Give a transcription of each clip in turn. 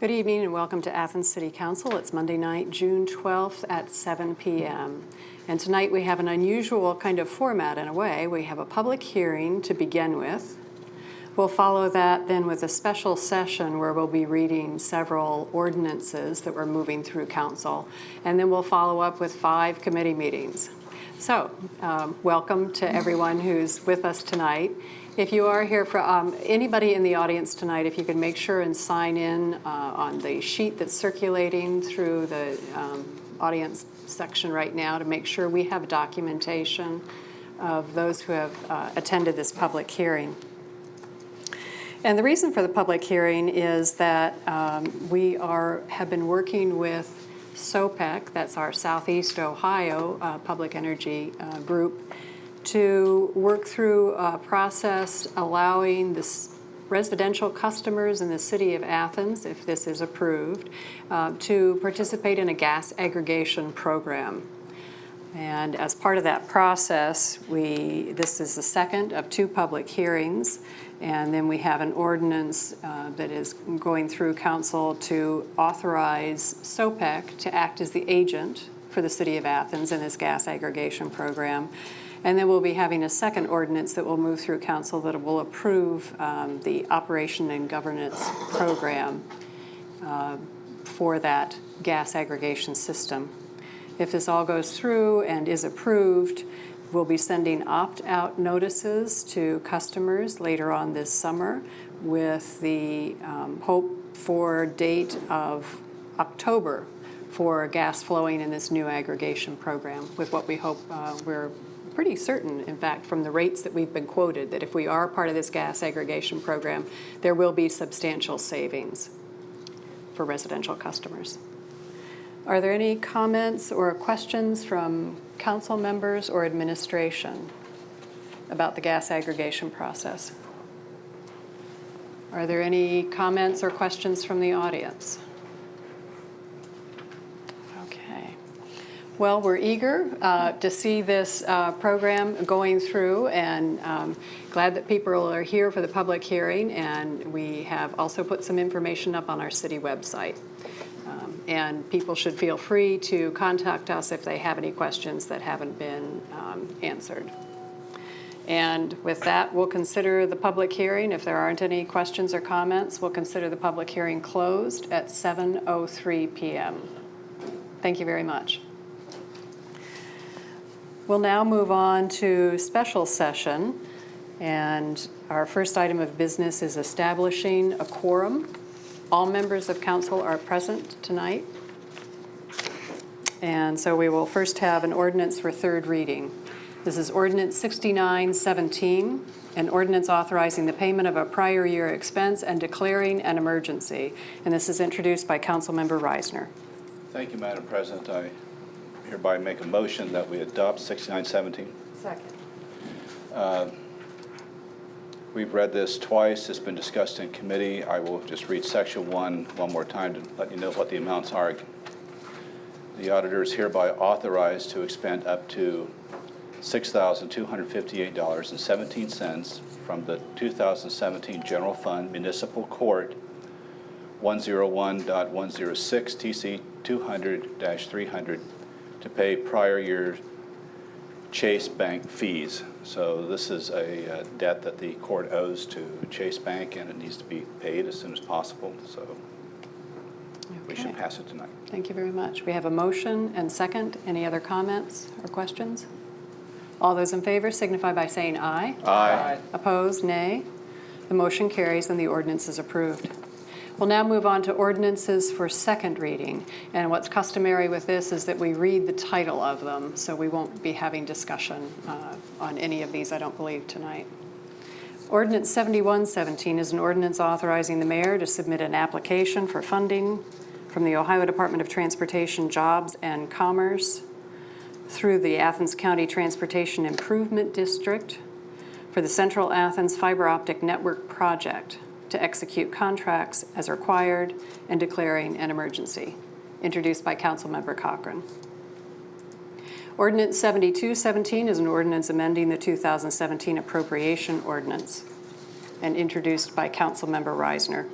Good evening and welcome to Athens City Council. It's Monday night, June 12th at 7 p.m. And tonight we have an unusual kind of format in a way. We have a public hearing to begin with. We'll follow that then with a special session where we'll be reading several ordinances that we're moving through council. And then we'll follow up with 5 committee meetings. So welcome to everyone who's with us tonight. If you are here for anybody in the audience tonight, if you could make sure and sign in on the sheet that's circulating through the audience section right now to make sure we have documentation of those who have attended this public hearing. And the reason for the public hearing is that we have been working with SOPEC, that's our Southeast Ohio Public Energy Group, to work through a process allowing the residential customers in the city of Athens, if this is approved, to participate in a gas aggregation program. And as part of that process, this is the second of 2 public hearings, and then we have an ordinance that is going through council to authorize SOPEC to act as the agent for the city of Athens in this gas aggregation program. And then we'll be having a second ordinance that will move through council that will approve the operation and governance program for that gas aggregation system. If this all goes through and is approved, we'll be sending opt-out notices to customers later on this summer with the hope for date of October for gas flowing in this new aggregation program with what we hope we're pretty certain, in fact, from the rates that we've been quoted, that if we are part of this gas aggregation program, there will be substantial savings for residential customers. Are there any comments or questions from council members or administration about the gas aggregation process? Are there any comments or questions from the audience? Well, we're eager to see this program going through, and glad that people are here for the public hearing, and we have also put some information up on our city website. And people should feel free to contact us if they have any questions that haven't been answered. And with that, we'll consider the public hearing. If there aren't any questions or comments, we'll consider the public hearing closed at 7:03 p.m. Thank you very much. We'll now move on to special session, and our first item of business is establishing a quorum. All members of council are present tonight, and so we will first have an ordinance for third reading. This is Ordinance 6917, an ordinance authorizing the payment of a prior year expense and declaring an emergency, and this is introduced by Councilmember Reisner. Thank you, Madam President. I hereby make a motion that we adopt 6917. Second. We've read this twice. It's been discussed in committee. I will just read section 1 more time to let you know what the amounts are. The auditor is hereby authorized to expend up to $6,258.17 from the 2017 General Fund Municipal Court 101.106 TC 200-300 to pay prior year Chase Bank fees. So this is a debt that the court owes to Chase Bank, and it needs to be paid as soon as possible. So we should pass it tonight. Thank you very much. We have a motion and second. Any other comments or questions? All those in favor signify by saying aye. Aye. Opposed, nay. The motion carries and the ordinance is approved. We'll now move on to ordinances for second reading. And what's customary with this is that we read the title of them, so we won't be having discussion on any of these, I don't believe, tonight. Ordinance 7117 is an ordinance authorizing the mayor to submit an application for funding from the Ohio Department of Transportation, Jobs and Commerce through the Athens County Transportation Improvement District for the Central Athens Fiber Optic Network Project to execute contracts as required and declaring an emergency, introduced by Councilmember Cochran. Ordinance 7217 is an ordinance amending the 2017 appropriation ordinance and introduced by Councilmember Reisner.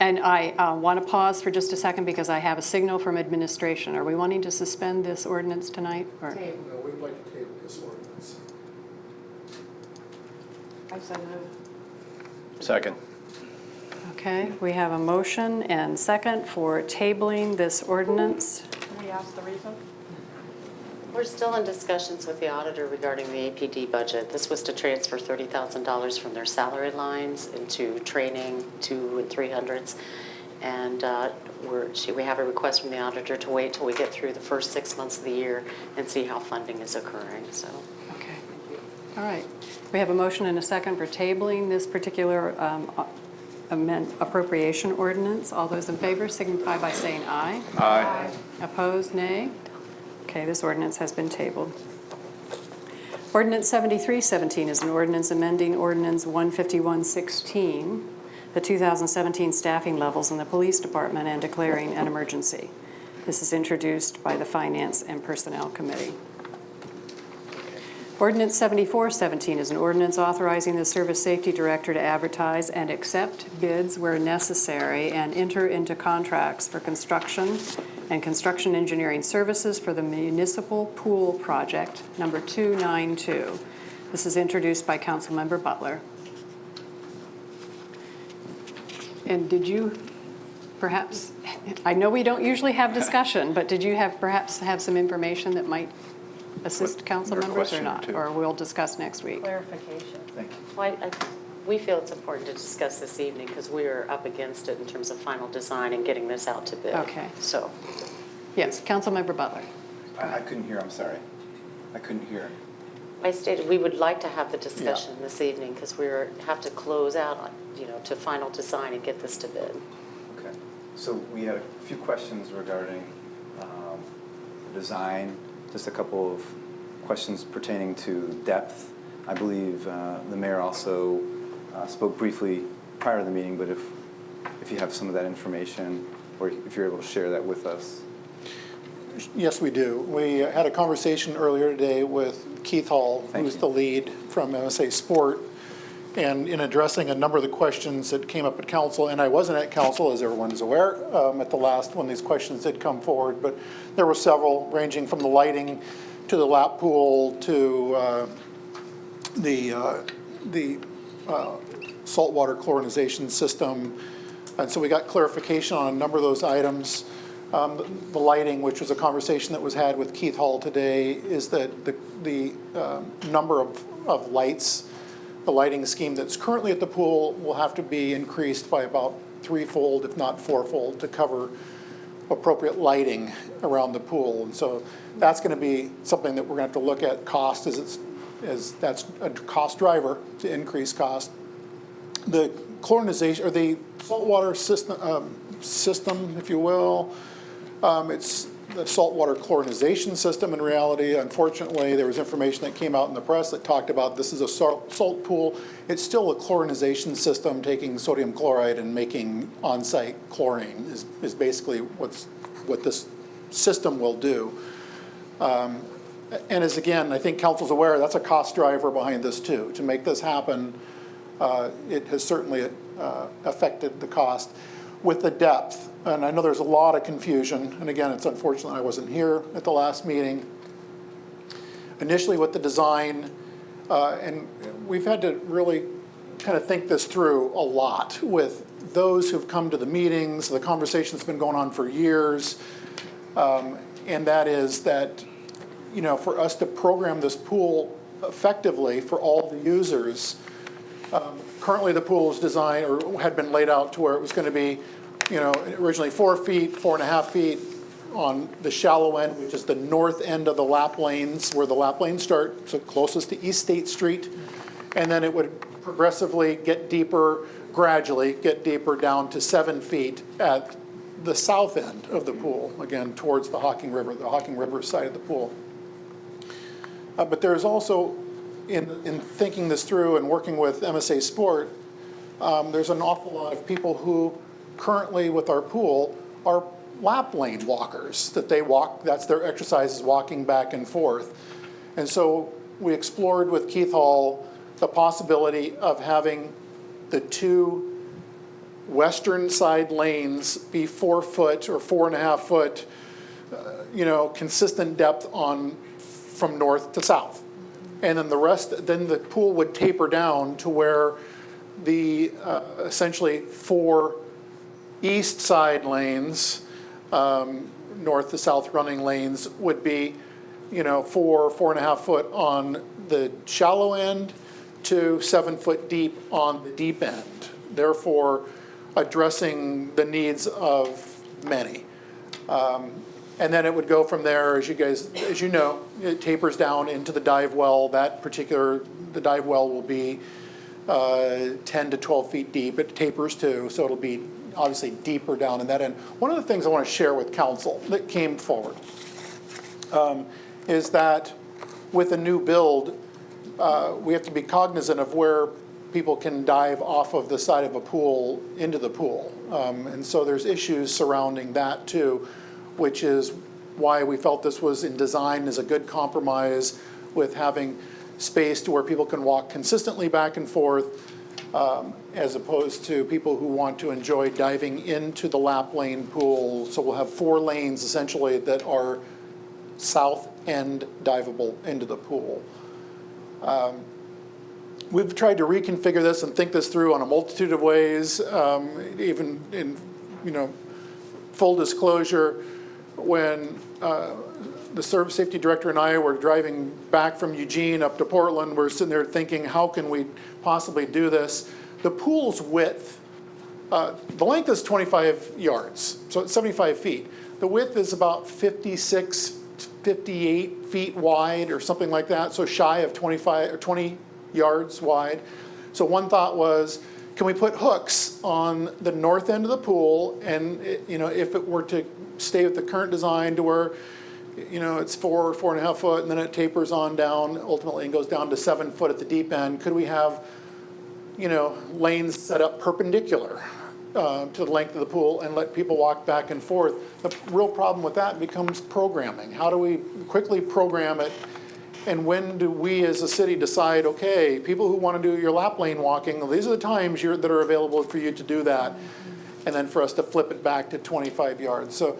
And I want to pause for just a second because I have a signal from administration. Are we wanting to suspend this ordinance tonight? Or? No, we'd like to table this ordinance. I so move. Second. Okay, we have a motion and second for tabling this ordinance. Can we ask the reason? We're still in discussions with the auditor regarding the APD budget. This was to transfer $30,000 from their salary lines into training, 2 and 300s. And we have a request from the auditor to wait till we get through the first 6 months of the year and see how funding is occurring, so. Okay, all right. We have a motion and a second for tabling this particular appropriation ordinance. All those in favor signify by saying aye. Aye. Opposed, nay. Okay, this ordinance has been tabled. Ordinance 7317 is an ordinance amending Ordinance 15116, the 2017 staffing levels in the police department, and declaring an emergency. This is introduced by the Finance and Personnel Committee. Ordinance 7417 is an ordinance authorizing the Service Safety Director to advertise and accept bids where necessary and enter into contracts for construction and construction engineering services for the municipal pool project number 292. This is introduced by Councilmember Butler. And did you perhaps, I know we don't usually have discussion, but did you perhaps have some information that might assist council Your members or question not? too. Or we'll discuss next week? Clarification. Thank you. Well, we feel it's important to discuss this evening because we are up against it in terms of final design and getting this out to bid. Okay. So, Yes, Councilmember Butler. I couldn't hear, I'm sorry. I couldn't hear. I stated we would like to have the discussion this evening because have to close out, to final design and get this to bid. Okay. So we had a few questions regarding the design, just a couple of questions pertaining to depth. I believe the mayor also spoke briefly prior to the meeting, but if you have some of that information or if you're able to share that with us. Yes, we do. We had a conversation earlier today with Keith Hall, who's the lead from MSA Sport, and in addressing a number of the questions that came up at council, and I wasn't at council, as everyone is aware, at the last one these questions did come forward, but there were several ranging from the lighting to the lap pool to the saltwater chlorinization system. And so we got clarification on a number of those items. The lighting, which was a conversation that was had with Keith Hall today, is that the number of lights, the lighting scheme that's currently at the pool will have to be increased by about threefold, if not fourfold, to cover appropriate lighting around the pool. And so that's going to be something that we're going to have to look at cost as that's a cost driver to increase cost. The chlorinization, or the saltwater system, if you will, it's the saltwater chlorinization system in reality. Unfortunately, there was information that came out in the press that talked about this is a salt pool. It's still a chlorinization system, taking sodium chloride and making on-site chlorine is basically what this system will do. And as again, I think council's aware, that's a cost driver behind this too. To make this happen, it has certainly affected the cost. With the depth, and I know there's a lot of confusion, and again, it's unfortunate I wasn't here at the last meeting. Initially with the design, and we've had to really kind of think this through a lot with those who've come to the meetings, the conversation's been going on for years, and that is that, for us to program this pool effectively for all the users, currently the pool is designed or had been laid out to where it was going to be, originally 4 feet, 4.5 feet on the shallow end, which is the north end of the lap lanes, where the lap lanes start, so closest to East State Street. And then it would progressively get deeper, gradually get deeper down to 7 feet at the south end of the pool, again, towards the Hocking River side of the pool. But there's also, in thinking this through and working with MSA Sport, there's an awful lot of people who currently with our pool are lap lane walkers, that they walk, that's their exercise, is walking back and forth. And so we explored with Keith Hall the possibility of having the two western side lanes be 4 foot or 4.5 foot, consistent depth from north to south. And then then the pool would taper down to where the essentially 4 east side lanes, north to south running lanes would be, 4.5 foot on the shallow end to 7 foot deep on the deep end, therefore addressing the needs of many. And then it would go from there, as you know, it tapers down into the dive well. The dive well will be 10 to 12 feet deep. It tapers too, so it'll be obviously deeper down in that end. One of the things I want to share with council that came forward is that with a new build, we have to be cognizant of where people can dive off of the side of a pool into the pool. And so there's issues surrounding that too, which is why we felt this was in design as a good compromise with having space to where people can walk consistently back and forth, as opposed to people who want to enjoy diving into the lap lane pool. So we'll have 4 lanes essentially that are south end diveable into the pool. We've tried to reconfigure this and think this through on a multitude of ways, even in, full disclosure, when the service safety director and I were driving back from Eugene up to Portland, we're sitting there thinking, how can we possibly do this? The pool's width, the length is 25 yards, so it's 75 feet. The width is about 56, 58 feet wide or something like that, so shy of 25 or 20 yards wide. So one thought was, can we put hooks on the north end of the pool, and if it were to stay with the current design to where it's 4.5 foot, and then it tapers on down ultimately and goes down to 7 foot at the deep end, could we have lanes set up perpendicular to the length of the pool and let people walk back and forth? The real problem with that becomes programming. How do we quickly program it? And when do we as a city decide, okay, people who want to do your lap lane walking, well, these are the times that are available for you to do that, and then for us to flip it back to 25 yards. So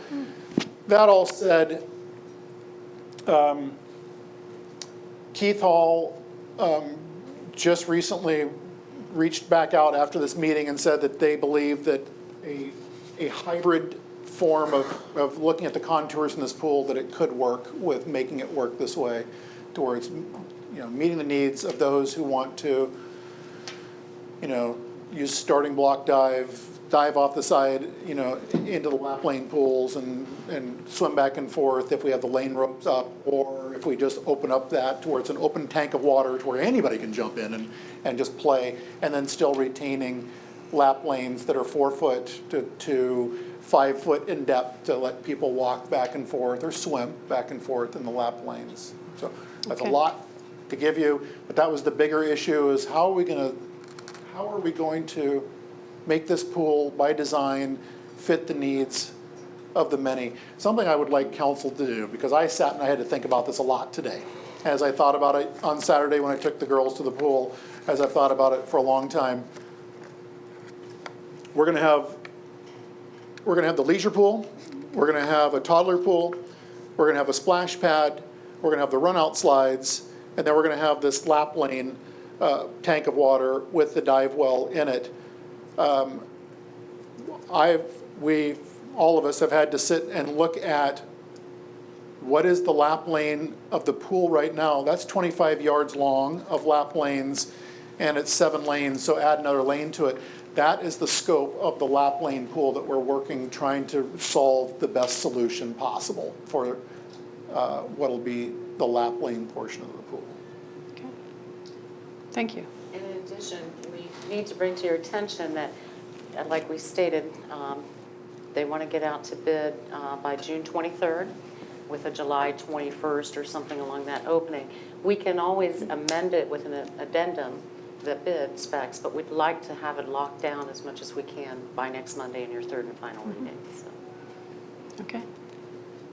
that all said, Keith Hall just recently reached back out after this meeting and said that they believe that a hybrid form of looking at the contours in this pool, that it could work with making it work this way, to where it's meeting the needs of those who want to use starting block dive off the side into the lap lane pools and swim back and forth if we have the lane ropes up, or if we just open up that to where it's an open tank of water to where anybody can jump in and just play, and then still retaining lap lanes that are 4 foot to 5 foot in depth to let people walk back and forth or swim back and forth in the lap lanes. So that's Okay. a lot to give you, but that was the bigger issue, is how are we going to make this pool by design fit the needs of the many? Something I would like council to do, because I sat and I had to think about this a lot today. As I thought about it on Saturday when I took the girls to the pool, as I've thought about it for a long time, we're gonna have the leisure pool, we're gonna have a toddler pool, we're gonna have a splash pad, we're gonna have the run-out slides, and then we're gonna have this lap lane tank of water with the dive well in it. All of us have had to sit and look at what is the lap lane of the pool right now. That's 25 yards long of lap lanes, and it's 7 lanes, so add another lane to it. That is the scope of the lap lane pool that we're working, trying to solve the best solution possible for what'll be the lap lane portion of the pool. Okay. Thank you. In addition, we need to bring to your attention that, like we stated, they want to get out to bid by June 23rd with a July 21st or something along that opening. We can always amend it with an addendum, the bid specs, but we'd like to have it locked down as much as we can by next Monday in your third and final reading. So. Okay.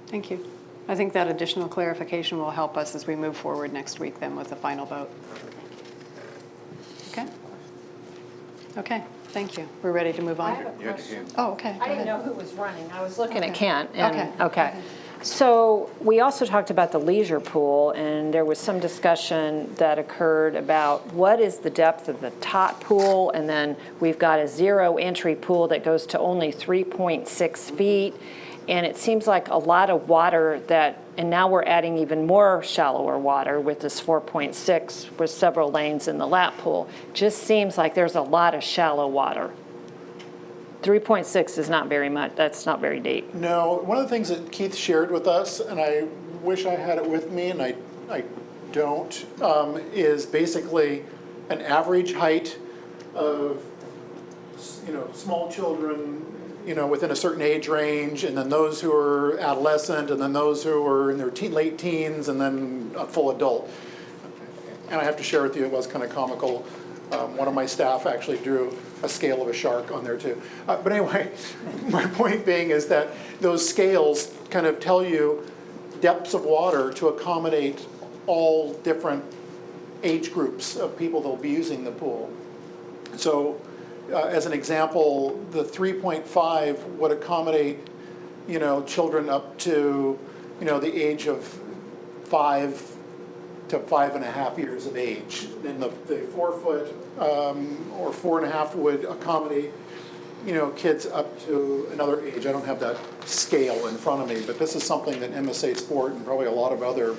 Thank you. I think that additional clarification will help us as we move forward next week then with the final vote. Okay? Okay. thank you. We're ready to move I on. have a question. Oh, okay. I go didn't ahead. know who was running. I was looking at Okay. Kent. And, Okay. okay. So we also talked about the leisure pool, and there was some discussion that occurred about what is the depth of the tot pool, and then we've got a zero entry pool that goes to only 3.6 feet. And it seems like a lot of water that, and now we're adding even more shallower water with this 4.6 with several lanes in the lap pool. Just seems like there's a lot of shallow water. 3.6 is not very much, that's not very deep. No, one of the things that Keith shared with us, and I wish I had it with me, and I don't, is basically an average height of, small children, within a certain age range, and then those who are adolescent, and then those who are in their late teens, and then a full adult. And I have to share with you, it was kind of comical. One of my staff actually drew a scale of a shark on there too. But anyway, my point being is that those scales kind of tell you depths of water to accommodate all different age groups of people that will be using the pool. So as an example, the 3.5 would accommodate, children up to, the age of 5 to 5.5 years of age. And the 4 foot or 4.5 would accommodate, kids up to another age. I don't have that scale in front of me, but this is something that MSA Sport and probably a lot of other,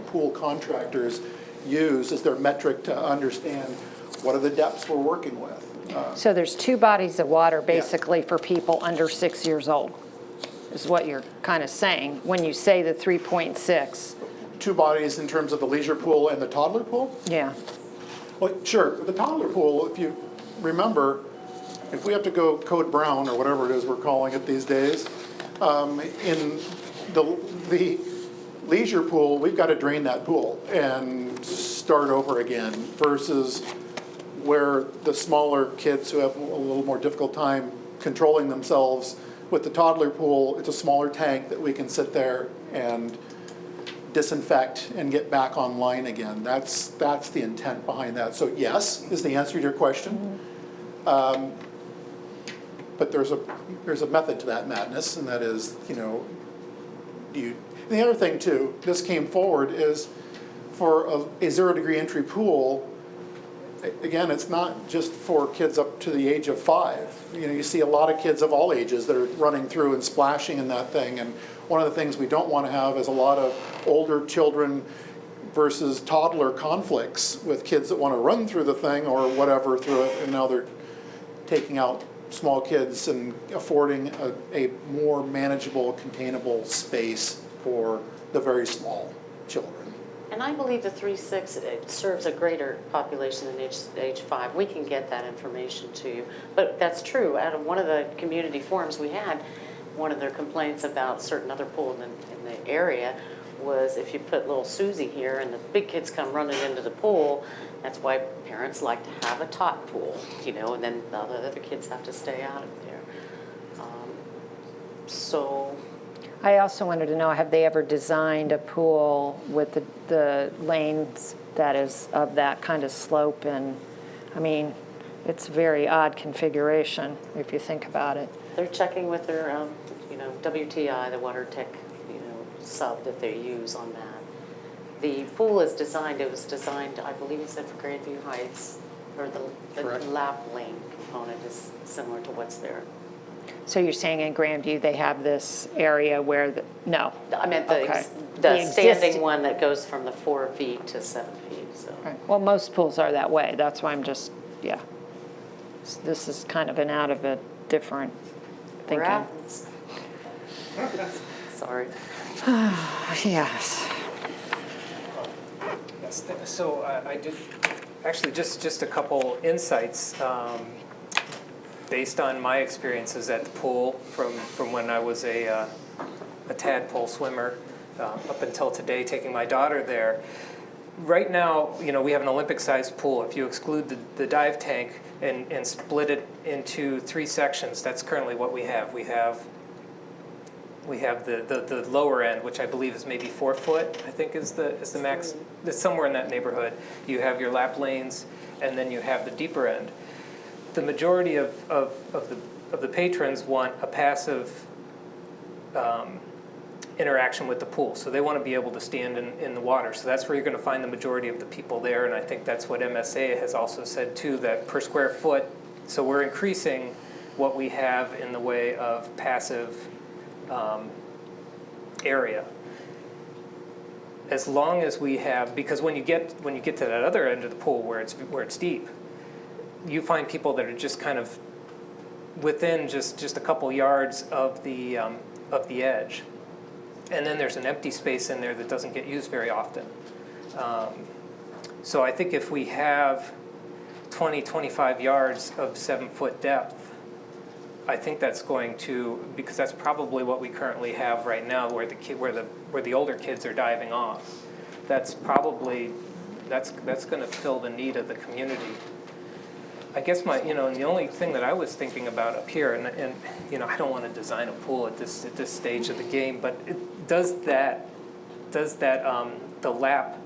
pool contractors use as their metric to understand what are the depths we're working with. So there's 2 bodies of water basically for people under 6 years old, is what you're kind of saying when you say the 3.6. 2 bodies in terms of the leisure pool and the toddler pool? Yeah. Well, sure. The toddler pool, if you remember, if we have to go code brown or whatever it is we're calling it these days, in the leisure pool, we've got to drain that pool and start over again versus where the smaller kids who have a little more difficult time controlling themselves. With the toddler pool, it's a smaller tank that we can sit there and disinfect and get back online again. That's the intent behind that. So yes, is the answer to your question. But there's a method to that madness, and that is, the other thing too, this came forward, is for a 0 degree entry pool, again, it's not just for kids up to the age of 5. You see a lot of kids of all ages that are running through and splashing in that thing. And one of the things we don't want to have is a lot of older children versus toddler conflicts with kids that want to run through the thing or whatever through it. And now they're taking out small kids and affording a more manageable, containable space for the very small children. And I believe the 3.6 it serves a greater population than age 5. We can get that information to you. But that's true. Out of one of the community forums we had, one of their complaints about certain other pool in the area was if you put little Susie here and the big kids come running into the pool, that's why parents like to have a tot pool, and then the other kids have to stay out of there. So I also wanted to know, have they ever designed a pool with the lanes that is of that kind of slope? And I mean, it's a very odd configuration if you think about it. they're checking with their, WTI, the water tech, sub that they use on that. The pool is designed, it was designed, I believe you said for Grandview Heights, or the Correct. lap lane component is similar to what's there. So you're saying in Grandview they have this area where no. I meant Okay. the standing existing- one that goes from the 4 feet to 7 feet, so. Right. Well, most pools are that way. That's why I'm just, yeah. This is kind of an out of a different We're thinking. Athens. Sorry. Yes. Yes, so I did, actually, just a couple insights based on my experiences at the pool from when I was a tadpole swimmer up until today, taking my daughter there. Right now, we have an Olympic-sized pool. If you exclude the dive tank and split it into 3 sections, that's currently what we have. We have the lower end, which I believe is maybe 4 foot, I think is the max. It's somewhere in that neighborhood. You have your lap lanes, and then you have the deeper end. the majority of the patrons want a passive interaction with the pool. So they want to be able to stand in the water. So that's where you're going to find the majority of the people there. And I think that's what MSA has also said too, that per square foot. So we're increasing what we have in the way of passive area. As long as we have, because when you get to that other end of the pool where it's deep, you find people that are just kind of within just a couple yards of the edge. And then there's an empty space in there that doesn't get used very often. So I think if we have 20, 25 yards of 7-foot depth, I think that's going to, because that's probably what we currently have right now, where the older kids are diving off. That's probably that's going to fill the need of the community. I guess and the only thing that I was thinking about up here, and I don't want to design a pool at this stage of the game, but does that the lap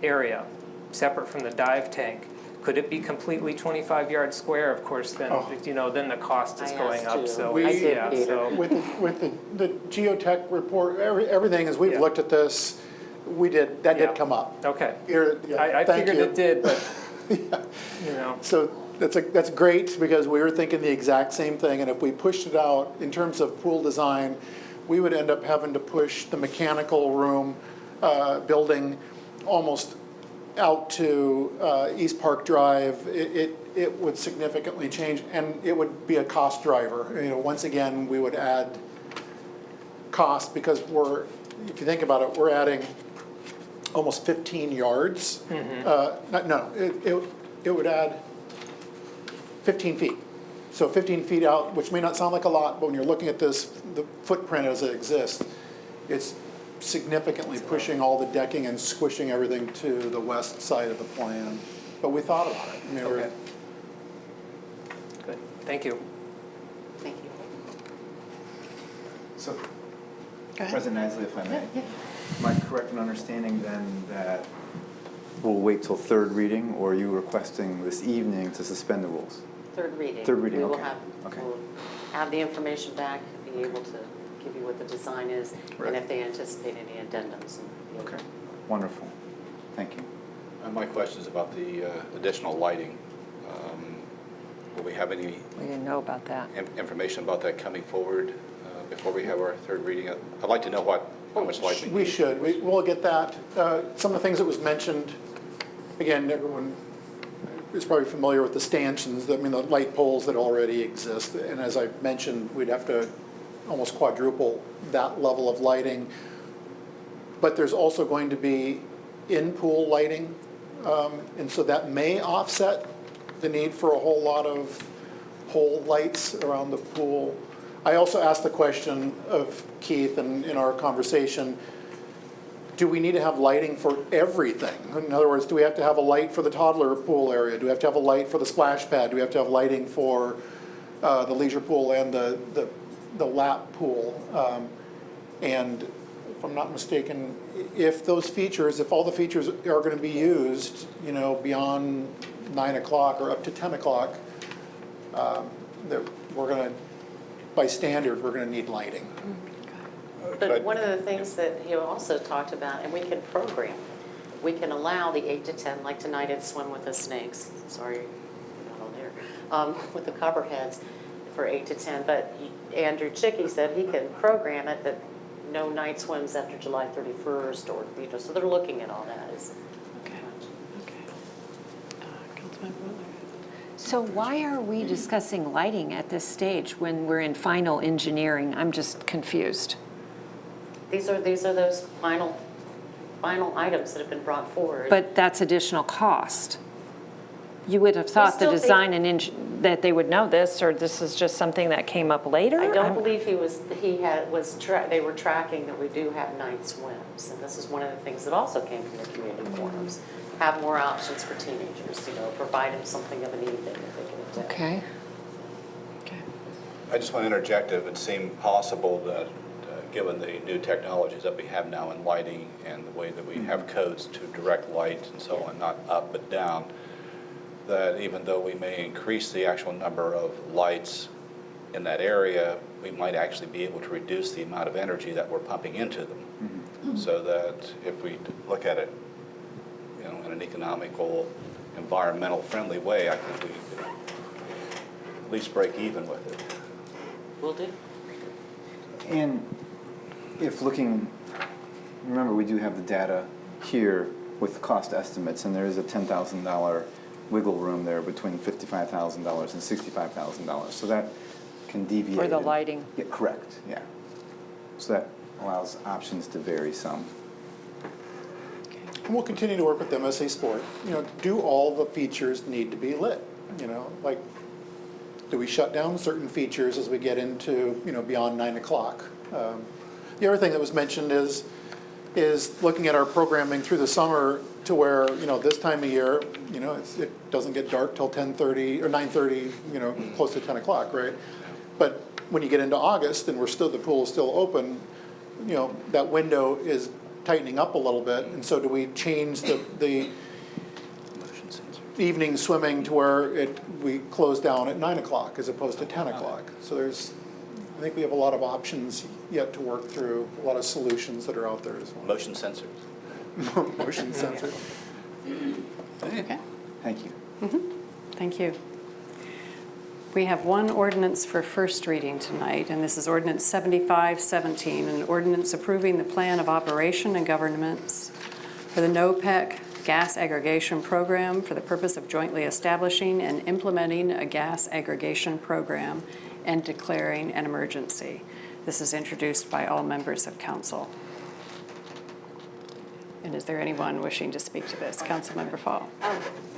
area separate from the dive tank, could it be completely 25 yards square? Of course, then then the cost is I going asked up. you. So I did, yeah, Peter. so With the geotech report, everything, as we've Yeah. looked at this, that Yeah. did come up. okay. Here, yeah, I thank figured you. it did, but So that's great, because we were thinking the exact same thing, and if we pushed it out in terms of pool design, we would end up having to push the mechanical room building almost out to East Park Drive. It would significantly change, and it would be a cost driver. Once again, we would add cost, because if you think about it, we're adding almost 15 yards. It would add 15 feet. So 15 feet out, which may not sound like a lot, but when you're looking at this, the footprint as it exists, it's significantly pushing all the decking and squishing everything to the west side of the plan. But we thought about it. okay. Good. Thank you. Thank you. So, ahead. President Isley, if I may, am I correct in understanding then that we'll wait till third reading, or are you requesting this evening to suspend the rules? Third reading. Third reading, We will okay. Okay. we'll have the information back, be able to give you what the design is, Right. and if they anticipate any addendums. Okay, wonderful. Thank you. My question is about the additional lighting. Will we have any We didn't know about that. information about that coming forward before we have our third reading? I'd like to know how much light We should. We'll get that. Some of the things that was mentioned, again, everyone is probably familiar with the stanchions, the light poles that already exist. And as I mentioned, we'd have to almost quadruple that level of lighting. But there's also going to be in-pool lighting, and so that may offset the need for a whole lot of pole lights around the pool. I also asked the question of Keith in our conversation, do we need to have lighting for everything? In other words, do we have to have a light for the toddler pool area? Do we have to have a light for the splash pad? Do we have to have lighting for the leisure pool and the lap pool? And if I'm not mistaken, if all the features are going to be used, beyond 9 o'clock or up to 10 o'clock, by standard, we're going to need lighting. But one of the things that he also talked about, and we can program, we can allow the 8 to 10, like tonight at Swim with the Snakes, sorry, you're not on there, with the copperheads for 8 to 10, but Andrew Chicky said he can program it that no night swims after July 31st, or, so they're looking at all that. Okay. Councilmember Butler. So why are we discussing lighting at this stage when we're in final engineering? I'm just confused. These are those final items that have been brought forward. But that's additional cost. You would have thought the still think- design and that they would know this, or this is just something that came up later? I don't believe they were tracking that we do have night swims, and this is one of the things that also came from the community forums. Have more options for teenagers, provide them something of an evening that they can attend. Okay. Okay. I just want to interject, if it seemed possible that, given the new technologies that we have now in lighting and the way that we have codes to direct light and so on, not up but down, that even though we may increase the actual number of lights in that area, we might actually be able to reduce the amount of energy that we're pumping into them. So that if we look at it, in an economical, environmental friendly way, I think we could at least break even with it. Will do. And if looking, remember, we do have the data here with cost estimates, and there is a $10,000 wiggle room there between $55,000 and $65,000. So that can deviate. For the lighting. Yeah, correct, yeah. So that allows options to vary some. And we'll continue to work with MSA Sport. Do all the features need to be lit? Like, do we shut down certain features as we get into, beyond 9 o'clock? The other thing that was mentioned is looking at our programming through the summer to where, this time of year, it doesn't get dark till 10:30 or 9:30, close to 10 o'clock, right? But when you get into August and the pool is still open, that window is tightening up a little bit. And so do we change the evening swimming to where we close down at 9 o'clock as opposed to 10 o'clock? So I think we have a lot of options yet to work through, a lot of solutions that are out there as well. Motion sensors. Motion sensor. Okay. Thank you. Thank you. We have one ordinance for first reading tonight, and this is Ordinance 7517, an ordinance approving the plan of operation and governance for the NOPEC gas aggregation program for the purpose of jointly establishing and implementing a gas aggregation program and declaring an emergency. This is introduced by all members of council. And is there anyone wishing to speak to this? Councilmember Fall.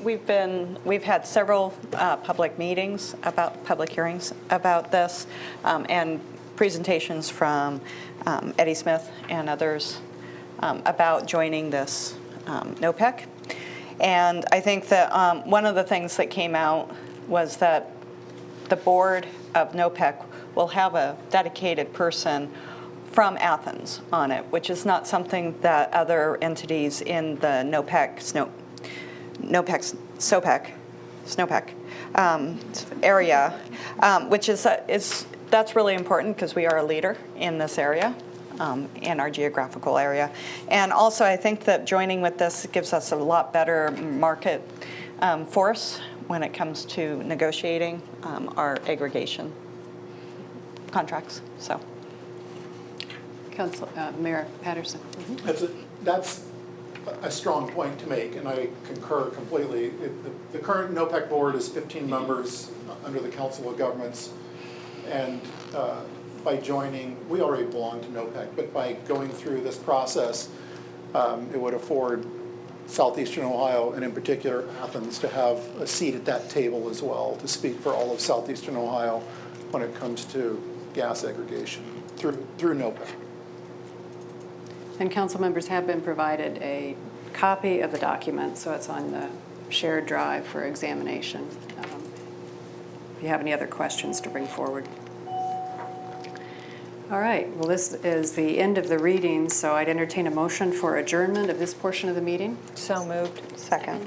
We've had several public meetings public hearings about this, and presentations from Eddie Smith and others about joining this NOPEC. And I think that one of the things that came out was that the board of NOPEC will have a dedicated person from Athens on it, which is not something that other entities in the SNOPEC area, which that's really important because we are a leader in this area, in our geographical area. And also I think that joining with this gives us a lot better market force when it comes to negotiating our aggregation contracts. So. Mayor Patterson. That's a strong point to make, and I concur completely. The current NOPEC board is 15 members under the Council of Governments, and by joining, we already belong to NOPEC, but by going through this process, it would afford Southeastern Ohio, and in particular Athens, to have a seat at that table as well, to speak for all of Southeastern Ohio when it comes to gas aggregation through NOPEC. And council members have been provided a copy of the document, so it's on the shared drive for examination. If you have any other questions to bring forward. All right, well, this is the end of the reading, so I'd entertain a motion for adjournment of this portion of the meeting. So moved. Second.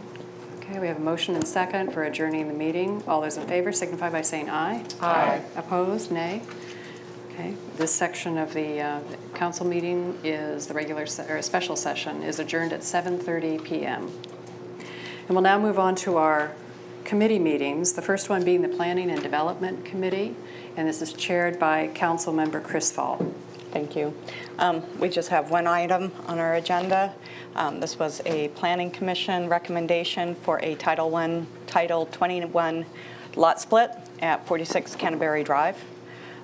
Okay, we have a motion and second for adjourning the meeting. All those in favor signify by saying aye. Aye. Opposed, nay. Okay, this section of the council meeting is the regular or special session is adjourned at 7:30 p.m. And we'll now move on to our committee meetings, the first one being the Planning and Development Committee, and this is chaired by Council Member Chris Fall. Thank you. We just have one item on our agenda. This was a Planning Commission recommendation for a Title 21 lot split at 46 Canterbury Drive.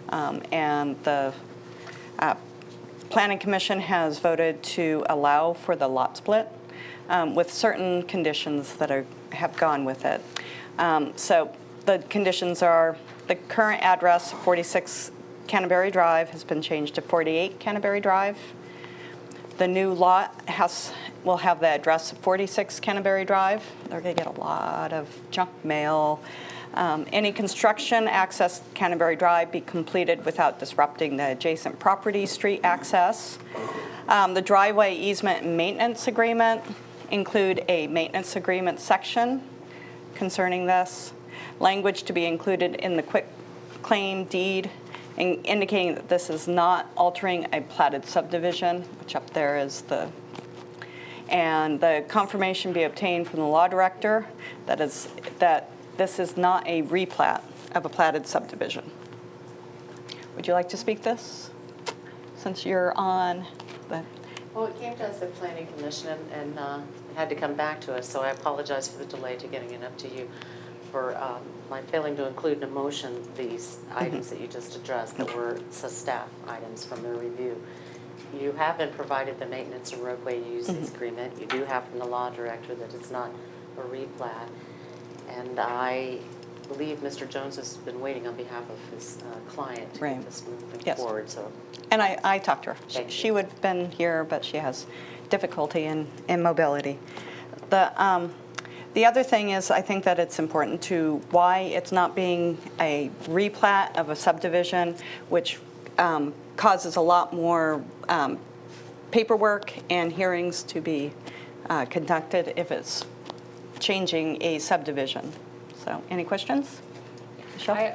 And the Planning Commission has voted to allow for the lot split with certain conditions that have gone with it. So the conditions are the current address, 46 Canterbury Drive, has been changed to 48 Canterbury Drive. The new lot will have the address of 46 Canterbury Drive. They're going to get a lot of junk mail. Any construction access Canterbury Drive be completed without disrupting the adjacent property street access. The driveway easement and maintenance agreement include a maintenance agreement section concerning this. Language to be included in the quitclaim deed indicating that this is not altering a platted subdivision, which up there is the, and the confirmation be obtained from the law director that this is not a replat of a platted subdivision. Would you like to speak this, since you're on the... Well, it came to us at Planning Commission and had to come back to us, so I apologize for the delay to getting it up to you for my failing to include in a motion these items that you just addressed that were staff items from their review. You have been provided the maintenance and roadway uses agreement. You do have from the law director that it's not a replat. And I believe Mr. Jones has been waiting on behalf of his client to get this moving forward. So, and I talked to her. Thank She you. would have been here, but she has difficulty in mobility. The other thing is, I think that it's important to why it's not being a replat of a subdivision, which causes a lot more paperwork and hearings to be conducted if it's changing a subdivision. So, any questions? Michelle?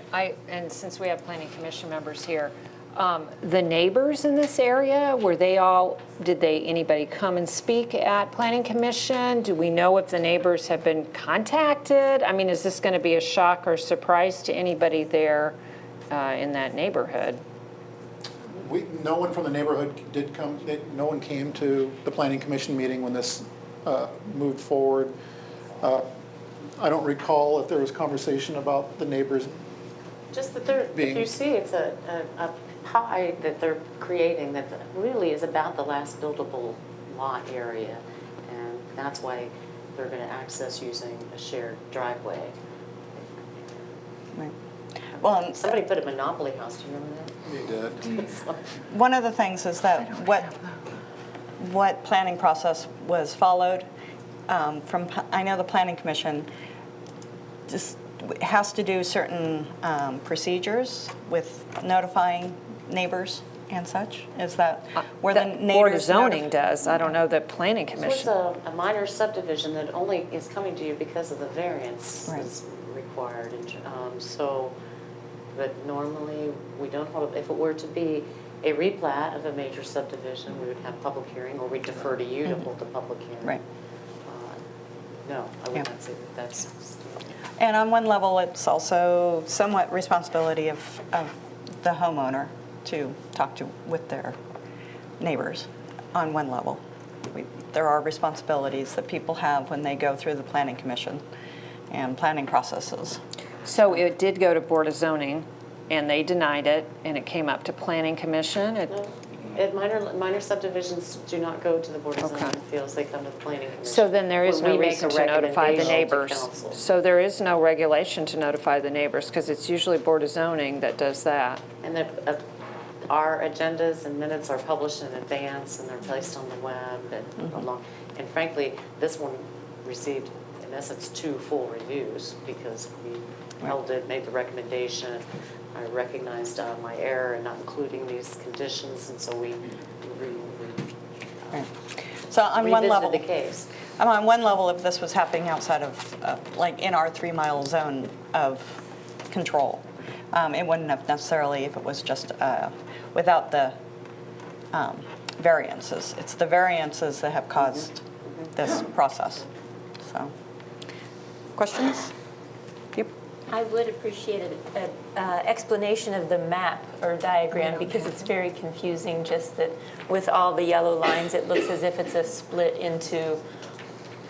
And since we have planning commission members here, the neighbors in this area, were they all, anybody come and speak at planning commission? Do we know if the neighbors have been contacted? I mean, is this going to be a shock or surprise to anybody there in that neighborhood? No one from the neighborhood did come, no one came to the planning commission meeting when this moved forward. I don't recall if there was conversation about the neighbors. just that they're, if you see, it's a pie that they're creating that really is about the last buildable lot area. And that's why they're going to access using a shared driveway. Right. Well, and Somebody put a Monopoly house, do you remember that? They did. one of the things is that what planning process was followed from, I know the planning commission just has to do certain procedures with notifying neighbors and such. Is that where the neighbors? Board of Zoning does. I don't know the planning This commission. was a minor subdivision that only is coming to you because of the variance Right. is required. So, but normally, we don't hold, if it were to be a replat of a major subdivision, we would have public hearing, or we defer to you to hold the public hearing. Right. No, I would Yeah. not say that that's. And on one level, it's also somewhat responsibility of the homeowner to talk with their neighbors on one level. There are responsibilities that people have when they go through the planning commission and planning processes. So it did go to Board of Zoning, and they denied it, and it came up to planning commission. Minor subdivisions do not go to the Board of Okay. Zoning Appeals, they come to the Planning Commission. So then there is When no we make reason a to notify the recommendation to neighbors. council. So there is no regulation to notify the neighbors, because it's usually Board of Zoning that does that. And our agendas and minutes are published in advance, and they're placed on the web and along. And frankly, this one received, in essence, 2 full reviews because we held it, made the recommendation. I recognized my error in not including these conditions, and so we Right. So on one level, revisited the case. on one level, if this was happening outside of, like in our 3-mile zone of control, it wouldn't have necessarily if it was just without the variances. It's the variances that have caused this process. So, questions? Yep. I would appreciate an explanation of the map or diagram because it's very confusing, just that with all the yellow lines, it looks as if it's a split into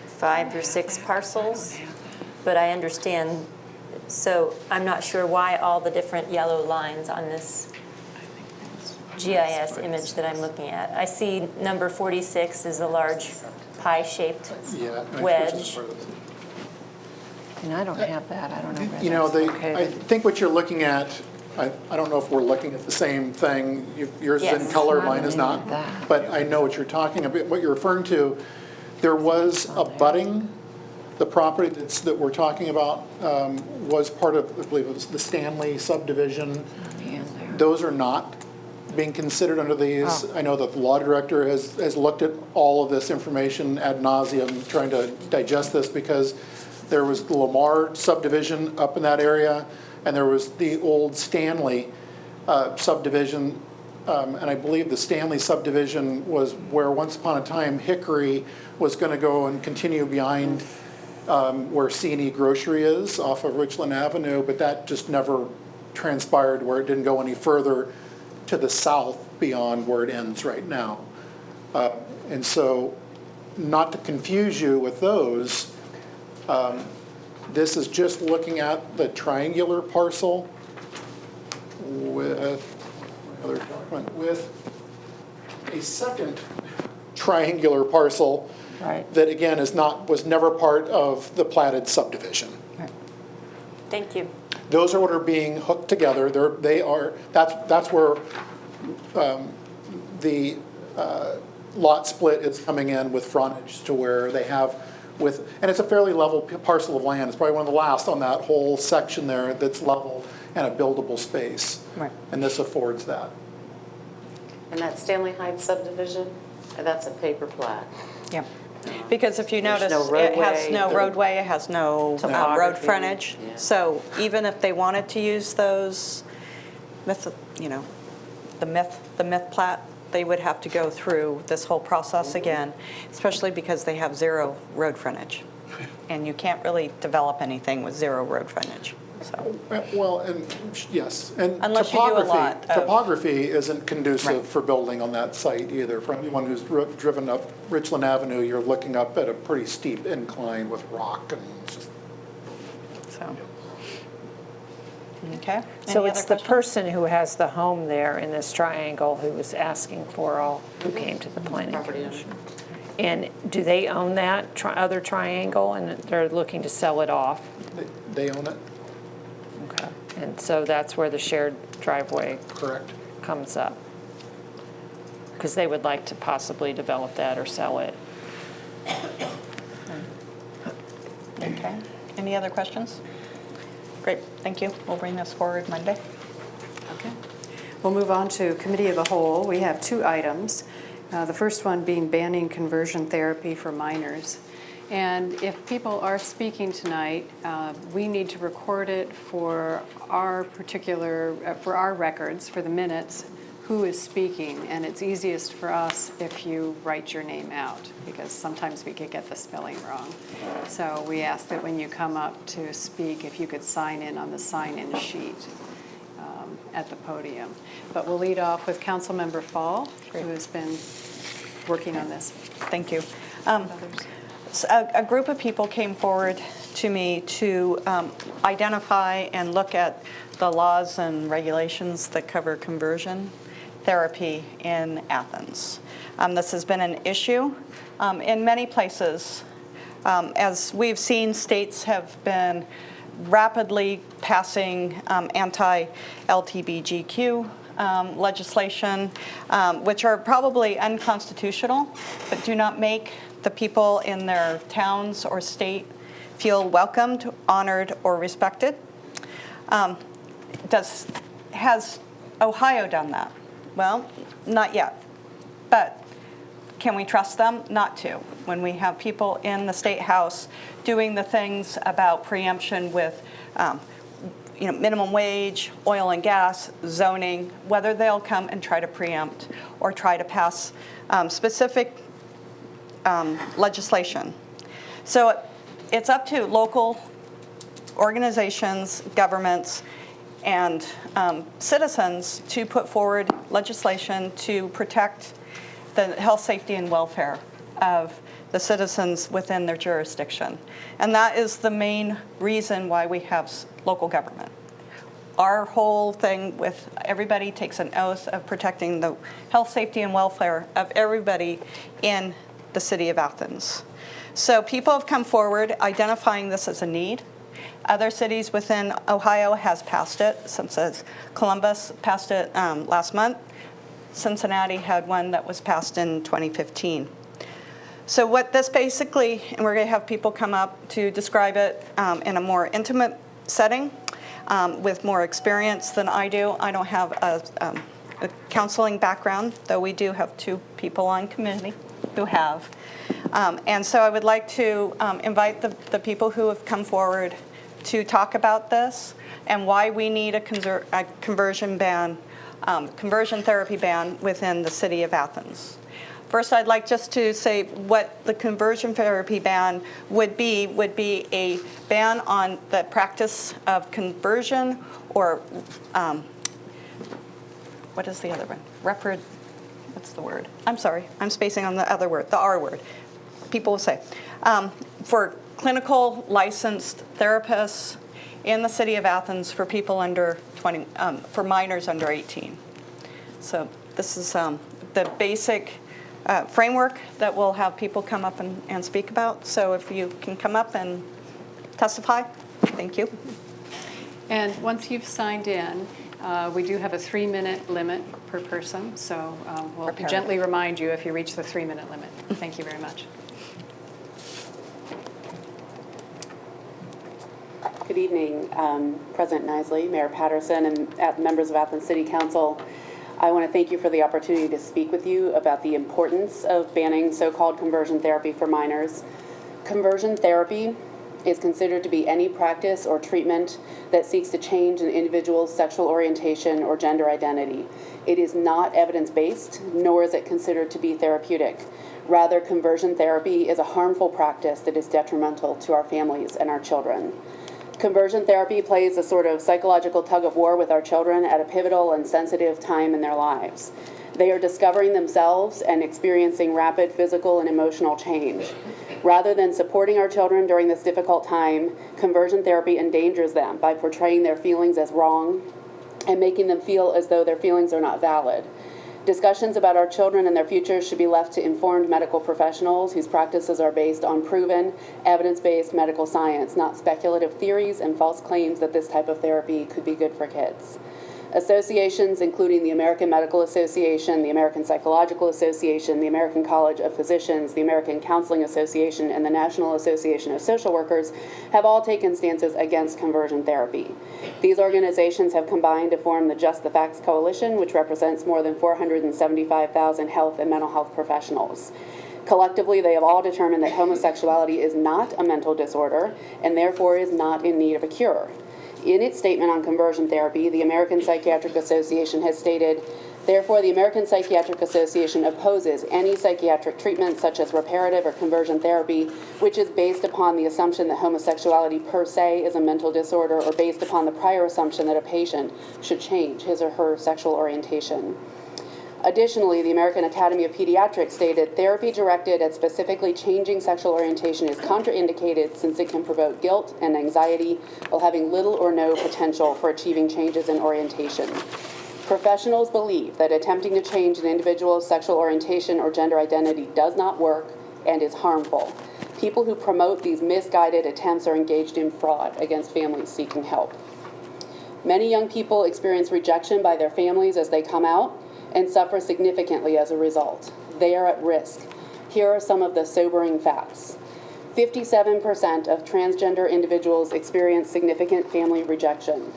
5 or 6 parcels. But I understand, so I'm not sure why all the different yellow lines on this GIS image that I'm looking at. I see number 46 is a large pie-shaped wedge. And I don't have that, I don't know where You know, that's I located. think what you're looking at, I don't know if we're looking at the same thing. Yours is in Yes. color, I mine don't is need not. that. But I know what you're talking about, what you're referring to. There was abutting, the property that we're talking about was part of, I believe it was the Stanley subdivision. Those are not being considered under these. I know that the law director has looked at all of this information ad nauseum, trying to digest this, because There was the Lamar subdivision up in that area, and there was the old Stanley subdivision. And I believe the Stanley subdivision was where once upon a time Hickory was going to go and continue behind where C&E Grocery is off of Richland Avenue, but that just never transpired where it didn't go any further to the south beyond where it ends right now. And so, not to confuse you with those, this is just looking at the triangular parcel with another document with a second triangular parcel Right. that again was never part of the platted subdivision. Thank you. Those are what are being hooked together. That's where the lot split is coming in with frontage to where they have and it's a fairly level parcel of land. It's probably one of the last on that whole section there that's level and a buildable space. Right. And this affords that. And that Stanley Heights subdivision, that's a paper plat. Yeah. Because if you There's notice, no it has roadway. no roadway, it has no road Topography, frontage. yeah. So even if they wanted to use those, the myth plat, they would have to go through this whole process again, especially because they have zero road frontage. And you can't really develop anything with zero road frontage, so. Well, and yes, and Unless you do a lot of- topography isn't conducive Right. for building on that site either. For anyone who's driven up Richland Avenue, you're looking up at a pretty steep incline with rock and it's just. So. Okay. So Any it's other the questions? person who has the home there in this triangle who was asking who came to the planning Property owner. commission. And do they own that other triangle and they're looking to sell it off? They own it, Okay. And so that's where the shared driveway correct? comes up? Because they would like to possibly develop that or sell it. Okay. Any other questions? Great, thank you. We'll bring this forward Monday. Okay. We'll move on to Committee of the Whole. We have 2 items. The first one being banning conversion therapy for minors. And if people are speaking tonight, we need to record it for our records, for the minutes, who is speaking. And it's easiest for us if you write your name out, because sometimes we could get the spelling wrong. So we ask that when you come up to speak, if you could sign in on the sign-in sheet at the podium. But we'll lead off with Councilmember Fall, who has been working on this. Thank you. Others. A group of people came forward to me to identify and look at the laws and regulations that cover conversion therapy in Athens. This has been an issue in many places. As we've seen, states have been rapidly passing anti-LGBTQ legislation, which are probably unconstitutional, but do not make the people in their towns or state feel welcomed, honored, or respected. Has Ohio done that? Well, not yet. But can we trust them? Not to. When we have people in the State House doing the things about preemption with minimum wage, oil and gas, zoning, whether they'll come and try to preempt or try to pass specific legislation. So it's up to local organizations, governments, and citizens to put forward legislation to protect the health, safety, and welfare of the citizens within their jurisdiction. And that is the main reason why we have local government. Our whole thing with everybody takes an oath of protecting the health, safety, and welfare of everybody in the city of Athens. So people have come forward identifying this as a need. Other cities within Ohio has passed it, such as Columbus passed it last month. Cincinnati had one that was passed in 2015. So what this basically, and we're going to have people come up to describe it in a more intimate setting with more experience than I do. I don't have a counseling background, though we do have 2 people on committee who have. And so I would like to invite the people who have come forward to talk about this and why we need a conversion therapy ban within the city of Athens. First, I'd like just to say what the conversion therapy ban would be a ban on the practice of conversion or, what is the other one? What's the word? I'm sorry, I'm spacing on the other word, the R word. People will say. For clinical licensed therapists in the city of Athens for people under 20, for minors under 18. So this is the basic framework that we'll have people come up and speak about. So if you can come up and testify, thank you. And once you've signed in, we do have a 3-minute limit per person, so we'll gently remind you if you reach the 3-minute limit. Thank you very much. Good evening, President Nisley, Mayor Patterson, and members of Athens City Council. I want to thank you for the opportunity to speak with you about the importance of banning so-called conversion therapy for minors. Conversion therapy is considered to be any practice or treatment that seeks to change an individual's sexual orientation or gender identity. It is not evidence-based, nor is it considered to be therapeutic. Rather, conversion therapy is a harmful practice that is detrimental to our families and our children. Conversion therapy plays a sort of psychological tug-of-war with our children at a pivotal and sensitive time in their lives. They are discovering themselves and experiencing rapid physical and emotional change. Rather than supporting our children during this difficult time, conversion therapy endangers them by portraying their feelings as wrong and making them feel as though their feelings are not valid. Discussions about our children and their futures should be left to informed medical professionals whose practices are based on proven, evidence-based medical science, not speculative theories and false claims that this type of therapy could be good for kids. Associations including the American Medical Association, the American Psychological Association, the American College of Physicians, the American Counseling Association, and the National Association of Social Workers have all taken stances against conversion therapy. These organizations have combined to form the Just the Facts Coalition, which represents more than 475,000 health and mental health professionals. Collectively, they have all determined that homosexuality is not a mental disorder and therefore is not in need of a cure. In its statement on conversion therapy, the American Psychiatric Association has stated, therefore, the American Psychiatric Association opposes any psychiatric treatment such as reparative or conversion therapy, which is based upon the assumption that homosexuality per se is a mental disorder or based upon the prior assumption that a patient should change his or her sexual orientation. Additionally, the American Academy of Pediatrics stated, therapy directed at specifically changing sexual orientation is contraindicated since it can provoke guilt and anxiety while having little or no potential for achieving changes in orientation. Professionals believe that attempting to change an individual's sexual orientation or gender identity does not work and is harmful. People who promote these misguided attempts are engaged in fraud against families seeking help. Many young people experience rejection by their families as they come out and suffer significantly as a result. They are at risk. Here are some of the sobering facts. 57% of transgender individuals experience significant family rejection.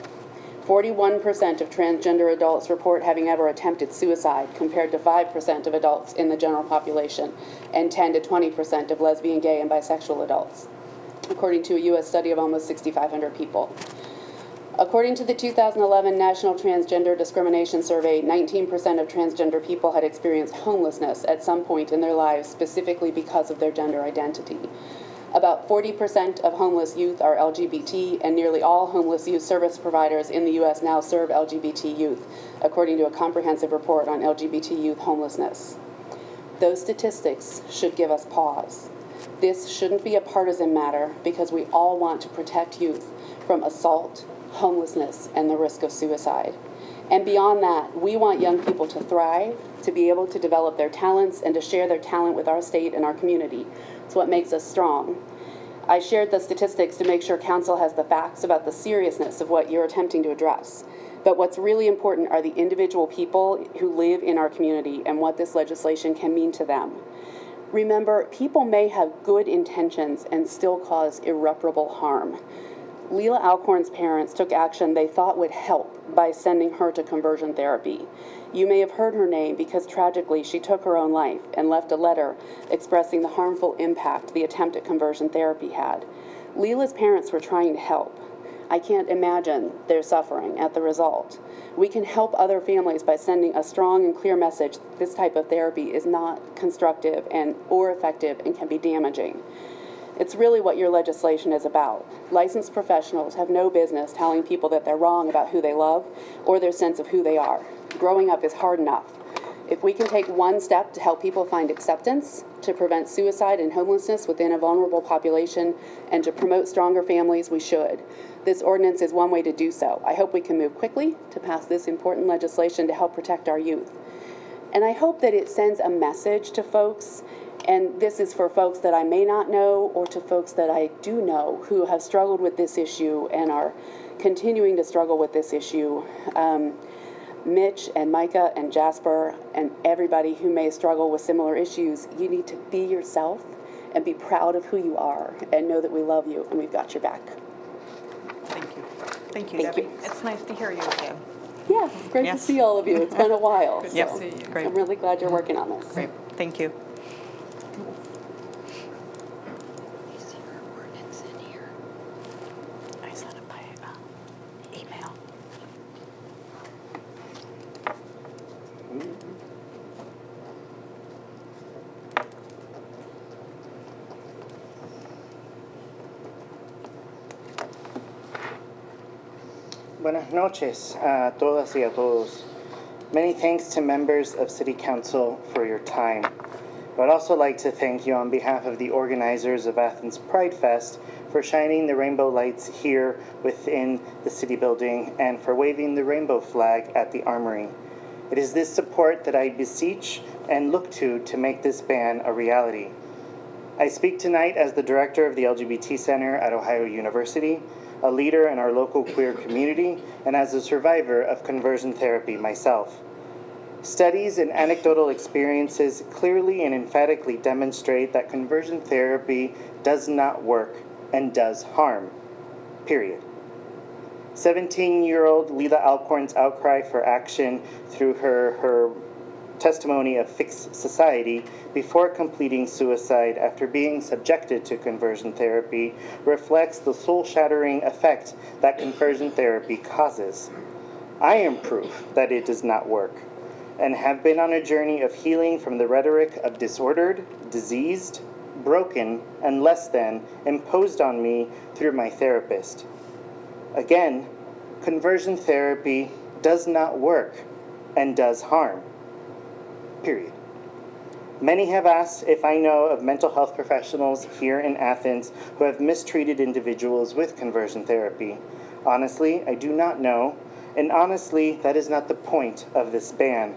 41% of transgender adults report having ever attempted suicide, compared to 5% of adults in the general population, and 10 to 20% of lesbian, gay, and bisexual adults, according to a U.S. study of almost 6,500 people. According to the 2011 National Transgender Discrimination Survey, 19% of transgender people had experienced homelessness at some point in their lives, specifically because of their gender identity. About 40% of homeless youth are LGBT, and nearly all homeless youth service providers in the U.S. now serve LGBT youth, according to a comprehensive report on LGBT youth homelessness. Those statistics should give us pause. This shouldn't be a partisan matter because we all want to protect youth from assault, homelessness, and the risk of suicide. And beyond that, we want young people to thrive, to be able to develop their talents, and to share their talent with our state and our community. It's what makes us strong. I shared the statistics to make sure Council has the facts about the seriousness of what you're attempting to address. But what's really important are the individual people who live in our community and what this legislation can mean to them. Remember, people may have good intentions and still cause irreparable harm. Leela Alcorn's parents took action they thought would help by sending her to conversion therapy. You may have heard her name because tragically she took her own life and left a letter expressing the harmful impact the attempt at conversion therapy had. Leela's parents were trying to help. I can't imagine their suffering at the result. We can help other families by sending a strong and clear message that this type of therapy is not constructive or effective and can be damaging. It's really what your legislation is about. Licensed professionals have no business telling people that they're wrong about who they love or their sense of who they are. Growing up is hard enough. If we can take one step to help people find acceptance, to prevent suicide and homelessness within a vulnerable population, and to promote stronger families, we should. This ordinance is one way to do so. I hope we can move quickly to pass this important legislation to help protect our youth. And I hope that it sends a message to folks, and this is for folks that I may not know or to folks that I do know who have struggled with this issue and are continuing to struggle with this issue. Mitch and Micah and Jasper and everybody who may struggle with similar issues, you need to be yourself and be proud of who you are and know that we love you and we've got your back. Thank you. Thank you, Thank Debbie. you. It's nice to hear you again. Yeah, it's great to Yes. see all of you. It's been a while. Good to so see you. Great. I'm really glad you're working on this. Great. Thank you. Is your ordinance in here? I sent it by email. Buenas noches a todas y a todos. Many thanks to members of City Council for your time. I would also like to thank you on behalf of the organizers of Athens Pride Fest for shining the rainbow lights here within the city building and for waving the rainbow flag at the Armory. It is this support that I beseech and look to make this ban a reality. I speak tonight as the director of the LGBT Center at Ohio University, a leader in our local queer community, and as a survivor of conversion therapy myself. Studies and anecdotal experiences clearly and emphatically demonstrate that conversion therapy does not work and does harm, period. 17-year-old Leela Alcorn's outcry for action through her testimony of Fix Society before completing suicide after being subjected to conversion therapy reflects the soul-shattering effect that conversion therapy causes. I am proof that it does not work and have been on a journey of healing from the rhetoric of disordered, diseased, broken, and less than imposed on me through my therapist. Again, conversion therapy does not work and does harm. Period. Many have asked if I know of mental health professionals here in Athens who have mistreated individuals with conversion therapy. Honestly, I do not know, and honestly, that is not the point of this ban.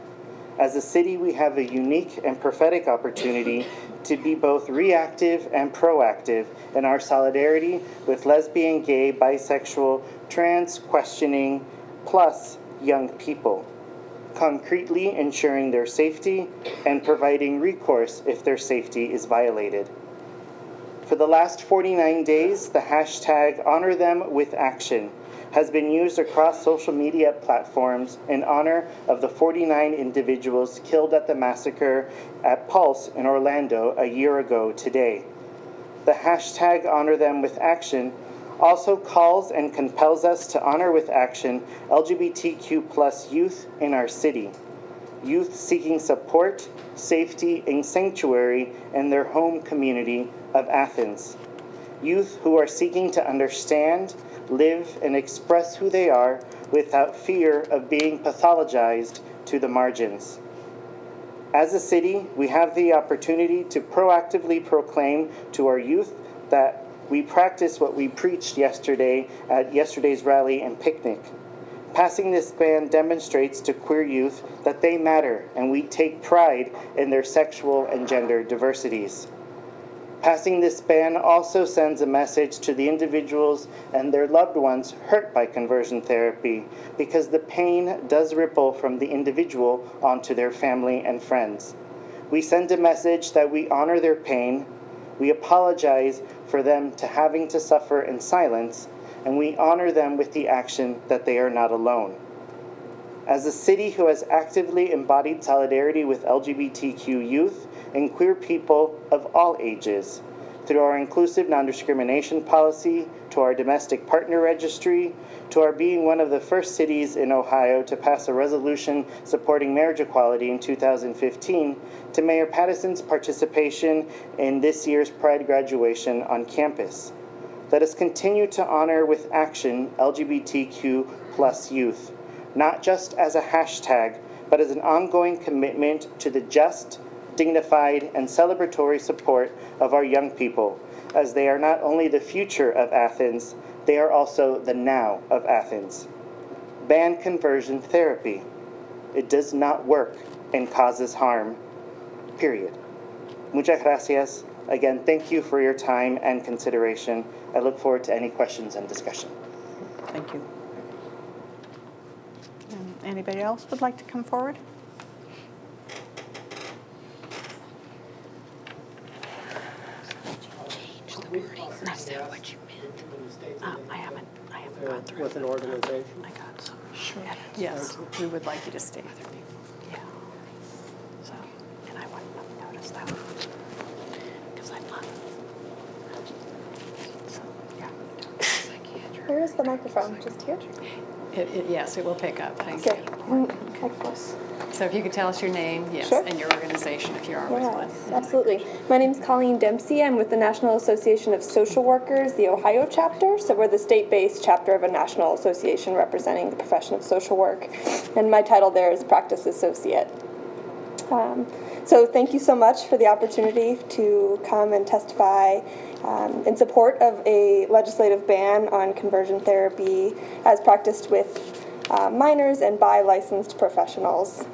As a city, we have a unique and prophetic opportunity to be both reactive and proactive in our solidarity with lesbian, gay, bisexual, trans, questioning, plus young people, concretely ensuring their safety and providing recourse if their safety is violated. For the last 49 days, the hashtag #HonorThemWithAction has been used across social media platforms in honor of the 49 individuals killed at the massacre at Pulse in Orlando a year ago today. The hashtag #HonorThemWithAction also calls and compels us to honor with action LGBTQ+ youth in our city. Youth seeking support, safety, and sanctuary in their home community of Athens. Youth who are seeking to understand, live, and express who they are without fear of being pathologized to the margins. As a city, we have the opportunity to proactively proclaim to our youth that we practice what we preached yesterday at yesterday's rally and picnic. Passing this ban demonstrates to queer youth that they matter and we take pride in their sexual and gender diversities. Passing this ban also sends a message to the individuals and their loved ones hurt by conversion therapy, because the pain does ripple from the individual onto their family and friends. We send a message that we honor their pain, we apologize for them to having to suffer in silence, and we honor them with the action that they are not alone. As a city who has actively embodied solidarity with LGBTQ youth and queer people of all ages, through our inclusive non-discrimination policy, to our domestic partner registry, to our being one of the first cities in Ohio to pass a resolution supporting marriage equality in 2015, to Mayor Patterson's participation in this year's Pride graduation on campus. Let us continue to honor with action LGBTQ plus youth, not just as a hashtag, but as an ongoing commitment to the just, dignified, and celebratory support of our young people, as they are not only the future of Athens, they are also the now of Athens. Ban conversion therapy. It does not work and causes harm, period. Muchas gracias. Again, thank you for your time and consideration. I look forward to any questions and discussion. Thank you. Anybody else would like to come forward? That's not what you meant. I haven't gone through. With an organization? I got some. Sure. Yes, we would like you to stay. Yeah. So, and I wouldn't have noticed that because I'm not. So, yeah. Where is the microphone? Just here? Yes, it will pick up. Thank Okay. you. Excellent. So if you could tell us your name, yes, Sure. and your organization if you are with one. Yes, absolutely. My name is Colleen Dempsey. I'm with the National Association of Social Workers, the Ohio chapter. So we're the state-based chapter of a national association representing the profession of social work. And my title there is Practice Associate. So thank you so much for the opportunity to come and testify in support of a legislative ban on conversion therapy as practiced with minors and by licensed professionals.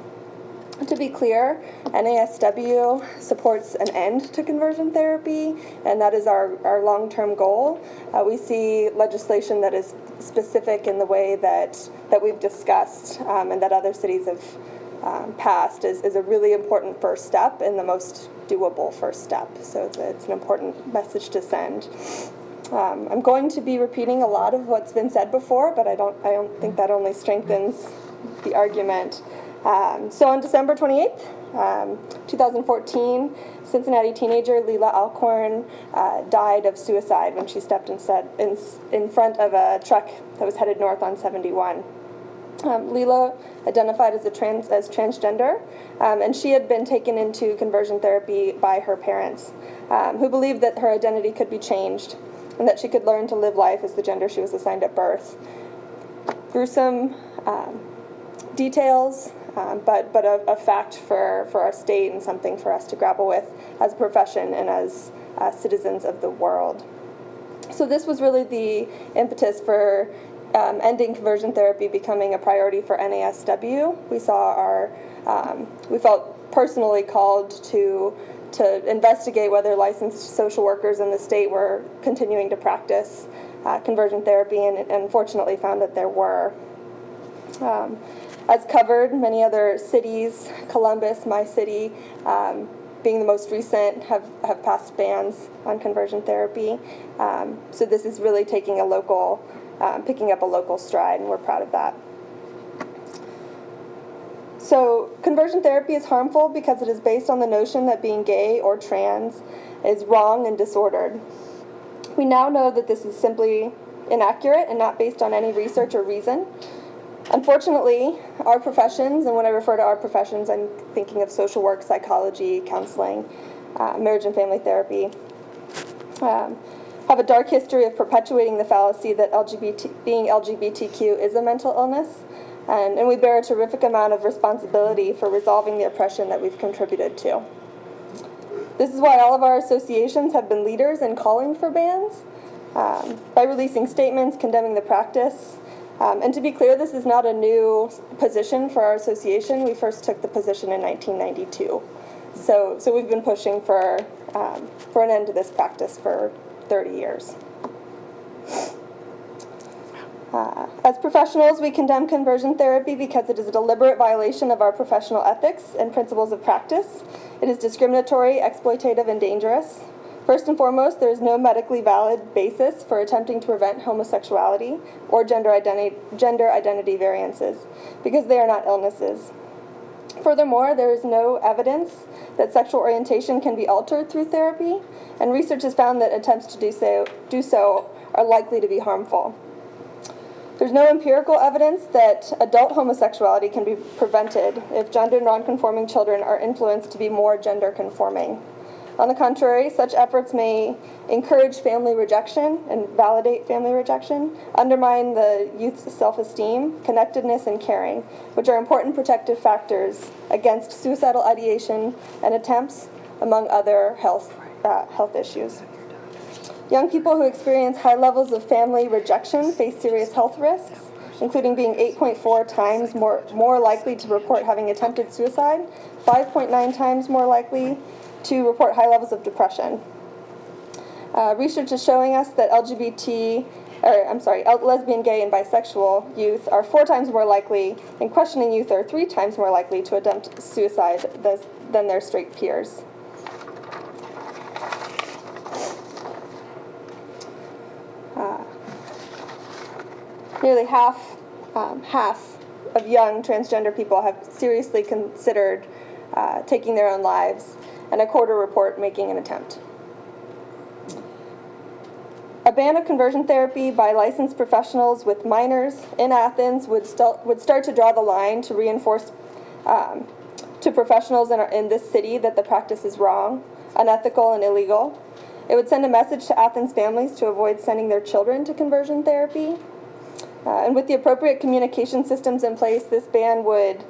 To be clear, NASW supports an end to conversion therapy, and that is our long-term goal. We see legislation that is specific in the way that we've discussed and that other cities have passed is a really important first step and the most doable first step. So it's an important message to send. I'm going to be repeating a lot of what's been said before, but I don't think that only strengthens the argument. So on December 28th, 2014, Cincinnati teenager Leila Alcorn died of suicide when she stepped in front of a truck that was headed north on 71. Leila identified as transgender, and she had been taken into conversion therapy by her parents, who believed that her identity could be changed and that she could learn to live life as the gender she was assigned at birth. Gruesome details, but a fact for our state and something for us to grapple with as a profession and as citizens of the world. So this was really the impetus for ending conversion therapy becoming a priority for NASW. We felt personally called to investigate whether licensed social workers in the state were continuing to practice conversion therapy, and fortunately found that there were. As covered, many other cities, Columbus, my city, being the most recent, have passed bans on conversion therapy. So this is really picking up a local stride, and we're proud of that. So conversion therapy is harmful because it is based on the notion that being gay or trans is wrong and disordered. We now know that this is simply inaccurate and not based on any research or reason. Unfortunately, our professions, and when I refer to our professions, I'm thinking of social work, psychology, counseling, marriage and family therapy, have a dark history of perpetuating the fallacy that being LGBTQ is a mental illness, and we bear a terrific amount of responsibility for resolving the oppression that we've contributed to. This is why all of our associations have been leaders in calling for bans, by releasing statements condemning the practice. And to be clear, this is not a new position for our association. We first took the position in 1992. So we've been pushing for an end to this practice for 30 years. As professionals, we condemn conversion therapy because it is a deliberate violation of our professional ethics and principles of practice. It is discriminatory, exploitative, and dangerous. First and foremost, there is no medically valid basis for attempting to prevent homosexuality or gender identity variances because they are not illnesses. Furthermore, there is no evidence that sexual orientation can be altered through therapy, and research has found that attempts to do so are likely to be harmful. There's no empirical evidence that adult homosexuality can be prevented if gender nonconforming children are influenced to be more gender conforming. On the contrary, such efforts may encourage family rejection and validate family rejection, undermine the youth's self-esteem, connectedness, and caring, which are important protective factors against suicidal ideation and attempts, among other health issues. Young people who experience high levels of family rejection face serious health risks, including being 8.4 times more likely to report having attempted suicide, 5.9 times more likely to report high levels of depression. Research is showing us that lesbian, gay, and bisexual youth are 4 times more likely, and questioning youth are 3 times more likely to attempt suicide than their straight peers. Nearly half of young transgender people have seriously considered taking their own lives, and a quarter report making an attempt. A ban of conversion therapy by licensed professionals with minors in Athens would start to draw the line to reinforce to professionals in this city that the practice is wrong, unethical, and illegal. It would send a message to Athens families to avoid sending their children to conversion therapy. And with the appropriate communication systems in place, this ban would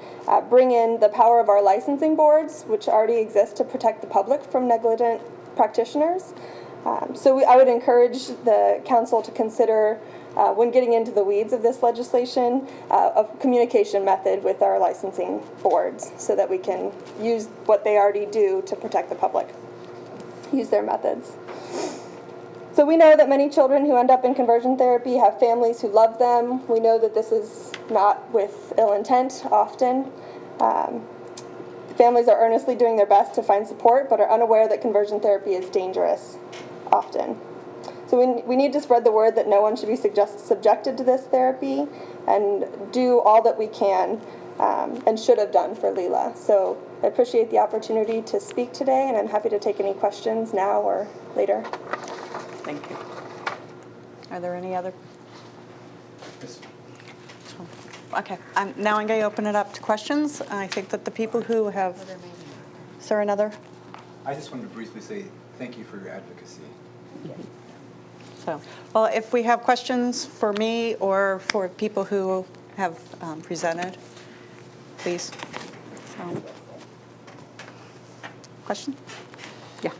bring in the power of our licensing boards, which already exist to protect the public from negligent practitioners. I would encourage the council to consider, when getting into the weeds of this legislation, a communication method with our licensing boards so that we can use what they already do to protect the public, use their methods. So we know that many children who end up in conversion therapy have families who love them. We know that this is not with ill intent often. Families are earnestly doing their best to find support, but are unaware that conversion therapy is dangerous often. So we need to spread the word that no one should be subjected to this therapy, and do all that we can and should have done for Leela. So I appreciate the opportunity to speak today, and I'm happy to take any questions now or later. Thank you. Are there any other? Okay, now I'm going to open it up to questions. I think that the people who have, is there another? I just wanted to briefly say thank you for your advocacy. So, well, if we have questions for me or for people who have presented, please. So, question? Yeah.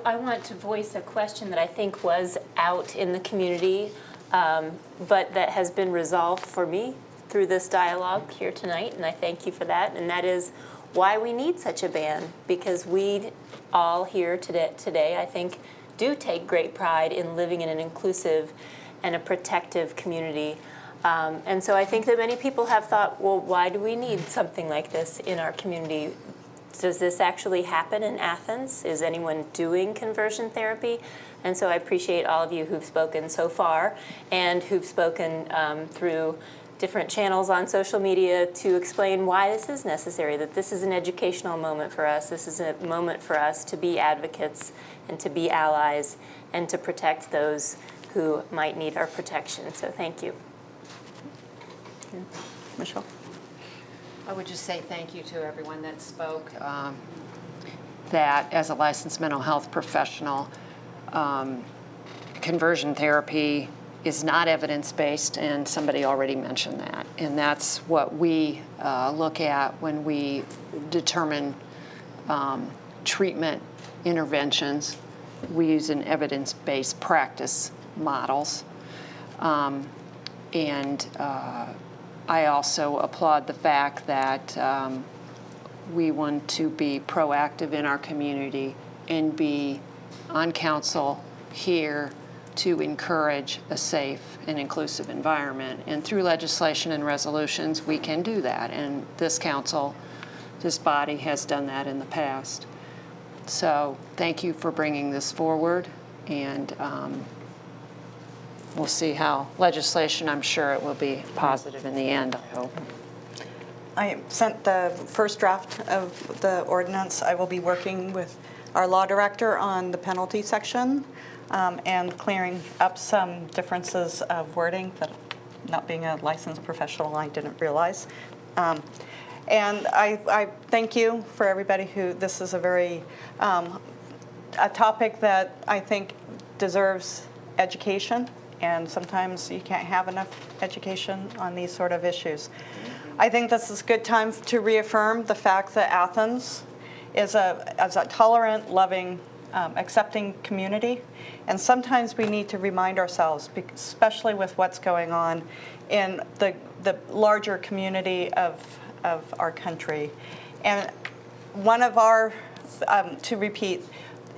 I want to voice a question that I think was out in the community, but that has been resolved for me through this dialogue here tonight, and I thank you for that. And that is why we need such a ban, because we all here today, I think, do take great pride in living in an inclusive and a protective community. And so I think that many people have thought, well, why do we need something like this in our community? Does this actually happen in Athens? Is anyone doing conversion therapy? And so I appreciate all of you who've spoken so far and who've spoken through different channels on social media to explain why this is necessary, that this is an educational moment for us. This is a moment for us to be advocates and to be allies and to protect those who might need our protection. So thank you. Michelle? I would just say thank you to everyone that spoke. That as a licensed mental health professional, conversion therapy is not evidence-based, and somebody already mentioned that. And that's what we look at when we determine treatment interventions. We use an evidence-based practice models. I also applaud the fact that we want to be proactive in our community and be on council here to encourage a safe and inclusive environment. And through legislation and resolutions, we can do that. And this council, this body has done that in the past. So thank you for bringing this forward, and we'll see how legislation, I'm sure it will be positive in the end, I hope. I sent the first draft of the ordinance. I will be working with our law director on the penalty section and clearing up some differences of wording that, not being a licensed professional, I didn't realize. And I thank you for everybody who, this is a very, a topic that I think deserves education, and sometimes you can't have enough education on these sort of issues. I think this is a good time to reaffirm the fact that Athens is a tolerant, loving, accepting community. And sometimes we need to remind ourselves, especially with what's going on in the larger community of our country. And one of our, to repeat,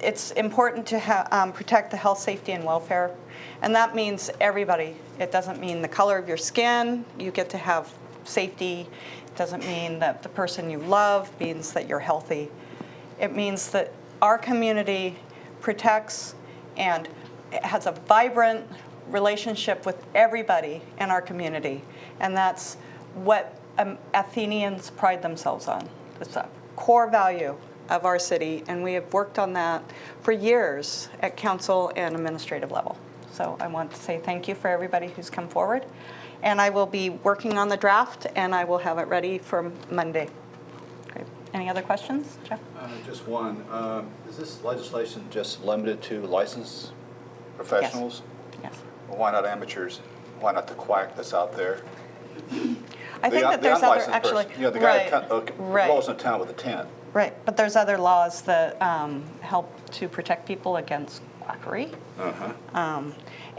it's important to protect the health, safety, and welfare. And that means everybody. It doesn't mean the color of your skin. You get to have safety. It doesn't mean that the person you love means that you're healthy. It means that our community protects and has a vibrant relationship with everybody in our community. And that's what Athenians pride themselves on. It's a core value of our city, and we have worked on that for years at council and administrative level. So I want to say thank you for everybody who's come forward. And I will be working on the draft, and I will have it ready for Monday. Great. Any other questions, Jeff? Just one. Is this legislation just limited to licensed professionals? Yes. Well, why not amateurs? Why not the quack that's out there? I think that there's other, actually, person, the guy right. rolls in town with a tent. Right, but there's other laws that help to protect people against quackery.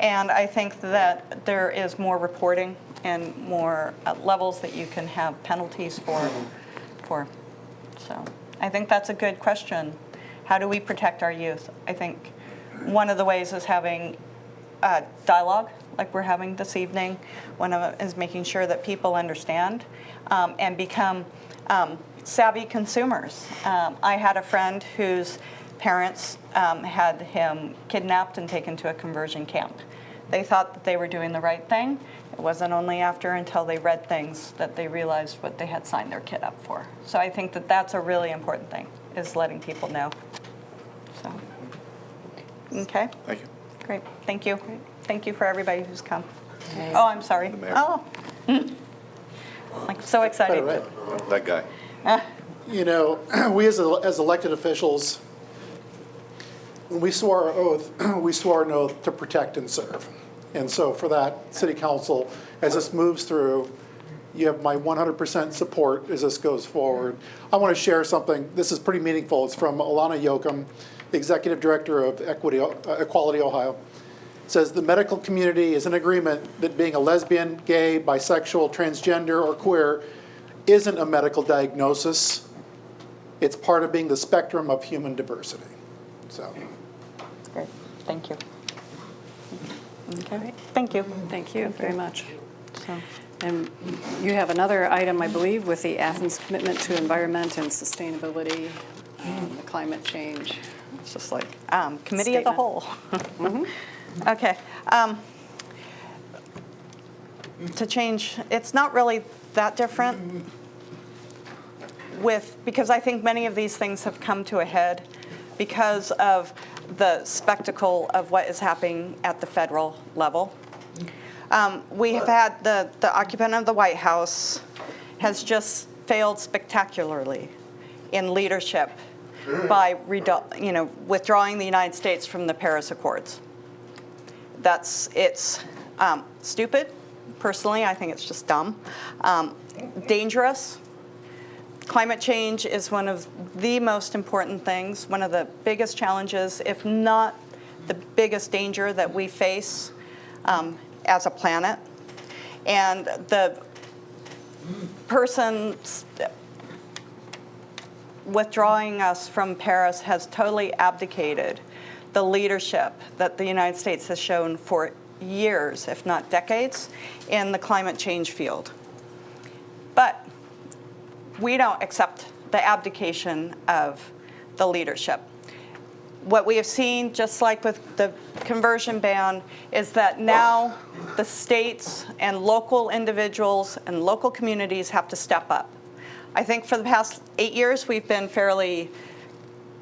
And I think that there is more reporting and more levels that you can have penalties for. So I think that's a good question. How do we protect our youth? I think one of the ways is having dialogue, like we're having this evening. One of it is making sure that people understand and become savvy consumers. I had a friend whose parents had him kidnapped and taken to a conversion camp. They thought that they were doing the right thing. It wasn't only until they read things that they realized what they had signed their kid up for. So I think that that's a really important thing, is letting people know. So, okay. Thank you. Great, thank you. Thank you for everybody who's come. Okay. Oh, I'm sorry. The mayor. Oh, like so excited. That guy. You know, we as elected officials, when we swore our oath, we swore an oath to protect and serve. And so for that, City Council, as this moves through, you have my 100% support as this goes forward. I want to share something. This is pretty meaningful. It's from Alana Yoakum, the Executive Director of Equality Ohio. It says, the medical community is in agreement that being a lesbian, gay, bisexual, transgender, or queer isn't a medical diagnosis. It's part of being the spectrum of human diversity. So. Great, thank you. Okay, thank you. Thank you very much. So, and you have another item, I believe, with the Athens commitment to environment and sustainability, the climate change. It's just like committee of the whole. Okay. To change, it's not really that different because I think many of these things have come to a head because of the spectacle of what is happening at the federal level. We have had the occupant of the White House has just failed spectacularly in leadership by withdrawing the United States from the Paris Accords. It's stupid. Personally, I think it's just dumb, dangerous. Climate change is one of the most important things, one of the biggest challenges, if not the biggest danger that we face as a planet. And the person withdrawing us from Paris has totally abdicated the leadership that the United States has shown for years, if not decades, in the climate change field. But we don't accept the abdication of the leadership. what we have seen, just like with the conversion ban, is that now the states and local individuals and local communities have to step up. I think for the past 8 years, we've been fairly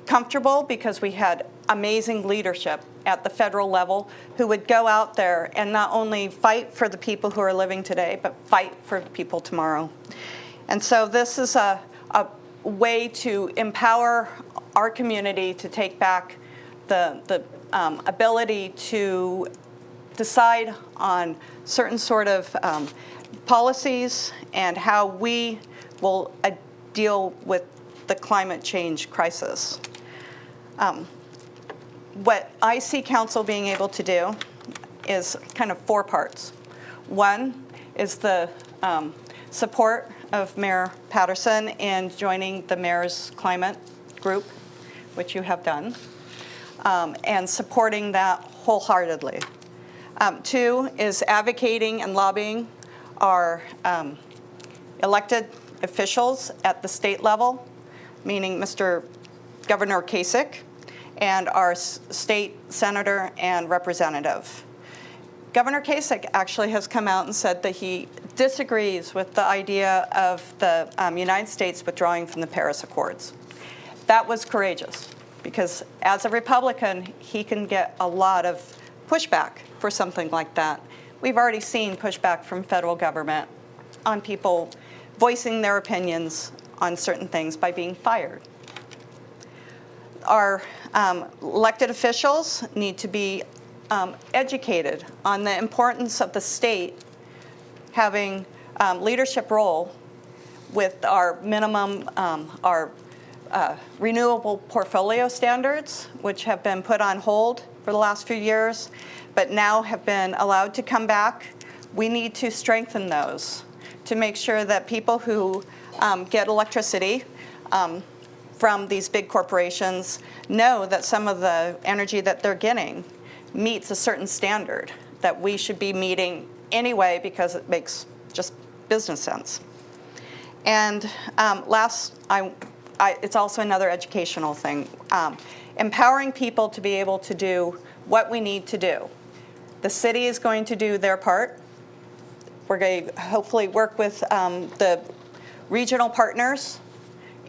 comfortable because we had amazing leadership at the federal level who would go out there and not only fight for the people who are living today, but fight for people tomorrow. And so this is a way to empower our community to take back the ability to decide on certain sort of policies and how we will deal with the climate change crisis. What I see council being able to do is kind of 4 parts. One is the support of Mayor Patterson in joining the mayor's climate group, which you have done, and supporting that wholeheartedly. 2 is advocating and lobbying our elected officials at the state level, meaning Mr. Governor Kasich and our state senator and representative. Governor Kasich actually has come out and said that he disagrees with the idea of the United States withdrawing from the Paris Accords. That was courageous because as a Republican, he can get a lot of pushback for something like that. We've already seen pushback from federal government on people voicing their opinions on certain things by being fired. Our elected officials need to be educated on the importance of the state having leadership role with our minimum, our renewable portfolio standards, which have been put on hold for the last few years, but now have been allowed to come back. We need to strengthen those to make sure that people who get electricity from these big corporations know that some of the energy that they're getting meets a certain standard that we should be meeting anyway because it makes just business sense. And last, it's also another educational thing. Empowering people to be able to do what we need to do. The city is going to do their part. We're going to hopefully work with the regional partners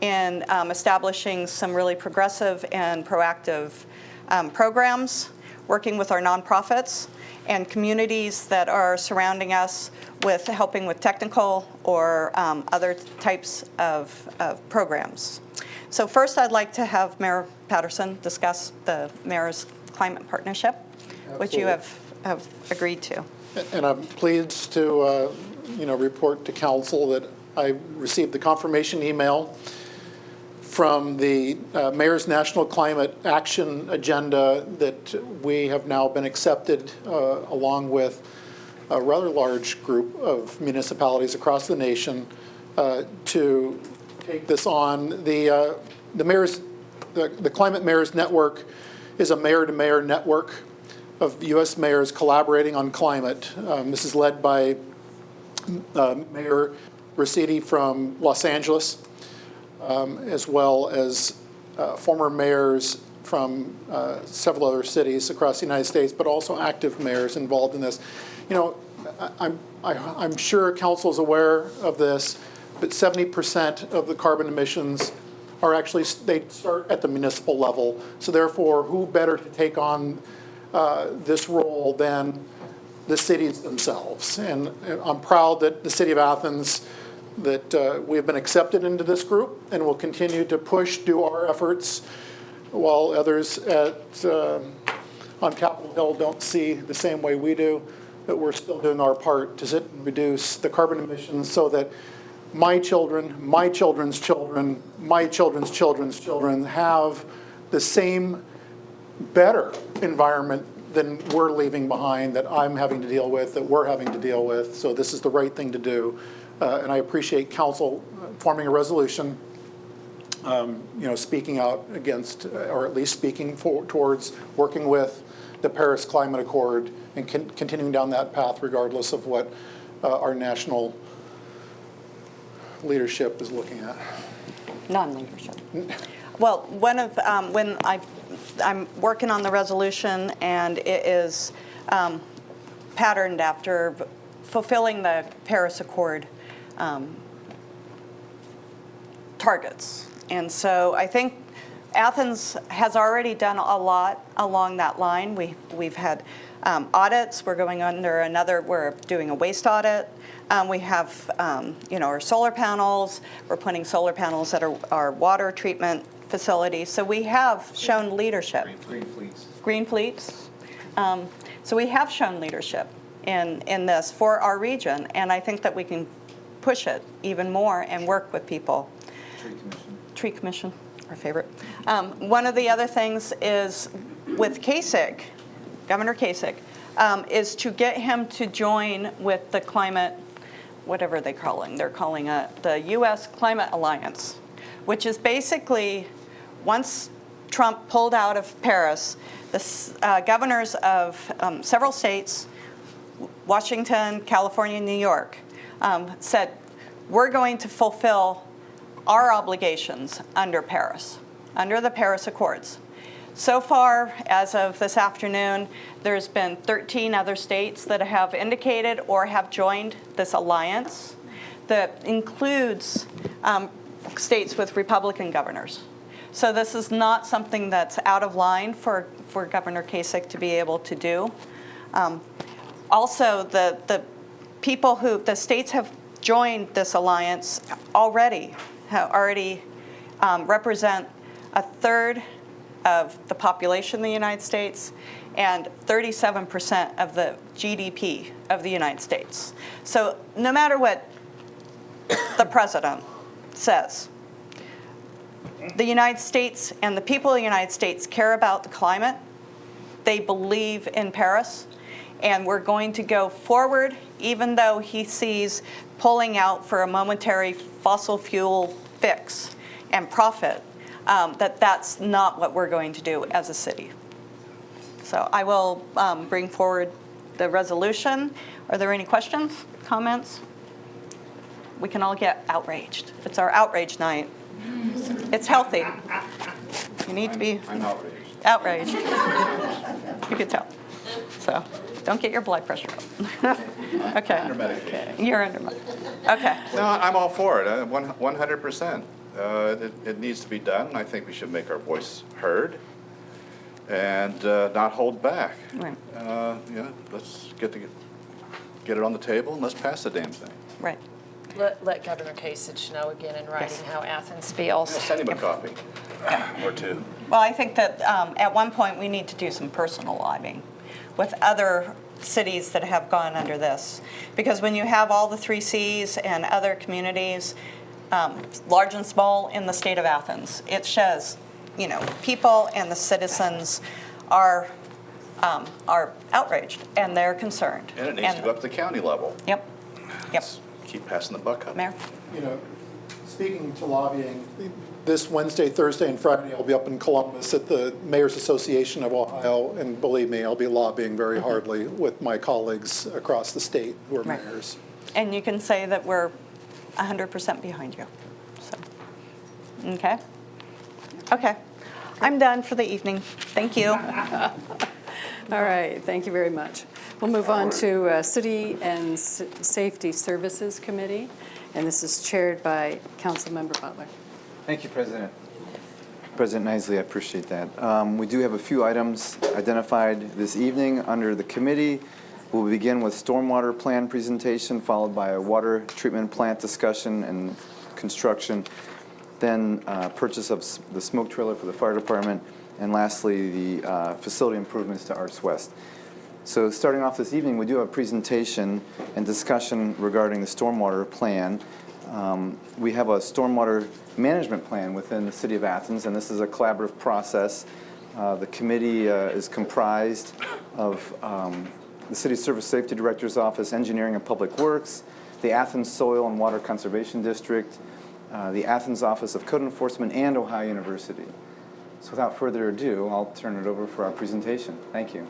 in establishing some really progressive and proactive programs, working with our nonprofits and communities that are surrounding us with helping with technical or other types of programs. So first I'd like to have Mayor Patterson discuss the Mayor's Climate Partnership, which you have agreed to. And I'm pleased to report to council that I received the confirmation email from the Mayor's National Climate Action Agenda that we have now been accepted along with a rather large group of municipalities across the nation to take this on. The Climate Mayors Network is a mayor-to-mayor network of U.S. mayors collaborating on climate. This is led by Mayor Rossetti from Los Angeles, as well as former mayors from several other cities across the United States, but also active mayors involved in this. You know, I'm sure council is aware of this, but 70% of the carbon emissions are actually, they start at the municipal level. So therefore, who better to take on this role than the cities themselves? And I'm proud that the city of Athens, that we have been accepted into this group and will continue to push, do our efforts, while others on Capitol Hill don't see the same way we do, that we're still doing our part to sit and reduce the carbon emissions so that my children, my children's children, my children's children's children have the same better environment than we're leaving behind, that I'm having to deal with, that we're having to deal with. So this is the right thing to do. And I appreciate council forming a resolution, speaking out against, or at least speaking towards working with the Paris Climate Accord and continuing down that path regardless of what our national leadership is looking at. Non-leadership. Well, one of, when I'm working on the resolution, and it is patterned after fulfilling the Paris Accord targets. And so I think Athens has already done a lot along that line. We've had audits. We're going under another, we're doing a waste audit. We have, our solar panels. We're putting solar panels at our water treatment facility. So we have shown leadership. Green fleets. Green fleets. So we have shown leadership in this for our region, and I think that we can push it even more and work with people. Tree Commission, our favorite. One of the other things is with Kasich, Governor Kasich, is to get him to join with the climate, whatever they're calling it, the U.S. Climate Alliance, which is basically, once Trump pulled out of Paris, the governors of several states, Washington, California, New York, said, we're going to fulfill our obligations under Paris, under the Paris Accords. So far, as of this afternoon, there's been 13 other states that have indicated or have joined this alliance that includes states with Republican governors. So this is not something that's out of line for Governor Kasich to be able to do. Also, the people who, the states have joined this alliance already represent a third of the population of the United States and 37% of the GDP of the United States. So no matter what the president says, the United States and the people of the United States care about the climate. They believe in Paris, and we're going to go forward, even though he sees pulling out for a momentary fossil fuel fix and profit, that's not what we're going to do as a city. So I will bring forward the resolution. Are there any questions, comments? We can all get outraged. It's our outrage night. It's healthy. You need to be I'm outraged. outraged. You can tell. So don't get your blood pressure up. Okay. Under medication. You're under Okay. No, I'm all for it, 100%. It needs to be done. I think we should make our voice heard and not hold back. Right. Let's get it on the table and let's pass the damn thing. Right. Let Governor Kasich know again in writing how Athens feels. Send him a copy or two. Well, I think that at one point we need to do some personal lobbying with other cities that have gone under this. Because when you have all the 3 Cs and other communities, large and small in the state of Athens, it shows, people and the citizens are outraged and they're concerned. And it needs to go up to the county level. Yep. Let's keep passing the buck up. Mayor? Speaking to lobbying, this Wednesday, Thursday, and Friday, I'll be up in Columbus at the Mayor's Association of Ohio, and believe me, I'll be lobbying very hardly with my colleagues across the state who are mayors. And you can say that we're 100% behind you. So, okay? Okay. I'm done for the evening. Thank you. All right, thank you very much. We'll move on to City and Safety Services Committee, and this is chaired by Councilmember Butler. Thank you, President. President Nisley, I appreciate that. We do have a few items identified this evening under the committee. We'll begin with stormwater plan presentation, followed by a water treatment plant discussion and construction, then purchase of the smoke trailer for the fire department, and lastly, the facility improvements to Arts West. So starting off this evening, we do have a presentation and discussion regarding the stormwater plan. We have a stormwater management plan within the City of Athens, and this is a collaborative process. The committee is comprised of the City Service Safety Director's Office, Engineering and Public Works, the Athens Soil and Water Conservation District, the Athens Office of Code Enforcement, and Ohio University. So without further ado, I'll turn it over for our presentation. Thank you.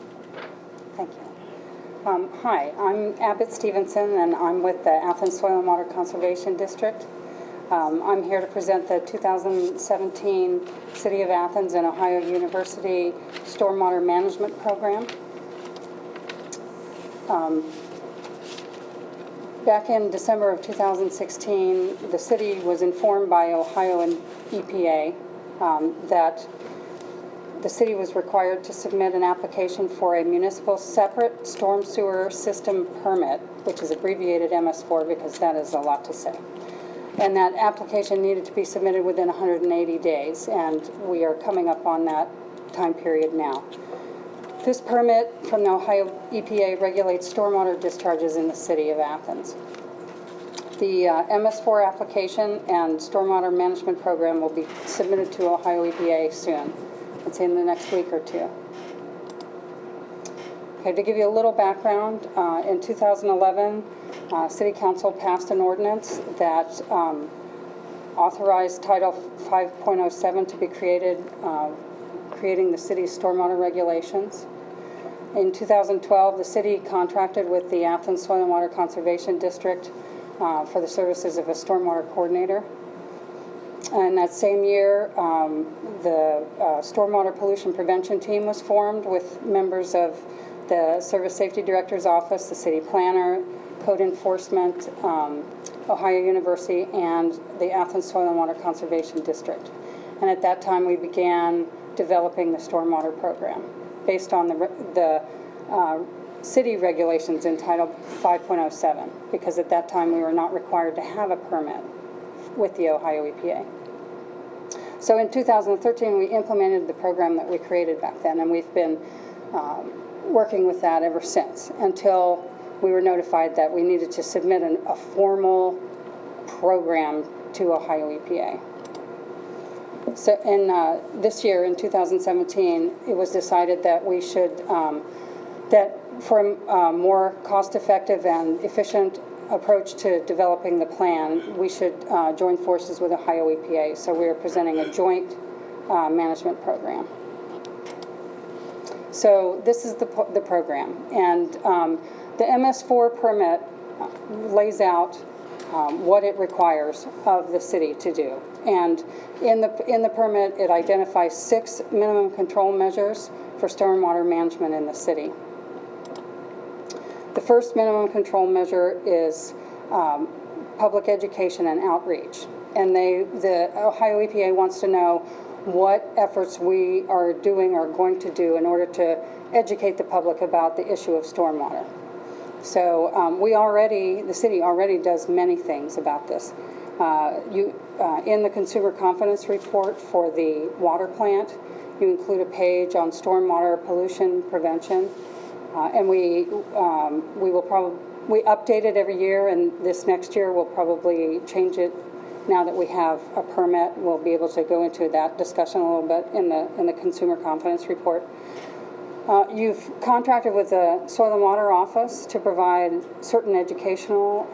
Thank you. Hi, I'm Abbott Stevenson, and I'm with the Athens Soil and Water Conservation District. I'm here to present the 2017 City of Athens and Ohio University Stormwater Management Program. Back in December of 2016, the city was informed by Ohio and EPA that the city was required to submit an application for a municipal separate storm sewer system permit, which is abbreviated MS4 because that is a lot to say. And that application needed to be submitted within 180 days, and we are coming up on that time period now. This permit from the Ohio EPA regulates stormwater discharges in the city of Athens. The MS4 application and stormwater management program will be submitted to Ohio EPA soon. It's in the next week or two. Okay, to give you a little background, in 2011, City Council passed an ordinance that authorized Title 5.07 to be created, creating the city's stormwater regulations. In 2012, the city contracted with the Athens Soil and Water Conservation District for the services of a stormwater coordinator. And that same year, the Stormwater Pollution Prevention Team was formed with members of the Service Safety Director's Office, the City Planner, Code Enforcement, Ohio University, and the Athens Soil and Water Conservation District. And at that time, we began developing the stormwater program based on the city regulations in Title 5.07, because at that time we were not required to have a permit with the Ohio EPA. So in 2013, we implemented the program that we created back then, and we've been working with that ever since until we were notified that we needed to submit a formal program to Ohio EPA. So in this year, in 2017, it was decided that we should, that for a more cost-effective and efficient approach to developing the plan, we should join forces with Ohio EPA. So we are presenting a joint management program. So this is the program, and the MS4 permit lays out what it requires of the city to do. And in the permit, it identifies 6 minimum control measures for stormwater management in the city. The first minimum control measure is public education and outreach. And the Ohio EPA wants to know what efforts we are doing or going to do in order to educate the public about the issue of stormwater. So the city already does many things about this. In the Consumer Confidence Report for the water plant, you include a page on stormwater pollution prevention. And we update it every year, and this next year we'll probably change it. Now that we have a permit, we'll be able to go into that discussion a little bit in the Consumer Confidence Report. You've contracted with the Soil and Water Office to provide certain educational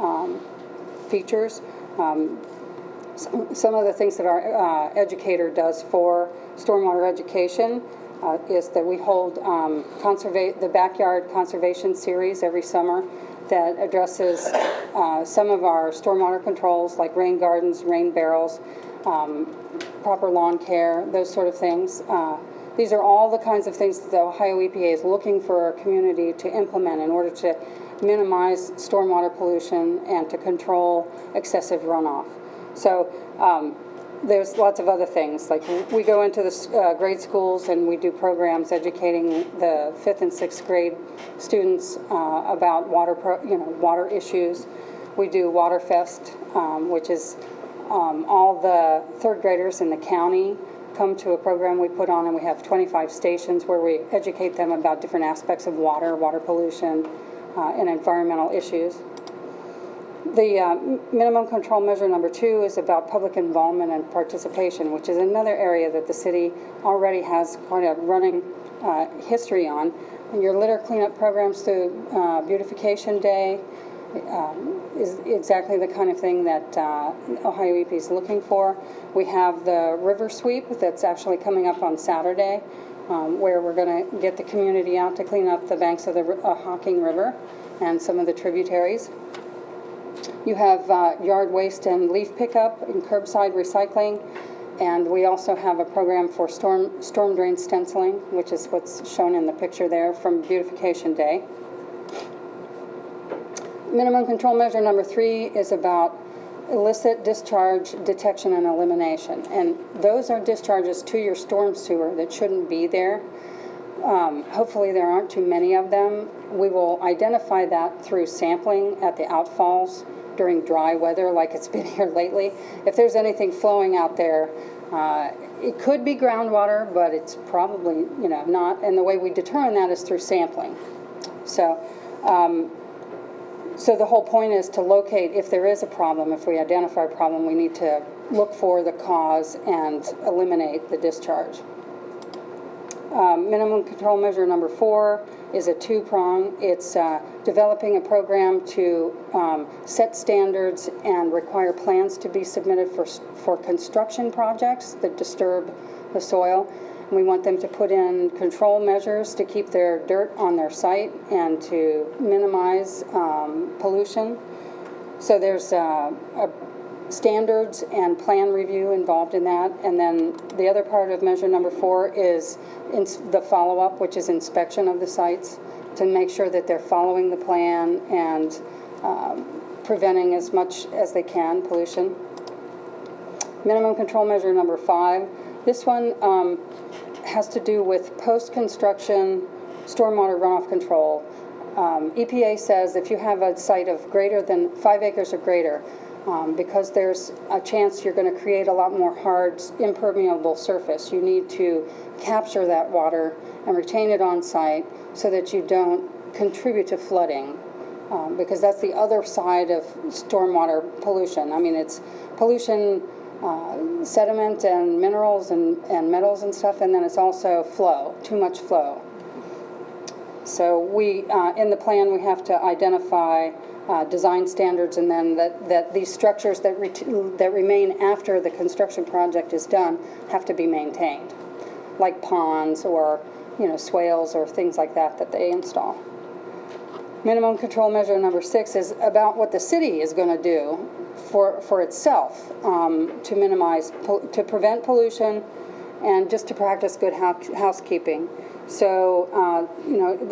features. Some of the things that our educator does for stormwater education is that we hold the Backyard Conservation Series every summer that addresses some of our stormwater controls like rain gardens, rain barrels, proper lawn care, those sort of things. These are all the kinds of things that the Ohio EPA is looking for our community to implement in order to minimize stormwater pollution and to control excessive runoff. So there's lots of other things. Like we go into the grade schools and we do programs educating the 5th and 6th grade students about water issues. We do Water Fest, which is all the 3rd graders in the county come to a program we put on, and we have 25 stations where we educate them about different aspects of water pollution, and environmental issues. The minimum control measure number 2 is about public involvement and participation, which is another area that the city already has quite a running history on. And your litter cleanup programs through Beautification Day is exactly the kind of thing that Ohio EPA is looking for. We have the river sweep that's actually coming up on Saturday, where we're going to get the community out to clean up the banks of the Hocking River and some of the tributaries. You have yard waste and leaf pickup and curbside recycling. And we also have a program for storm drain stenciling, which is what's shown in the picture there from Beautification Day. Minimum control measure number 3 is about illicit discharge detection and elimination. And those are discharges to your storm sewer that shouldn't be there. Hopefully there aren't too many of them. We will identify that through sampling at the outfalls during dry weather like it's been here lately. If there's anything flowing out there, it could be groundwater, but it's probably not. And the way we determine that is through sampling. So the whole point is to locate if there is a problem. If we identify a problem, we need to look for the cause and eliminate the discharge. Minimum control measure number 4 is a 2-prong. It's developing a program to set standards and require plans to be submitted for construction projects that disturb the soil. We want them to put in control measures to keep their dirt on their site and to minimize pollution. So there's a standards and plan review involved in that. And then the other part of measure number 4 is the follow-up, which is inspection of the sites to make sure that they're following the plan and preventing as much as they can pollution. Minimum control measure number 5. This one has to do with post-construction stormwater runoff control. EPA says if you have a site of greater than 5 acres or greater, because there's a chance you're going to create a lot more hard, impermeable surface, you need to capture that water and retain it on site so that you don't contribute to flooding, because that's the other side of stormwater pollution. I mean, it's pollution, sediment and minerals and metals and stuff, and then it's also flow, too much flow. So we, in the plan, we have to identify design standards, and then that these structures that remain after the construction project is done have to be maintained, like ponds or swales or things like that they install. Minimum control measure number 6 is about what the city is going to do for itself to minimize, to prevent pollution and just to practice good housekeeping. So,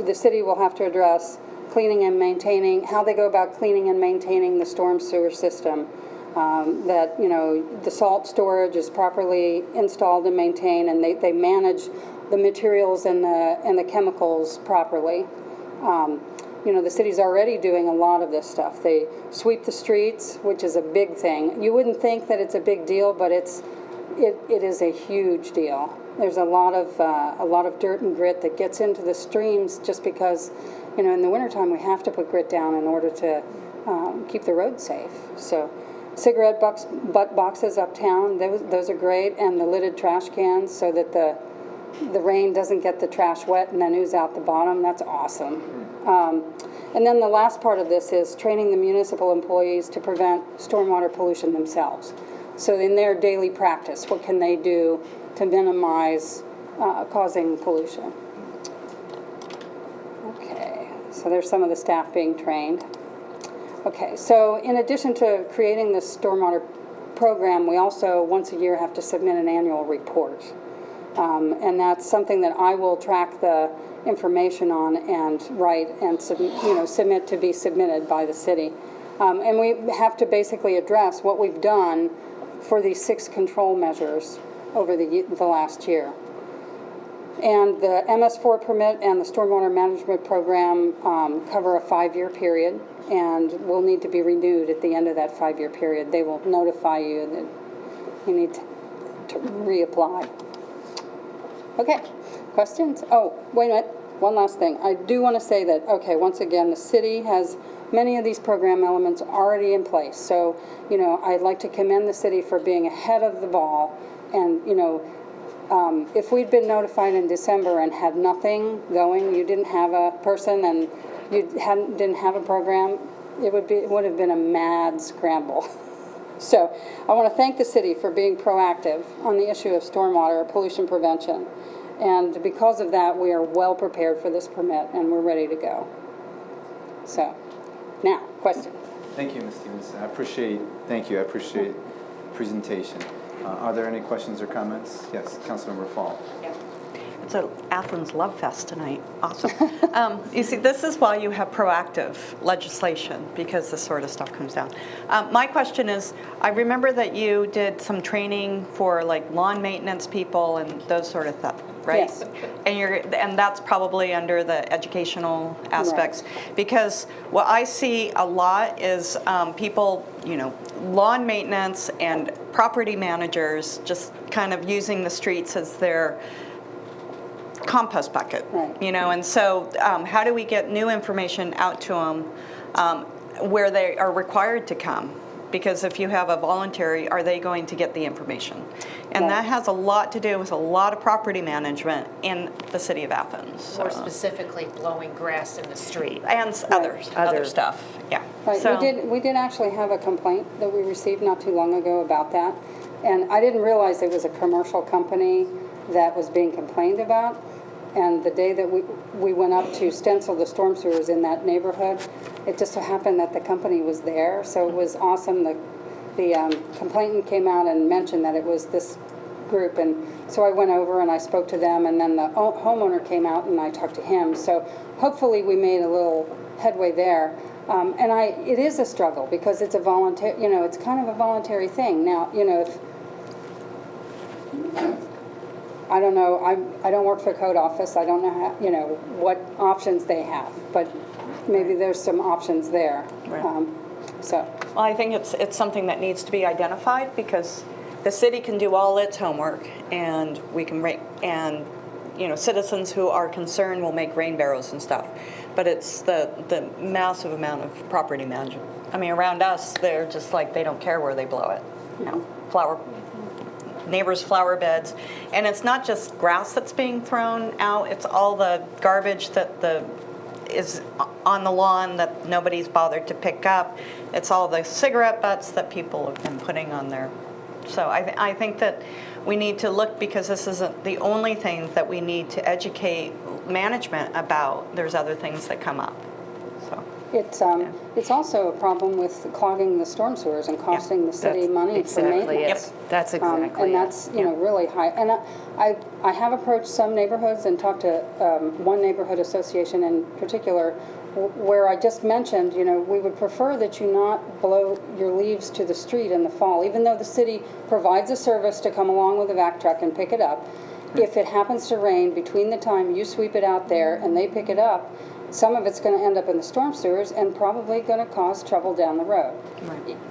the city will have to address cleaning and maintaining, how they go about cleaning and maintaining the storm sewer system, that, the salt storage is properly installed and maintained, and they manage the materials and the chemicals properly. The city's already doing a lot of this stuff. They sweep the streets, which is a big thing. You wouldn't think that it's a big deal, but it is a huge deal. There's a lot of dirt and grit that gets into the streams just because, in the wintertime we have to put grit down in order to keep the road safe. So cigarette butt boxes uptown, those are great, and the lidded trash cans so that the rain doesn't get the trash wet and then ooze out the bottom. That's awesome. And then the last part of this is training the municipal employees to prevent stormwater pollution themselves. So in their daily practice, what can they do to minimize causing pollution? Okay, so there's some of the staff being trained. Okay, so in addition to creating this stormwater program, we also once a year have to submit an annual report. And that's something that I will track the information on and write and submit to be submitted by the city. And we have to basically address what we've done for these 6 control measures over the last year. And the MS4 permit and the stormwater management program cover a 5-year period and will need to be renewed at the end of that 5-year period. They will notify you that you need to reapply. Okay, questions? Oh, wait a minute, one last thing. I do want to say that, okay, once again, the city has many of these program elements already in place. So, I'd like to commend the city for being ahead of the ball. And, if we'd been notified in December and had nothing going, you didn't have a person and you didn't have a program, it would have been a mad scramble. So I want to thank the city for being proactive on the issue of stormwater pollution prevention. And because of that, we are well prepared for this permit and we're ready to go. So, now, question. Thank you, Ms. Stevens. Thank you, I appreciate the presentation. Are there any questions or comments? Yes, Councilmember Fall. It's a Athens Love Fest tonight. Awesome. You see, this is why you have proactive legislation, because this sort of stuff comes down. My question is, I remember that you did some training for like lawn maintenance people and those sort of stuff, right? Yes. And that's probably under the educational aspects, because what I see a lot is people, lawn maintenance and property managers just kind of using the streets as their compost bucket, Right. and so how do we get new information out to them where they are required to come? Because if you have a voluntary, are they going to get the information? And that has a lot to do with a lot of property management in the city of Athens. More specifically, blowing grass in the street. And other stuff, yeah. Right, So, we did actually have a complaint that we received not too long ago about that. And I didn't realize it was a commercial company that was being complained about. And the day that we went up to stencil the storm sewers in that neighborhood, it just so happened that the company was there. So it was awesome. The complainant came out and mentioned that it was this group. And so I went over and I spoke to them. And then the homeowner came out and I talked to him. So hopefully we made a little headway there. And it is a struggle because it's a voluntary, it's kind of a voluntary thing. Now, if I don't know, I don't work for the code office. I don't know how, what options they have, but maybe there's some options there. Right. Well, I think it's something that needs to be identified, because the city can do all its homework, and we can citizens who are concerned will make rain barrels and stuff. But it's the massive amount of property management. I mean, around us, they're just like, they don't care where they blow it. Neighbors' flower beds. And it's not just grass that's being thrown out, it's all the garbage that is on the lawn that nobody's bothered to pick up. It's all the cigarette butts that people have been putting on there. So I think that we need to look, because this isn't the only thing that we need to educate management about. There's other things that come up. So it's also a problem with clogging the storm sewers and costing the city money for maintenance. Yep, that's exactly and that's really high. And I have approached some neighborhoods and talked to one neighborhood association in particular, where I just mentioned, we would prefer that you not blow your leaves to the street in the fall, even though the city provides a service to come along with a vac truck and pick it up. If it happens to rain between the time you sweep it out there and they pick it up, some of it's going to end up in the storm sewers and probably going to cause trouble down the road,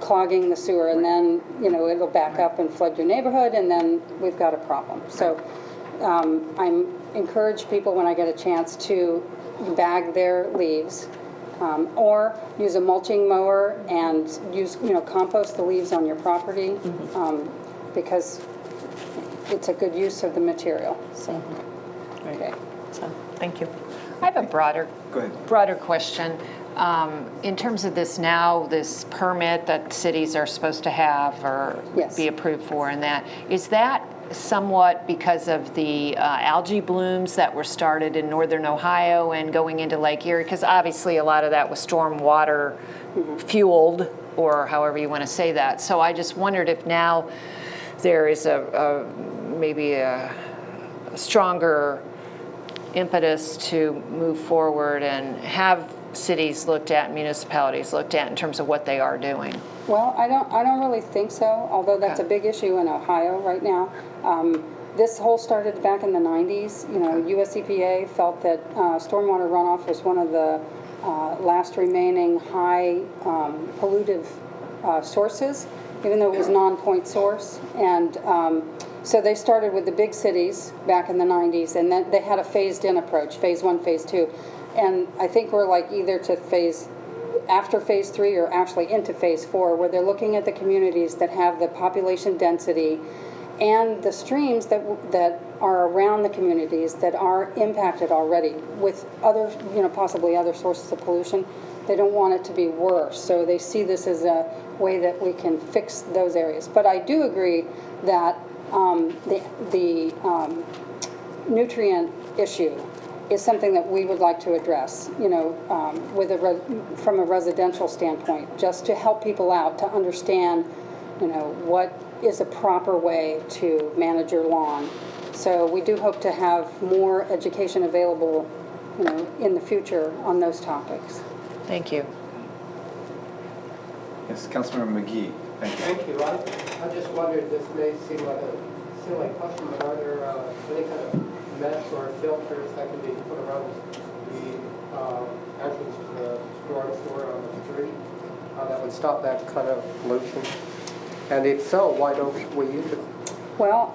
clogging the sewer, and then it'll back up and flood your neighborhood, and then we've got a problem. So I encourage people, when I get a chance, to bag their leaves, or use a mulching mower and use compost the leaves on your property, because it's a good use of the material. So, okay. So thank you. I have a broader Go ahead. broader question. In terms of this permit that cities are supposed to have or be approved for, and is that somewhat because of the algae blooms that were started in northern Ohio and going into Lake Erie? Because obviously a lot of that was storm water fueled, or however you want to say that. So I just wondered if now there is maybe a stronger impetus to move forward and have cities looked at, municipalities looked at in terms of what they are doing. Well, I don't really think so, although that's a big issue in Ohio right now. This whole started back in the 90s. US EPA felt that stormwater runoff was one of the last remaining high pollutive sources, even though it was non-point source. And so they started with the big cities back in the 90s, and then they had a phased-in approach, phase 1, phase 2. And I think we're like either to after phase 3 or actually into phase 4, where they're looking at the communities that have the population density and the streams that are around the communities that are impacted already with other, possibly other sources of pollution. They don't want it to be worse, so they see this as a way that we can fix those areas. But I do agree that the nutrient issue is something that we would like to address, you know, from a residential standpoint, just to help people out to understand, you know, what is a proper way to manage your lawn. So we do hope to have more education available, you know, in the future on those topics. Thank you. Yes, Councilmember McGee. Thank you. Thank you. I just wondered, this may seem like a silly question, but are there any kind of mesh or filters that can be put around the entrance to the storm sewer on the street that would stop that kind of pollution? And if so, why don't we use it? Well,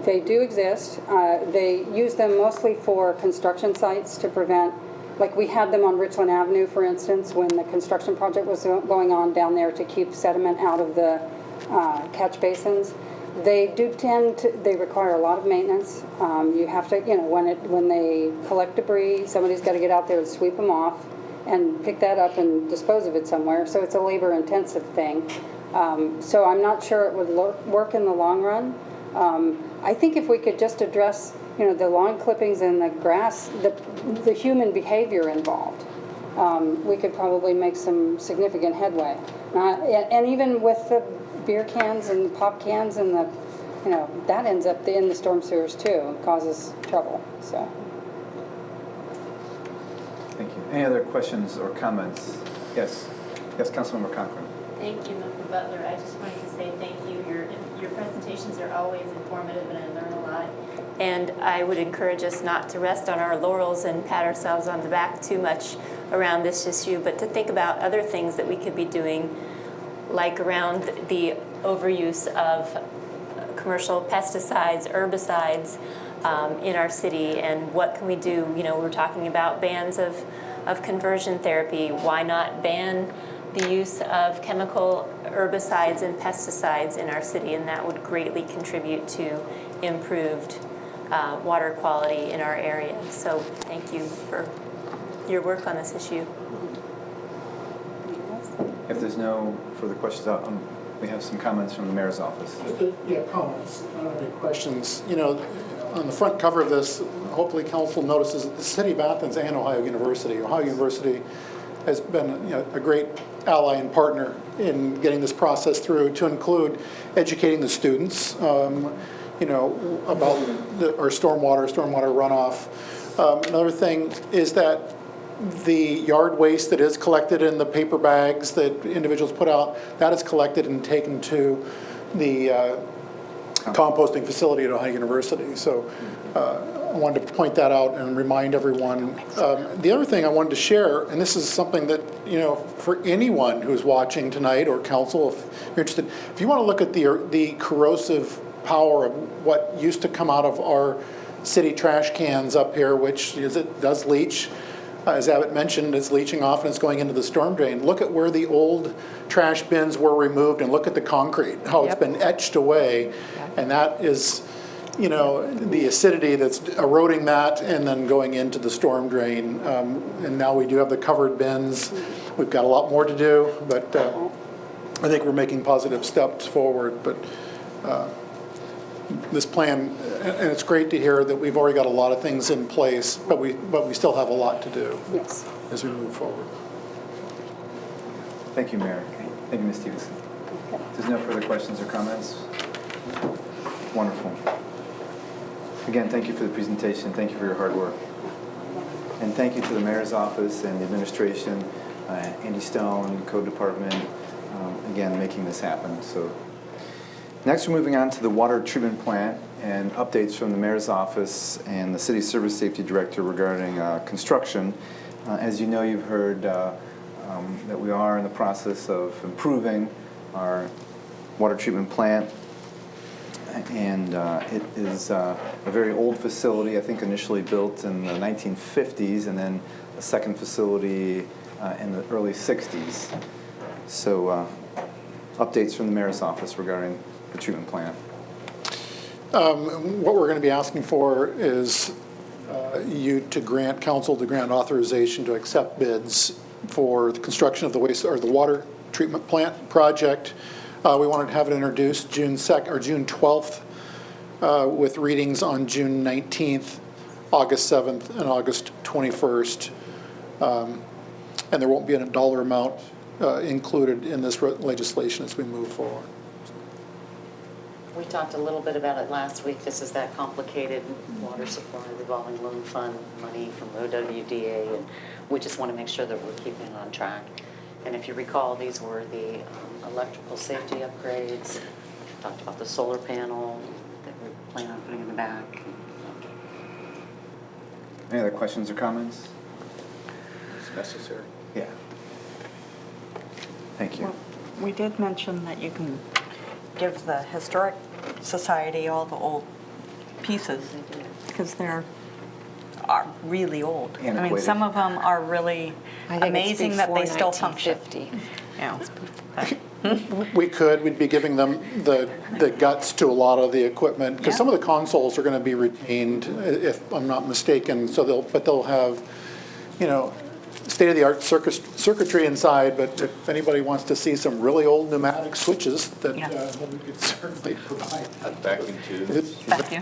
they do exist. They use them mostly for construction sites to prevent, like we had them on Richland Avenue, for instance, when the construction project was going on down there to keep sediment out of the catch basins. They do they require a lot of maintenance. You have to, you know, when they collect debris, somebody's got to get out there and sweep them off and pick that up and dispose of it somewhere. So it's a labor-intensive thing. So I'm not sure it would work in the long run. I think if we could just address, you know, the lawn clippings and the grass, the human behavior involved, we could probably make some significant headway. And even with the beer cans and pop cans and the, you know, that ends up in the storm sewers too and causes trouble. So. Thank you. Any other questions or comments? Yes. Yes, Councilmember Cochran. Thank you, Member Butler. I just wanted to say thank you. Your presentations are always informative and I learn a lot. And I would encourage us not to rest on our laurels and pat ourselves on the back too much around this issue, but to think about other things that we could be doing, like around the overuse of commercial pesticides, herbicides in our city, and what can we do? You know, we're talking about bans of conversion therapy. Why not ban the use of chemical herbicides and pesticides in our city? And that would greatly contribute to improved water quality in our area. So thank you for your work on this issue. If there's no further questions, we have some comments from the mayor's office. Yeah, comments, not any questions. You know, on the front cover of this, hopefully council notices that the City of Athens and Ohio University. Ohio University has been, you know, a great ally and partner in getting this process through, to include educating the students, you know, about our stormwater runoff. Another thing is that the yard waste that is collected in the paper bags that individuals put out, that is collected and taken to the composting facility at Ohio University. So I wanted to point that out and remind everyone. The other thing I wanted to share, and this is something that, you know, for anyone who's watching tonight or council, if you're interested, if you want to look at the corrosive power of what used to come out of our city trash cans up here, which is, it does leach. As Abbott mentioned, it's leaching off and it's going into the storm drain. Look at where the old trash bins were removed and look at the concrete, how it's been etched away. And that is, you know, the acidity that's eroding that and then going into the storm drain. And now we do have the covered bins. We've got a lot more to do, but I think we're making positive steps forward. But this plan, and it's great to hear that we've already got a lot of things in place, but we still have a lot to do as we move forward. Thank you, Mayor. Thank you, Ms. Stevenson. If there's no further questions or comments, wonderful. Again, thank you for the presentation. Thank you for your hard work. And thank you to the mayor's office and the administration, Andy Stone, Code Department, again, making this happen. So. Next, we're moving on to the water treatment plant and updates from the mayor's office and the city service safety director regarding construction. As you know, you've heard that we are in the process of improving our water treatment plant. And it is a very old facility, I think initially built in the 1950s, and then a second facility in the early 60s. So updates from the mayor's office regarding the treatment plant. What we're going to be asking for is council to grant authorization to accept bids for the construction of the water treatment plant project. We wanted to have it introduced June 12th with readings on June 19th. August 7th and August 21st. And there won't be a dollar amount included in this legislation as we move forward. We talked a little bit about it last week. This is that complicated water supply revolving loan fund money from OWDA, and we just want to make sure that we're keeping on track. And if you recall, these were the electrical safety upgrades. Talked about the solar panel that we plan on putting in the back. Any other questions or comments? It's necessary. Yeah. Thank you. Well, we did mention that you can give the Historic Society all the old pieces, because they're are really old. I mean, Antiquated. some of them are really amazing that they still function. Yeah. We'd be giving them the guts to a lot of the equipment, because some of the consoles are going to be retained, if I'm not mistaken, so they'll have, you know, state-of-the-art circuitry inside, but if anybody wants to see some really old pneumatic switches, that we could certainly provide that. Vacuum tubes. Thank you.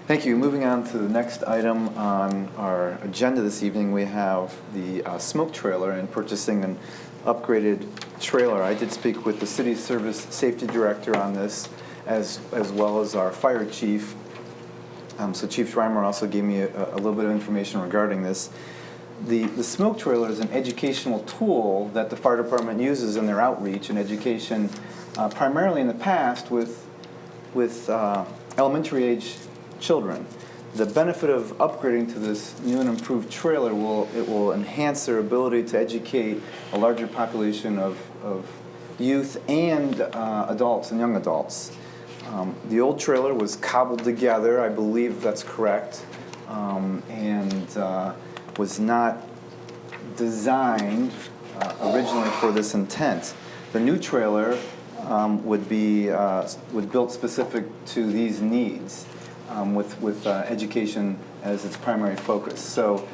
Thank you. Moving on to the next item on our agenda this evening, we have the smoke trailer and purchasing an upgraded trailer. I did speak with the city service safety director on this, as well as our fire chief. So Chief Schreimer also gave me a little bit of information regarding this. The smoke trailer is an educational tool that the fire department uses in their outreach and education, primarily in the past with elementary age children. The benefit of upgrading to this new and improved trailer will enhance their ability to educate a larger population of youth and adults and young adults. The old trailer was cobbled together, I believe that's correct, and was not designed originally for this intent. The new trailer would be built specific to these needs, with education as its primary focus. So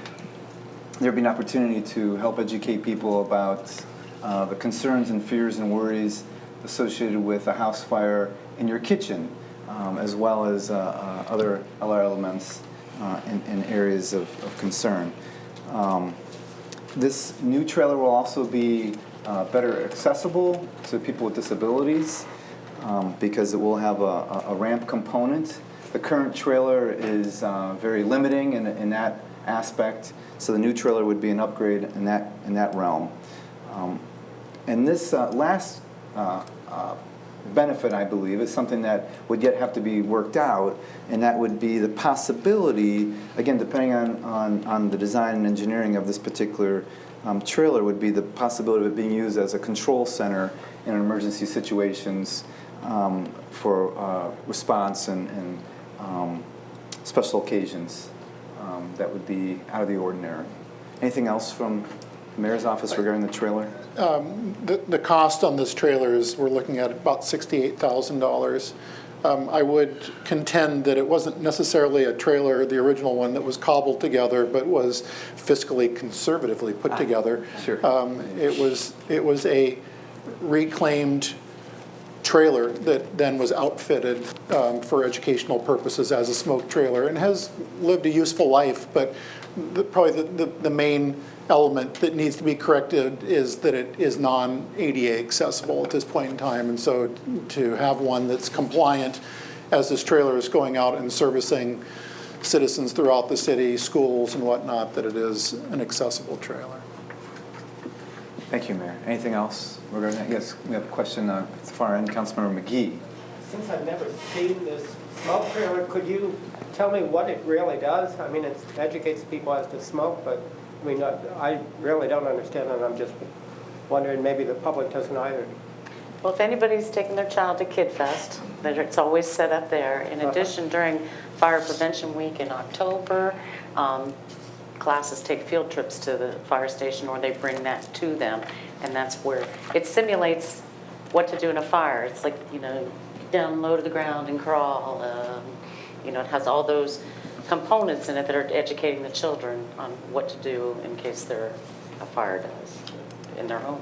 there'd be an opportunity to help educate people about the concerns and fears and worries associated with a house fire in your kitchen, as well as other elements in areas of concern. This new trailer will also be better accessible to people with disabilities, because it will have a ramp component. The current trailer is very limiting in that aspect, so the new trailer would be an upgrade in that realm. And this last benefit, I believe, is something that would yet have to be worked out, and that would be the possibility, again, depending on the design and engineering of this particular trailer, would be the possibility of it being used as a control center in emergency situations for response and special occasions that would be out of the ordinary. Anything else from the mayor's office regarding the trailer? The cost on this trailer is, we're looking at about $68,000. I would contend that it wasn't necessarily a trailer, the original one, that was cobbled together, but was fiscally conservatively put together. Sure. It was a reclaimed trailer that then was outfitted for educational purposes as a smoke trailer, and has lived a useful life, but probably the main element that needs to be corrected is that it is non-ADA accessible at this point in time. And so to have one that's compliant as this trailer is going out and servicing citizens throughout the city, schools and whatnot, that it is an accessible trailer. Thank you, Mayor. Anything else regarding that? Yes, we have a question at the far end, Councilmember McGee. Since I've never seen this smoke trailer, could you tell me what it really does? I mean, it educates people as to smoke, but I mean, I really don't understand it. I'm just wondering, maybe the public doesn't either. Well, if anybody's taking their child to Kid Fest, it's always set up there. In addition, during Fire Prevention Week in October, classes take field trips to the fire station, or they bring that to them, and that's where it simulates what to do in a fire. It's like, you know, down low to the ground and crawl. You know, it has all those components in it that are educating the children on what to do in case a fire does in their home.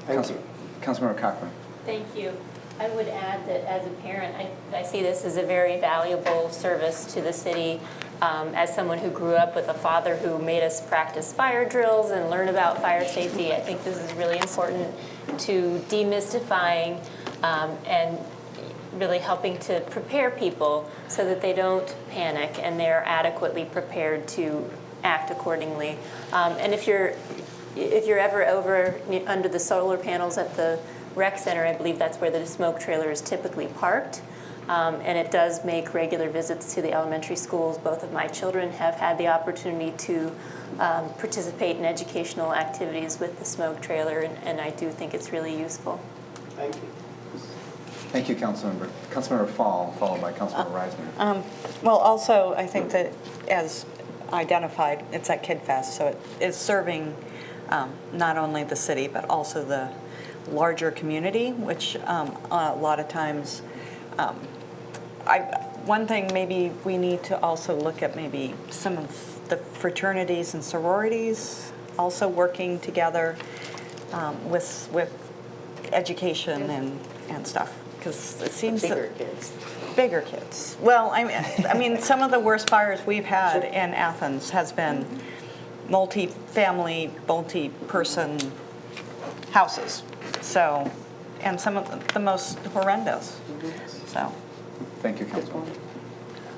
Thank you. Councilmember Cochran. Thank you. I would add that as a parent, I see this as a very valuable service to the city. As someone who grew up with a father who made us practice fire drills and learn about fire safety, I think this is really important to demystifying and really helping to prepare people so that they don't panic and they're adequately prepared to act accordingly. And if you're ever over under the solar panels at the rec center, I believe that's where the smoke trailer is typically parked. And it does make regular visits to the elementary schools. Both of my children have had the opportunity to participate in educational activities with the smoke trailer, and I do think it's really useful. Thank you. Thank you, Councilmember. Councilmember Fall, followed by Councilmember Reisner. Well, also, I think that as identified, it's at Kid Fest, so it is serving not only the city, but also the larger community, which a lot of times, one thing maybe we need to also look at maybe some of the fraternities and sororities also working together with education and stuff, because it seems bigger kids. Well, I mean, some of the worst fires we've had in Athens has been multi-family, multi-person houses. So, and some of the most horrendous. So, thank you, Councilman.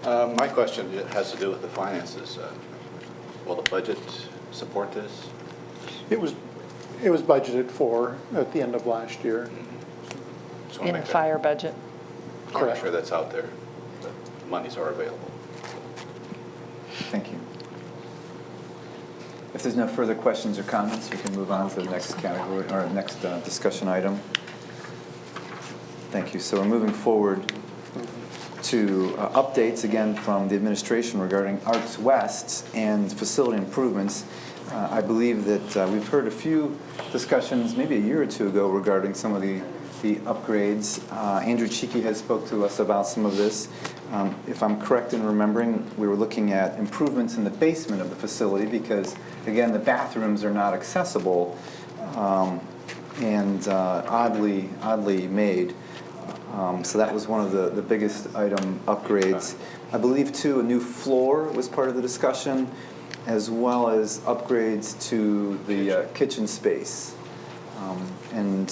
My question has to do with the finances. Will the budget support this? It was budgeted for at the end of last year. Just wanna In make that- fire budget. Make sure that's out there, that monies are available. Thank you. If there's no further questions or comments, we can move on to the next category, or next discussion item. Thank you. So we're moving forward to updates again from the administration regarding Arts West and facility improvements. I believe that we've heard a few discussions maybe a year or two ago regarding some of the upgrades. Andrew Cheeky has spoke to us about some of this. If I'm correct in remembering, we were looking at improvements in the basement of the facility because, again, the bathrooms are not accessible and oddly made. So that was one of the biggest item upgrades. I believe, too, a new floor was part of the discussion, as well as upgrades to the kitchen space. And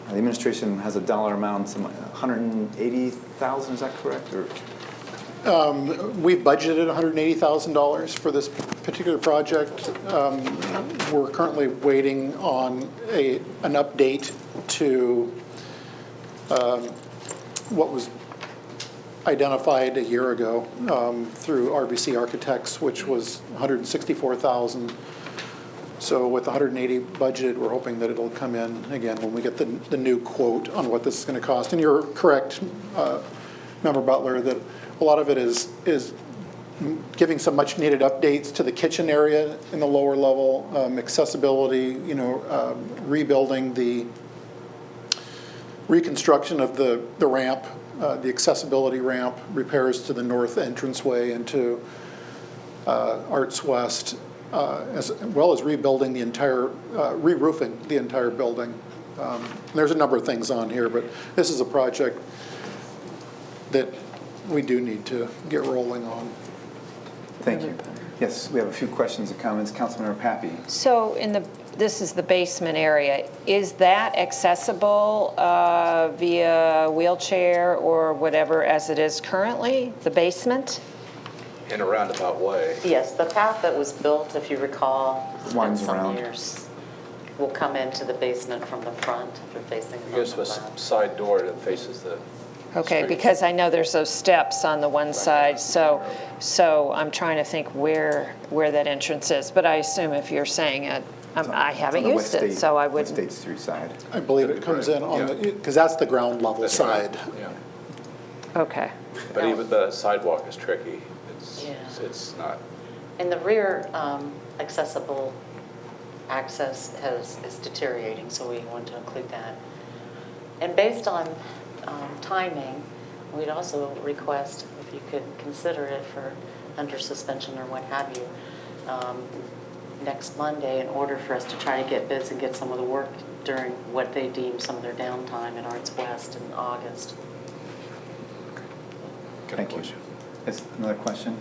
the administration has a dollar amount, some $180,000, is that correct? Or? We've budgeted $180,000 for this particular project. We're currently waiting on an update to what was identified a year ago through RBC Architects, which was $164,000. So with 180 budgeted, we're hoping that it'll come in again when we get the new quote on what this is going to cost. And you're correct, Member Butler, that a lot of it is giving some much needed updates to the kitchen area in the lower level, accessibility, rebuilding the reconstruction of the ramp, the accessibility ramp, repairs to the north entranceway into Arts West, as well as rebuilding the entire, re-roofing the entire building. There's a number of things on here, but this is a project that we do need to get rolling on. Thank you. Yes, we have a few questions and comments. Councilmember Pappy. So this is the basement area. Is that accessible via wheelchair or whatever as it is currently, the basement? In a roundabout way. Yes, the path that was built, if you recall, in Winds some around. years, will come into the basement from the front if you're facing from There's the a left. side door that faces the Okay, street. because I know there's those steps on the one side, so I'm trying to think where that entrance is. But I assume if you're saying it, I haven't On the used it, so I wouldn't. West State Street side. I believe it comes in on the, because that's the ground level That's right. side. Yeah. Okay. But even the sidewalk is tricky. Yeah. It's not. In the rear, accessible access is deteriorating, so we want to include that. And based on timing, we'd also request if you could consider it for under suspension or what have you, next Monday in order for us to try to get bids and get some of the work during what they deem some of their downtime in Arts West in August. Thank you. Yes, another question?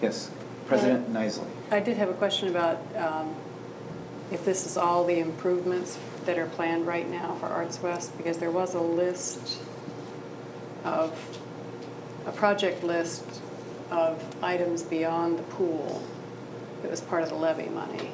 Yes, President Nisley. I did have a question about if this is all the improvements that are planned right now for Arts West, because there was a list of, a project list of items beyond the pool that was part of the levy money.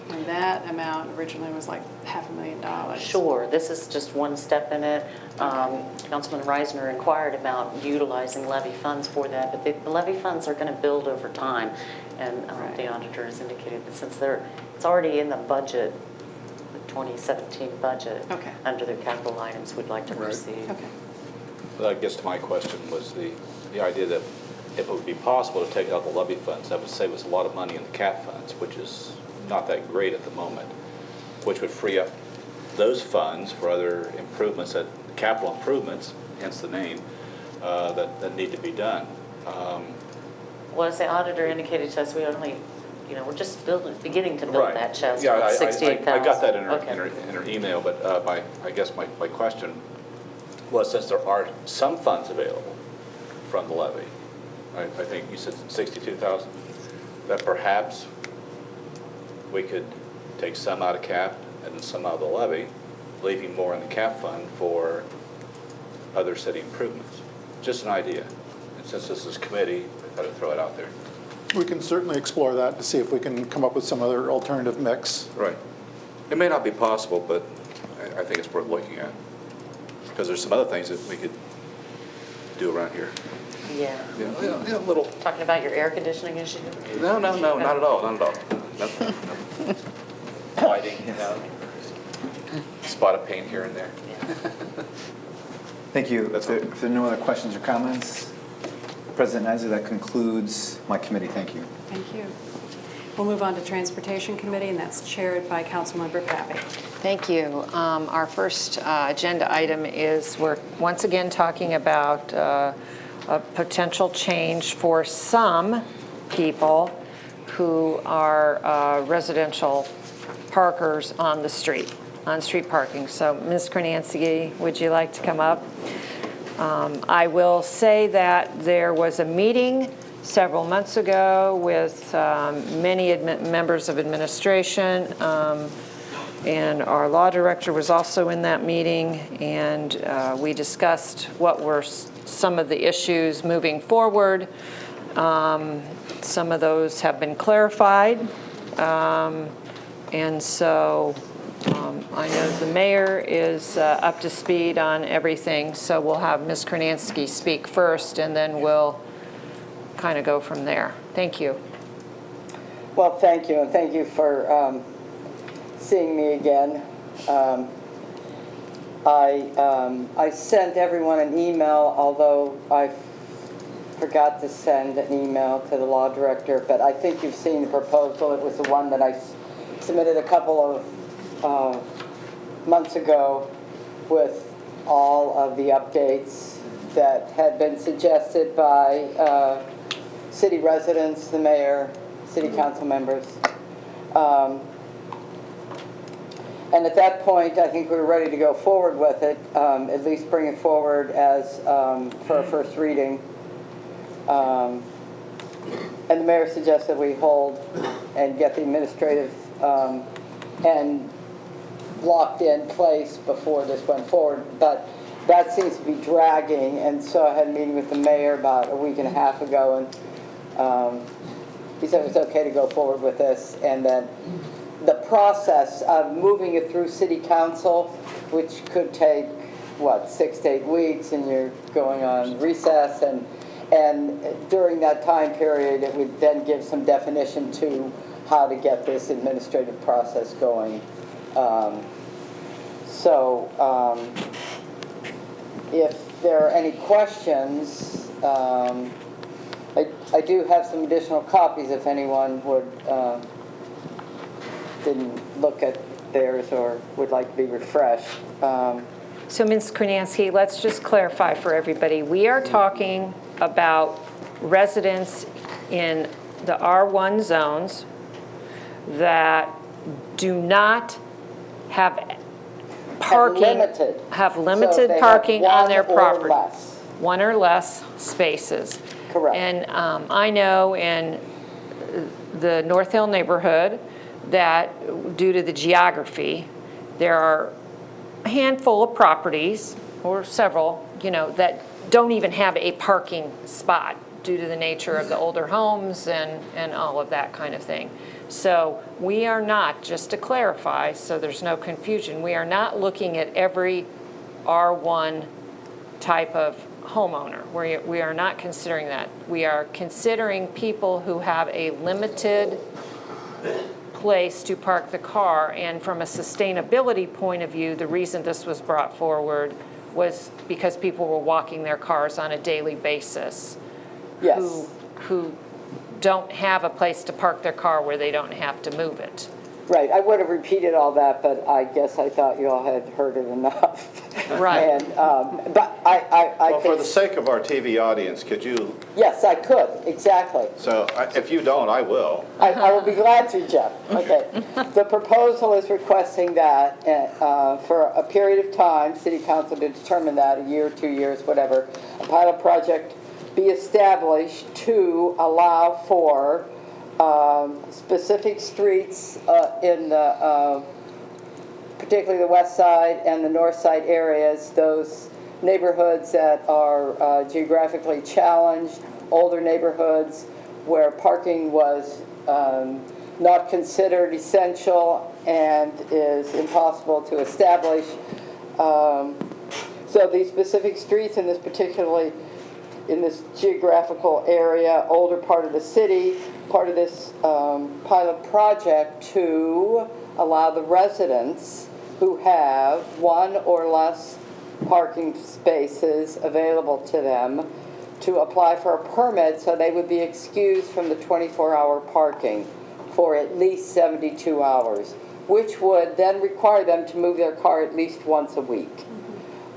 And that amount originally was like $500,000. Sure, this is just one step in it. Councilman Reisner inquired about utilizing levy funds for that, but the levy funds are going to build over time. And the auditor has indicated that since it's already in the budget, the 2017 budget, under their capital items, we'd like to proceed. Okay. Well, I guess my question was the idea that if it would be possible to take out the levy funds, that would save us a lot of money in the cap funds, which is not that great at the moment, which would free up those funds for other improvements, capital improvements, hence the name, that need to be done. Well, as the auditor indicated to us, we only, we're just beginning to build that chest. Yeah, with 68,000. I got that in her email, but I guess my question was, since there are some funds available from the levy, I think you said 62,000, that perhaps we could take some out of cap and then some out of the levy, leaving more in the cap fund for other city improvements. Just an idea. And since this is committee, I thought I'd throw it out there. We can certainly explore that to see if we can come up with some other alternative mix. Right. It may not be possible, but I think it's worth looking at. Because there's some other things that we could do around here. Yeah. Yeah, a little. Talking about your air conditioning issue? No, not at all, not at all. Nothing. Lighting, spot of paint here and there. Thank you. If there are no other questions or comments, President Nisley, that concludes my committee. Thank you. Thank you. We'll move on to Transportation Committee, and that's chaired by Councilmember Pappy. Thank you. Our first agenda item is we're once again talking about a potential change for some people who are residential parkers on the street, on-street parking. So Ms. Kornansky, would you like to come up? I will say that there was a meeting several months ago with many members of administration, and our law director was also in that meeting, and we discussed what were some of the issues moving forward. Some of those have been clarified, and so I know the mayor is up to speed on everything, so we'll have Ms. Kornansky speak first, and then we'll kind of go from there. Thank you. Well, thank you, and thank you for seeing me again. I sent everyone an email, although I forgot to send an email to the law director, but I think you've seen the proposal. It was the one that I submitted a couple of months ago with all of the updates that had been suggested by city residents, the mayor, city council members. And at that point, I think we were ready to go forward with it, at least bring it forward as for a first reading. And the mayor suggested we hold and get the administrative and locked in place before this went forward. But that seems to be dragging, and so I had a meeting with the mayor about a week and a half ago, and he said it was okay to go forward with this, and that the process of moving it through city council, which could take, 6 to 8 weeks, and you're going on recess, and during that time period, it would then give some definition to how to get this administrative process going. If there are any questions, I do have some additional copies if anyone didn't look at theirs or would like to be refreshed. So Ms. Kornansky, let's just clarify for everybody. We are talking about residents in the R1 zones that do not have parking. Have So limited they have parking on their one or property. less. One or less spaces. Correct. And I know in the North Hill neighborhood that due to the geography, there are a handful of properties, or several, that don't even have a parking spot due to the nature of the older homes and all of that kind of thing. So we are not, just to clarify, so there's no confusion, we are not looking at every R1 type of homeowner. We are not considering that. We are considering people who have a limited place to park the car, and from a sustainability point of view, the reason this was brought forward was because people were walking their cars on a daily basis. Yes. Who don't have a place to park their car where they don't have to move it. Right, I would have repeated all that, but I guess I thought you all had heard it enough. Right. And, but I Well, for think, the sake of our TV audience, could you, yes, I could, exactly. so if you don't, I will. I will be glad to, Jeff. Okay. The proposal is requesting that for a period of time, City Council to determine that, a year, 2 years, whatever, a pilot project be established to allow for specific streets in the, particularly the west side and the north side areas, those neighborhoods that are geographically challenged, older neighborhoods where parking was not considered essential and is impossible to establish. So these specific streets in this geographical area, older part of the city, part of this pilot project to allow the residents who have one or less parking spaces available to them to apply for a permit so they would be excused from the 24-hour parking for at least 72 hours, which would then require them to move their car at least once a week.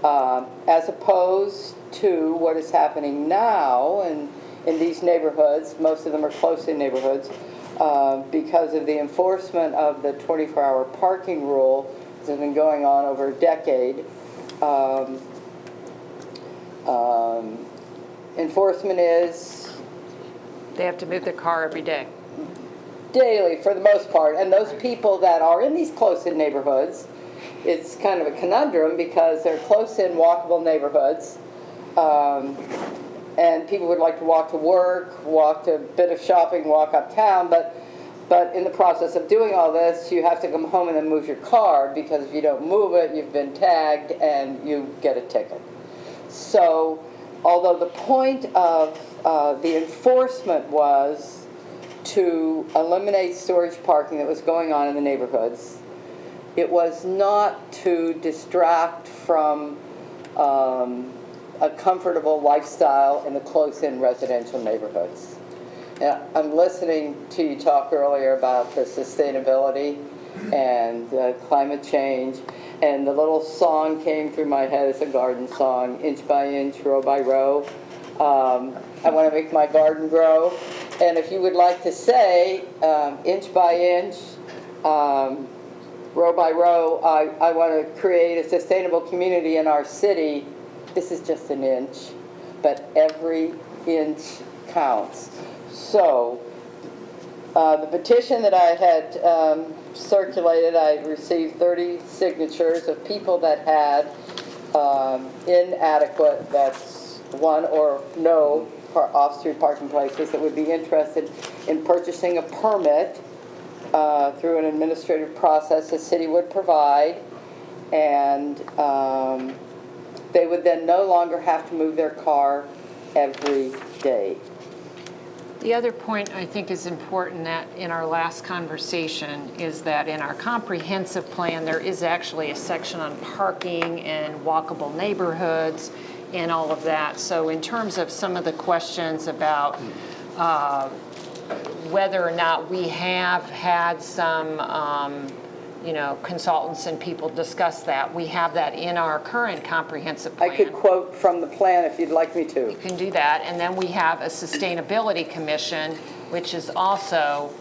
As opposed to what is happening now in these neighborhoods, most of them are close-in neighborhoods, because of the enforcement of the 24-hour parking rule that has been going on over a decade. Enforcement is They have to move their car every day. daily for the most part, and those people that are in these close-in neighborhoods, it's kind of a conundrum because they're close-in walkable neighborhoods, and people would like to walk to work, walk to a bit of shopping, walk uptown, but in the process of doing all this, you have to come home and then move your car, because if you don't move it, you've been tagged and you get a ticket. So, although the point of the enforcement was to eliminate storage parking that was going on in the neighborhoods, it was not to distract from a comfortable lifestyle in the close-in residential neighborhoods. Now, I'm listening to you talk earlier about the sustainability and climate change, and the little song came through my head as a garden song, inch by inch, row by row. I want to make my garden grow, and if you would like to say inch by inch, row by row, I want to create a sustainable community in our city. This is just an inch, but every inch counts. So the petition that I had circulated, I received 30 signatures of people that had inadequate, that's one or no off-street parking places, that would be interested in purchasing a permit through an administrative process the city would provide, and they would then no longer have to move their car every day. The other point I think is important that in our last conversation is that in our comprehensive plan, there is actually a section on parking and walkable neighborhoods and all of that. So in terms of some of the questions about whether or not we have had some consultants and people discuss that, we have that in our current comprehensive plan. I could quote from the plan if you'd like me to. You can do that. And then we have a sustainability commission, which is also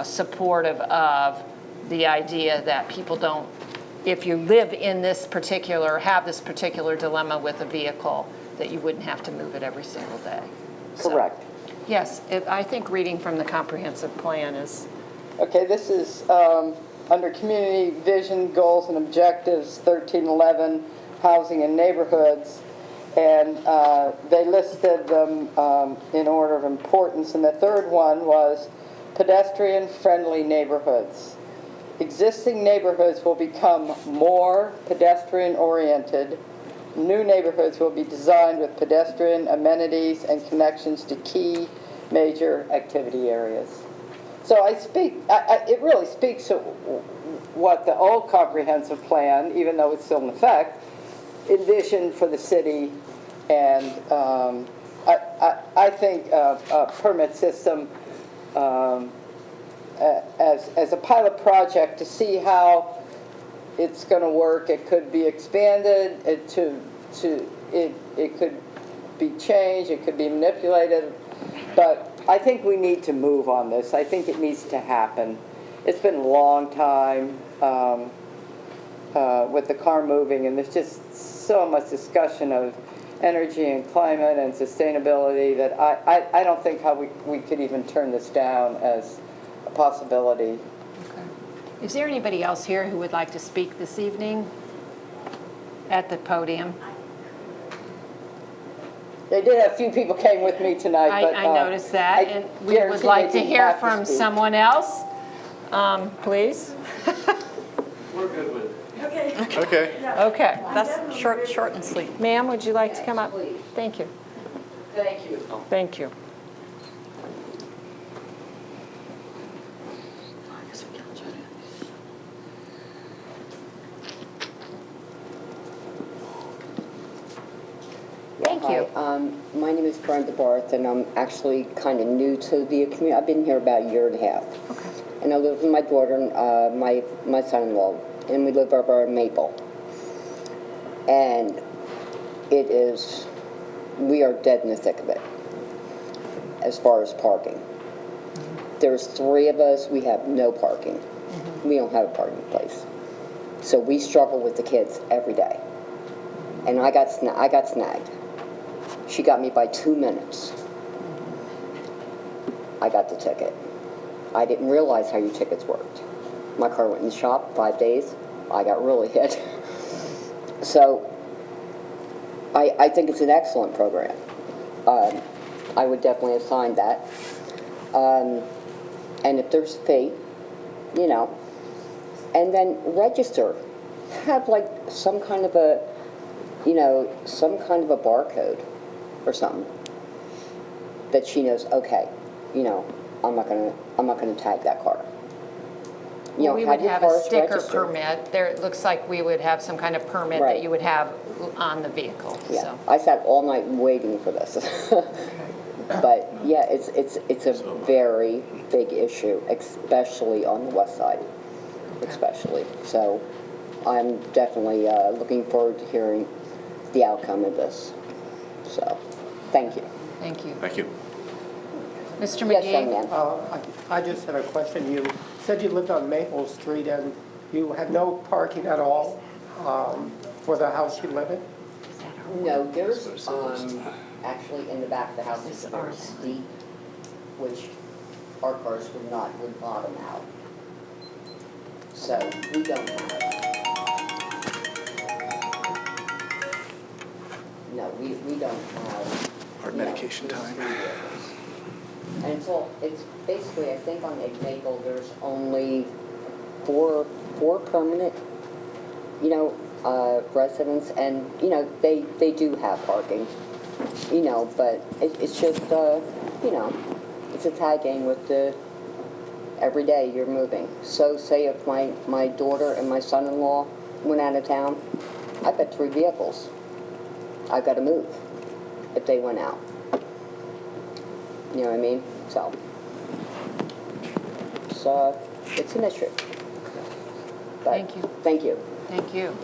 supportive of the idea that people don't, if you live in this particular, have this particular dilemma with a vehicle, that you wouldn't have to move it every single day. So, Correct. yes, I think reading from the comprehensive plan is, Okay, this is under Community Vision, Goals and Objectives, 1311, Housing and Neighborhoods. And they listed them in order of importance. And the third one was pedestrian-friendly neighborhoods. Existing neighborhoods will become more pedestrian-oriented. New neighborhoods will be designed with pedestrian amenities and connections to key major activity areas. So it really speaks to what the old comprehensive plan, even though it's still in effect, envisioned for the city. And I think a permit system as a pilot project to see how it's going to work. It could be expanded, it could be changed, it could be manipulated, but I think we need to move on this. I think it needs to happen. It's been a long time with the car moving, and there's just so much discussion of energy and climate and sustainability that I don't think how we could even turn this down as a possibility. is there anybody else here who would like to speak this evening at the podium? They did have a few people came with me tonight, but I noticed that, and we would like to hear from someone else. Please? We're good with it. Okay. Okay. That's short and sweet. Ma'am, would you like to come up? Thank you. Thank you. Thank you. Thank you. Hi, my name is Brenda Barth, and I'm actually kind of new to the community. I've been here about a year and a half. Okay. And I live with my daughter and my son-in-law, and we live over in Maple. And we are dead in the thick of it as far as parking. There's 3 of us, we have no parking. We don't have a parking place. So we struggle with the kids every day. And I got snagged. She got me by 2 minutes. I got the ticket. I didn't realize how your tickets worked. My car went in the shop 5 days. I got really hit. So I think it's an excellent program. I would definitely have signed that. And if there's a fee, and then register. Have like some kind of a barcode or something that she knows, okay, I'm not gonna tag that car. We would your have a cars sticker registered. permit. There, it looks like we would have some kind of permit that Right. you would have on the vehicle. Yeah, So. I sat all night waiting for this. But yeah, it's a very big issue, especially on the west side, especially. So I'm definitely looking forward to hearing the outcome of this. So, thank you. Thank you. Thank you. Mr. Yes, McGee? young man. I just had a question. You said you lived on Maple Street and you had no parking at all for the house you live in? No, there's actually in the back of the house is very steep, which our cars would bottom out. So we don't have. No, we don't have. Our medication time. And it's basically, I think on Maple, there's only four permanent, residents, and, they do have parking, but it's just, it's a tag game with every day you're moving. So say if my daughter and my son-in-law went out of town, I've got 3 vehicles. I've got to move if they went out. You know what I mean? So it's an issue. But Thank you. Thank you. Thank you.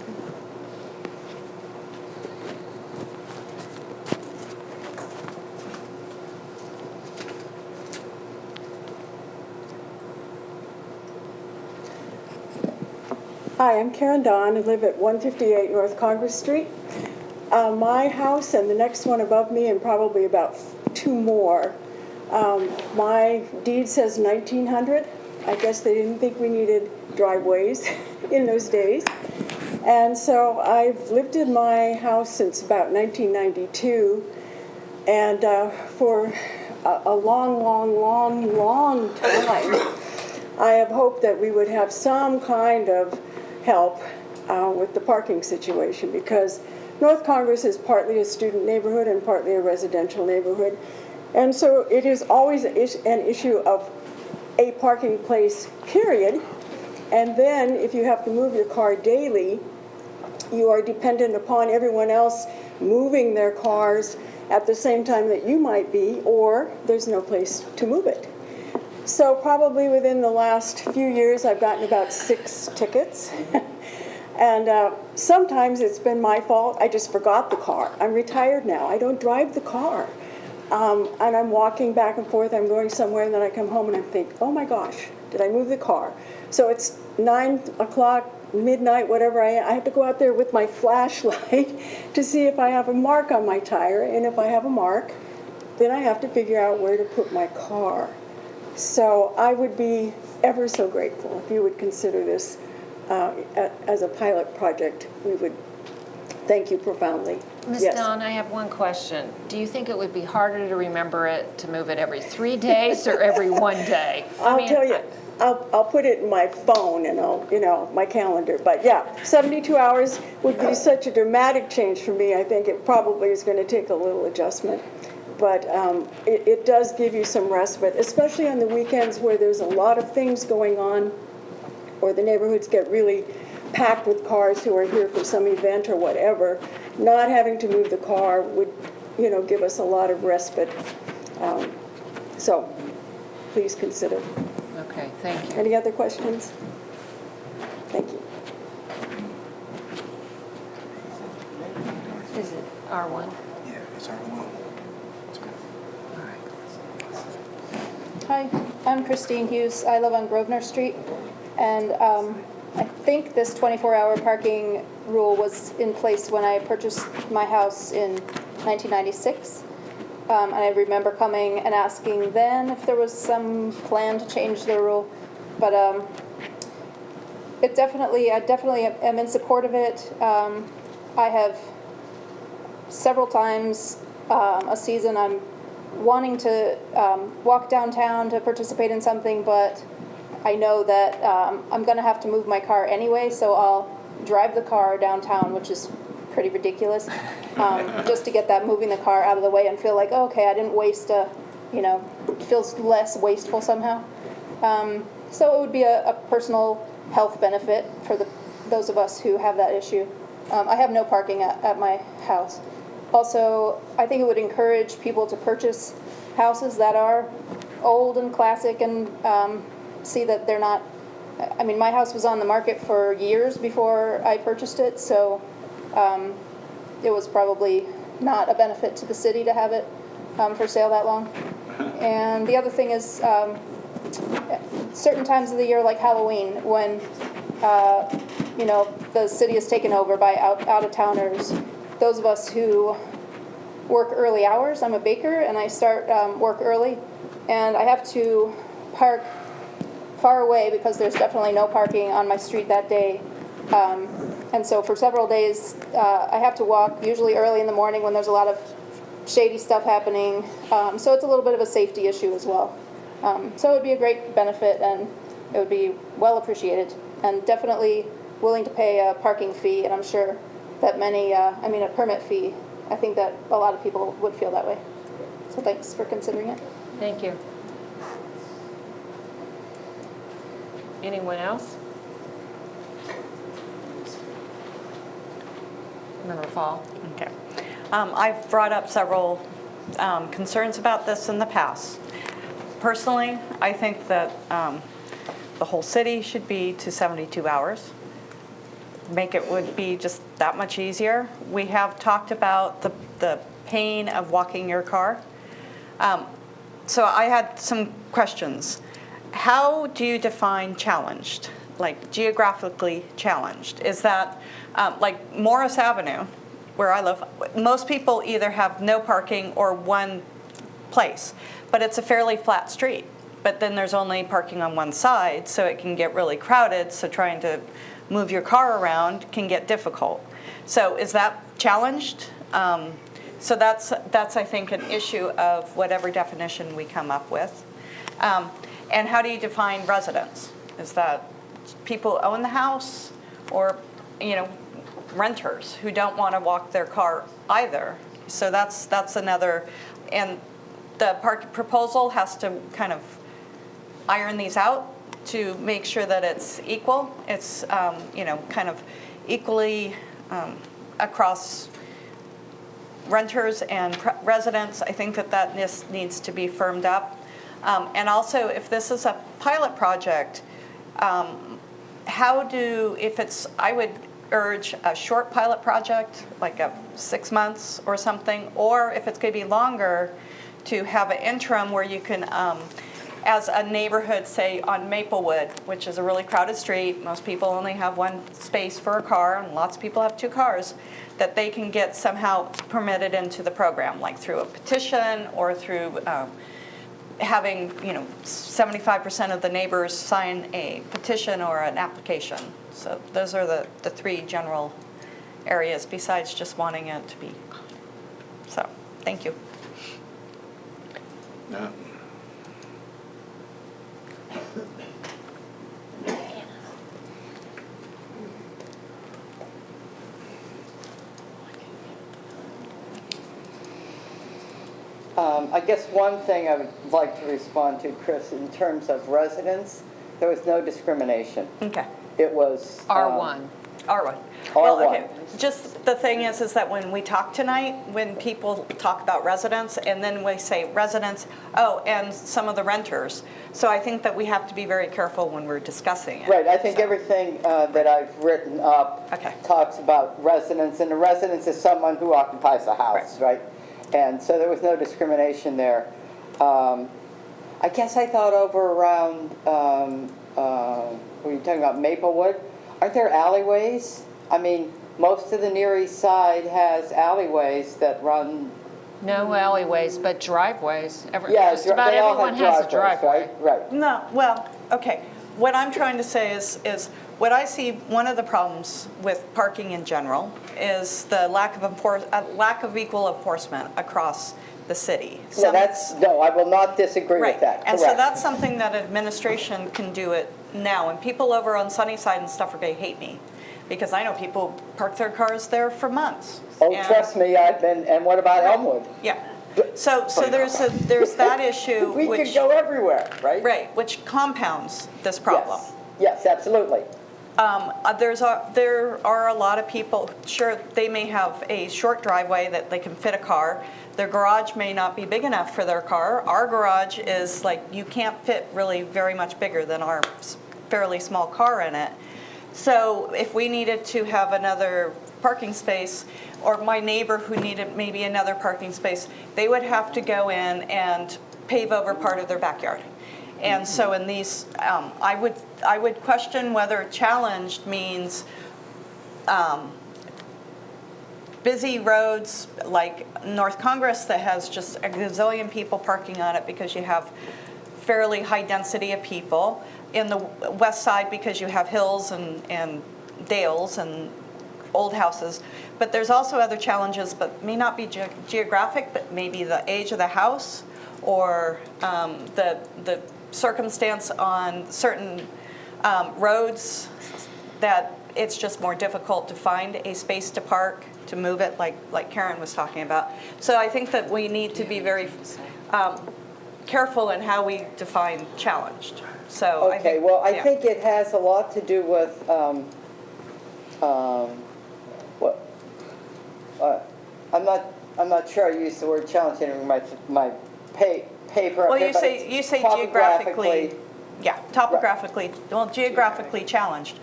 Hi, I'm Karen Don. I live at 158 North Congress Street. My house and the next one above me, and probably about 2 more, my deed says 1900. I guess they didn't think we needed driveways in those days. And so I've lived in my house since about 1992. And for a long time, I have hoped that we would have some kind of help with the parking situation, because North Congress is partly a student neighborhood and partly a residential neighborhood. And so it is always an issue of a parking place, period. And then if you have to move your car daily, you are dependent upon everyone else moving their cars at the same time that you might be, or there's no place to move it. So probably within the last few years, I've gotten about 6 tickets. And sometimes it's been my fault. I just forgot the car. I'm retired now. I don't drive the car. And I'm walking back and forth. I'm going somewhere, and then I come home and I think, oh my gosh, did I move the car? So it's 9 o'clock, midnight, whatever I have to go out there with my flashlight to see if I have a mark on my tire. And if I have a mark, then I have to figure out where to put my car. So I would be ever so grateful if you would consider this as a pilot project. We would thank you profoundly. Ms. Yes. Dawn, I have one question. Do you think it would be harder to remember it to move it every 3 days or every 1 day? I'll tell you. I'll put it in my phone and my calendar. But yeah, 72 hours would be such a dramatic change for me. I think it probably is going to take a little adjustment. But it does give you some respite, especially on the weekends where there's a lot of things going on, or the neighborhoods get really packed with cars who are here for some event or whatever. Not having to move the car would, give us a lot of respite. So please consider. Okay, thank you. Any other questions? Thank you. Is it R1? Yeah, it's R1. Hi, I'm Christine Hughes. I live on Grosvenor Street, and I think this 24-hour parking rule was in place when I purchased my house in 1996. And I remember coming and asking then if there was some plan to change the rule, but I definitely am in support of it. I have several times a season I'm wanting to walk downtown to participate in something, but I know that I'm going to have to move my car anyway, so I'll drive the car downtown, which is pretty ridiculous, just to get that moving the car out of the way and feel like, oh, okay, I didn't waste it feels less wasteful somehow. So it would be a personal health benefit for those of us who have that issue. I have no parking at my house. Also, I think it would encourage people to purchase houses that are old and classic and see that they're not, my house was on the market for years before I purchased it, so it was probably not a benefit to the city to have it for sale that long. And the other thing is certain times of the year, like Halloween, when the city is taken over by out-of-towners, those of us who work early hours, I'm a baker and I start work early, and I have to park far away because there's definitely no parking on my street that day. And so for several days, I have to walk, usually early in the morning when there's a lot of shady stuff happening. So it's a little bit of a safety issue as well. So it would be a great benefit, and it would be well appreciated, and definitely willing to pay a parking fee, and I'm sure that a permit fee. I think that a lot of people would feel that way. So thanks for considering it. Thank you. Anyone else? Member Fall. Okay. I've brought up several concerns about this in the past. Personally, I think that the whole city should be to 72 hours. Would be just that much easier. We have talked about the pain of walking your car. So I had some questions. How do you define challenged? like geographically challenged. Is that like Morris Avenue, where I live, most people either have no parking or one place, but it's a fairly flat street. But then there's only parking on one side, so it can get really crowded, so trying to move your car around can get difficult. So is that challenged? So that's I think an issue of whatever definition we come up with. And how do you define residents? Is that people own the house, or renters who don't want to walk their car either? So that's another, and the park proposal has to kind of iron these out to make sure that it's equal. It's kind of equally across renters and residents. I think that needs to be firmed up. And also, if this is a pilot project, I would urge a short pilot project, like 6 months or something, or if it's going to be longer, to have an interim where you can, as a neighborhood, say on Maplewood, which is a really crowded street, most people only have one space for a car, and lots of people have 2 cars, that they can get somehow permitted into the program, like through a petition or through having 75% of the neighbors sign a petition or an application. So those are the 3 general areas, besides just wanting it to be. So thank you. No. I guess one thing I would like to respond to, Chris, in terms of residents, there was no discrimination. Okay. It was R1. R1. Well, okay. Just the thing is that when we talk tonight, when people talk about residents, and then we say residents, and some of the renters. So I think that we have to be very careful when we're discussing it. Right. I think everything that I've written up talks about residents, and a residence is someone who occupies a house, right? And so there was no discrimination there. I guess I thought over around, were you talking about Maplewood? Aren't there alleyways? I mean, most of the Near East Side has alleyways that run. No alleyways, but driveways. Just about everyone has a driveway. Right. No, well, okay. What I'm trying to say is what I see, one of the problems with parking in general is the lack of equal enforcement across the city. No, I will not disagree with that. And so that's something that administration can do it now. And people over on Sunnyside and stuff are going to hate me, because I know people park their cars there for months. Oh, trust me, I've been. And what about Elmwood? Yeah. So there's that issue. We could go everywhere, right? Right, which compounds this problem. Yes, absolutely. There are a lot of people, sure, they may have a short driveway that they can fit a car. Their garage may not be big enough for their car. Our garage is like, you can't fit really very much bigger than our fairly small car in it. So if we needed to have another parking space, or my neighbor who needed maybe another parking space, they would have to go in and pave over part of their backyard. And so in these, I would question whether challenged means busy roads like North Congress that has just a gazillion people parking on it because you have fairly high density of people. In the west side because you have hills and dales and old houses. But there's also other challenges, but may not be geographic, but maybe the age of the house or the circumstance on certain roads that it's just more difficult to find a space to park, to move it like Karen was talking about. So I think that we need to be very careful in how we define challenged. So I think it has a lot to do with I'm not sure I used the word challenge in my paper. Well, you say geographically. Yeah, topographically. Well, geographically challenged.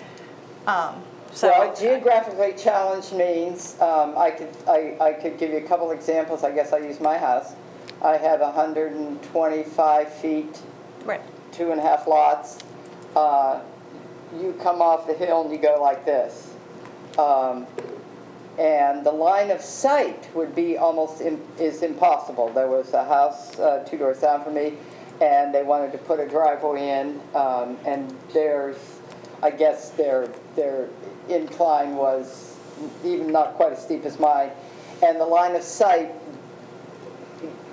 Geographically challenged means I could give you a couple examples. I guess I use my house. I have 125 feet. Right. 2.5 lots. You you come off the hill and you go like this. And the line of sight would be almost is impossible. There was a house 2 doors down from me, and they wanted to put a driveway in, and I guess their incline was even not quite as steep as mine, and the line of sight,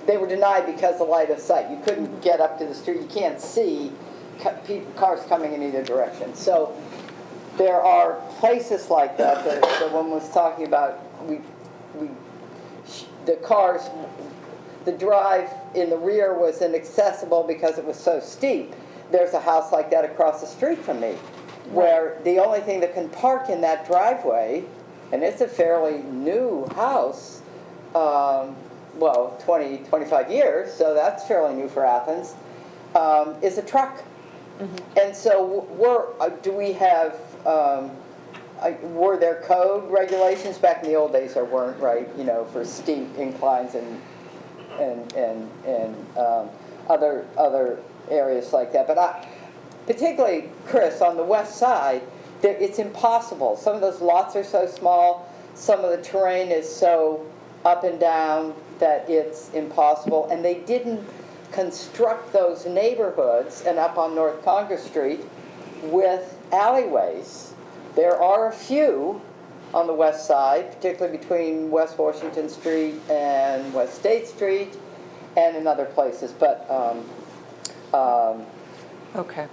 they were denied because of line of sight. You couldn't get up to the street. You can't see cars coming in either direction. So there are places like that the woman was talking about. The drive in the rear was inaccessible because it was so steep. There's a house like that across the street from me, where the only thing that can park in that driveway, and it's a fairly new house, 20, 25 years, so that's fairly new for Athens, is a truck. Mm-hmm. And so do we have, were there code regulations back in the old days? There weren't, right? You know, for steep inclines and other areas like that. But particularly, Chris, on the west side, it's impossible. Some of those lots are so small. Some of the terrain is so up and down that it's impossible. And they didn't construct those neighborhoods and up on North Congress Street with alleyways. There are a few on the west side, particularly between West Washington Street and West State Street and in other places. But okay.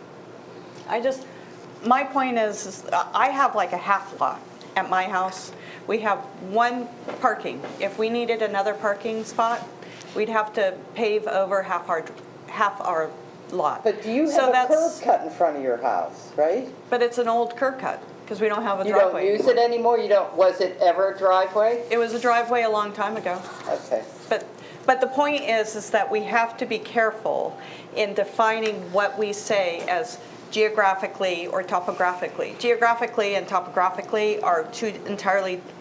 My point is I have like a half lot at my house. We have one parking. If we needed another parking spot, we'd have to pave over half our lot. But do you have a curb cut in front of your house, right? But it's an old curb cut because we don't have a driveway. You don't use it anymore? Was it ever a driveway? It was a driveway a long time ago. Okay. But the point is that we have to be careful in defining what we say as geographically or topographically. Geographically and topographically are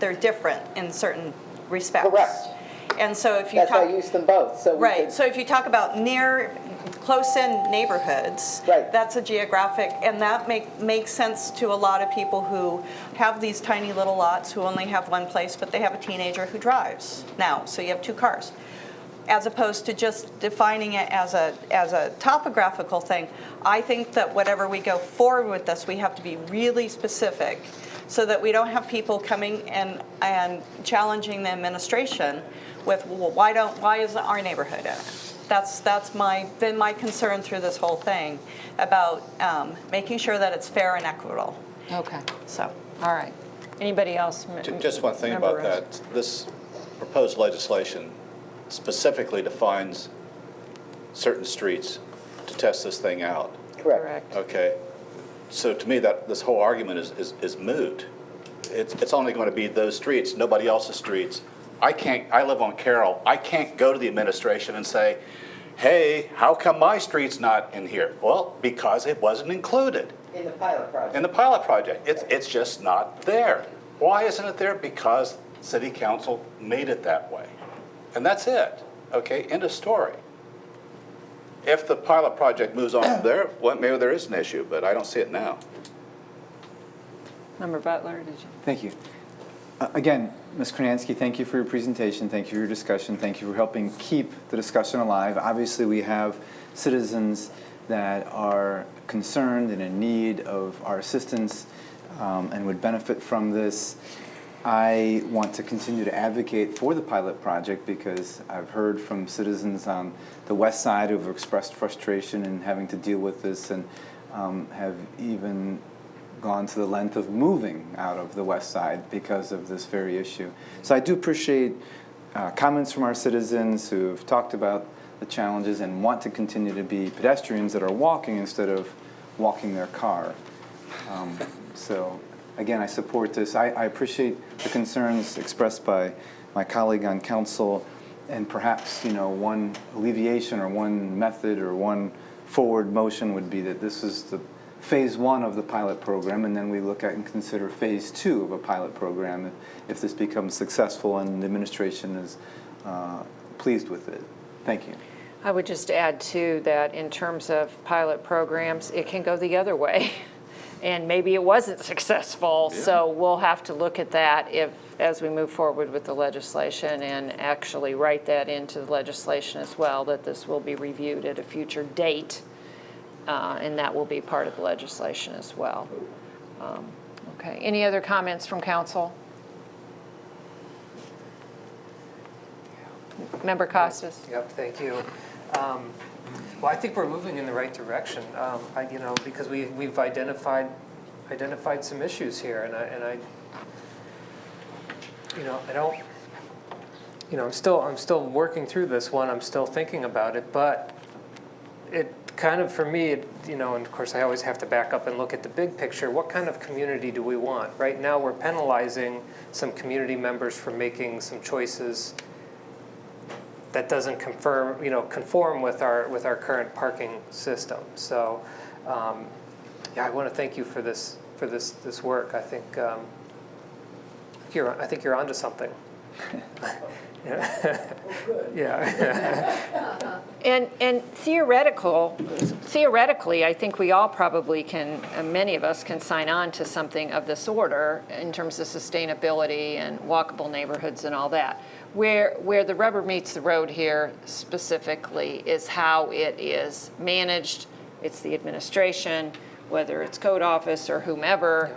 they're different in certain respects. Correct. And so if you That's why I use them both. So if you talk about close-in neighborhoods, that's a geographic, and that makes sense to a lot of people who have these tiny little lots who only have one place, but they have a teenager who drives now, so you have 2 cars. As opposed to just defining it as a topographical thing, I think that whatever we go forward with this, we have to be really specific so that we don't have people coming and challenging the administration with, well, why isn't our neighborhood in it? That's been my concern through this whole thing about making sure that it's fair and equitable. Okay. So, all right. Anybody else? Just one thing about that. This proposed legislation specifically defines certain streets to test this thing out. Correct. Okay. So to me, this whole argument is moot. It's only going to be those streets, nobody else's streets. I live on Carroll. I can't go to the administration and say, hey, how come my street's not in here? Well, because it wasn't included. In the pilot project. In the pilot project. It's just not there. Why isn't it there? Because City Council made it that way. And that's it. Okay, end of story. If the pilot project moves on from there, well, maybe there is an issue, but I don't see it now. Member Butler, did you? Thank you. Again, Ms. Kronansky, thank you for your presentation. Thank you for your discussion. Thank you for helping keep the discussion alive. Obviously, we have citizens that are concerned and in need of our assistance and would benefit from this. I want to continue to advocate for the pilot project because I've heard from citizens on the west side who have expressed frustration in having to deal with this and have even gone to the length of moving out of the west side because of this very issue. So I do appreciate comments from our citizens who have talked about the challenges and want to continue to be pedestrians that are walking instead of walking their car. So again, I support this. I appreciate the concerns expressed by my colleague on council, and perhaps one alleviation or one method or one forward motion would be that this is the phase 1 of the pilot program, and then we look at and consider phase 2 of a pilot program if this becomes successful and the administration is pleased with it. Thank you. I would just add, too, that in terms of pilot programs, it can go the other way. and maybe it wasn't successful. Yeah. So we'll have to look at that as we move forward with the legislation and actually write that into the legislation as well, that this will be reviewed at a future date, and that will be part of the legislation as well. Okay, any other comments from council? Member Costas? Yep, thank you. Well, I think we're moving in the right direction, because we've identified some issues here, and I don't, I'm still working through this one. I'm still thinking about it, but it kind of, for me, and of course I always have to back up and look at the big picture. What kind of community do we want? Right now, we're penalizing some community members for making some choices that doesn't conform with our current parking system. So, I want to thank you for this work. I think you're onto something. Yeah. And theoretically, I think we all probably can, many of us can sign on to something of this order in terms of sustainability and walkable neighborhoods and all that. Where the rubber meets the road here specifically is how it is managed. It's the administration, whether it's code office or whomever,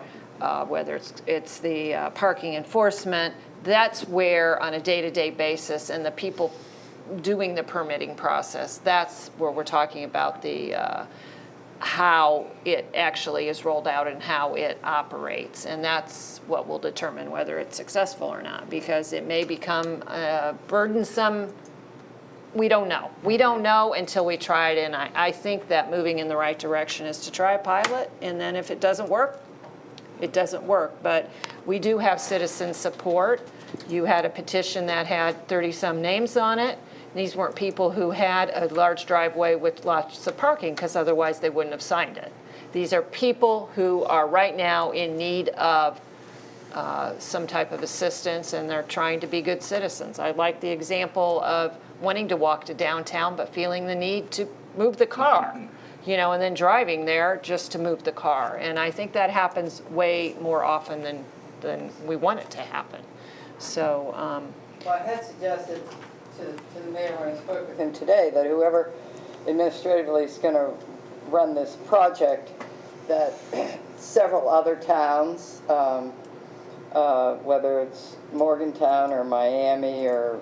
whether it's the parking enforcement. That's where, on a day-to-day basis, and the people doing the permitting process, that's where we're talking about the how it actually is rolled out and how it operates. And that's what will determine whether it's successful or not, because it may become burdensome. We don't know. We don't know until we try it, and I think that moving in the right direction is to try a pilot, and then if it doesn't work, it doesn't work. But we do have citizen support. You had a petition that had 30-some names on it. These weren't people who had a large driveway with lots of parking, because otherwise they wouldn't have signed it. These are people who are right now in need of some type of assistance, and they're trying to be good citizens. I like the example of wanting to walk to downtown but feeling the need to move the car, and then driving there just to move the car. And I think that happens way more often than we want it to happen. So, Well, I had suggested to the mayor when I spoke with him today that whoever administratively is going to run this project, that several other towns, whether it's Morgantown or Miami or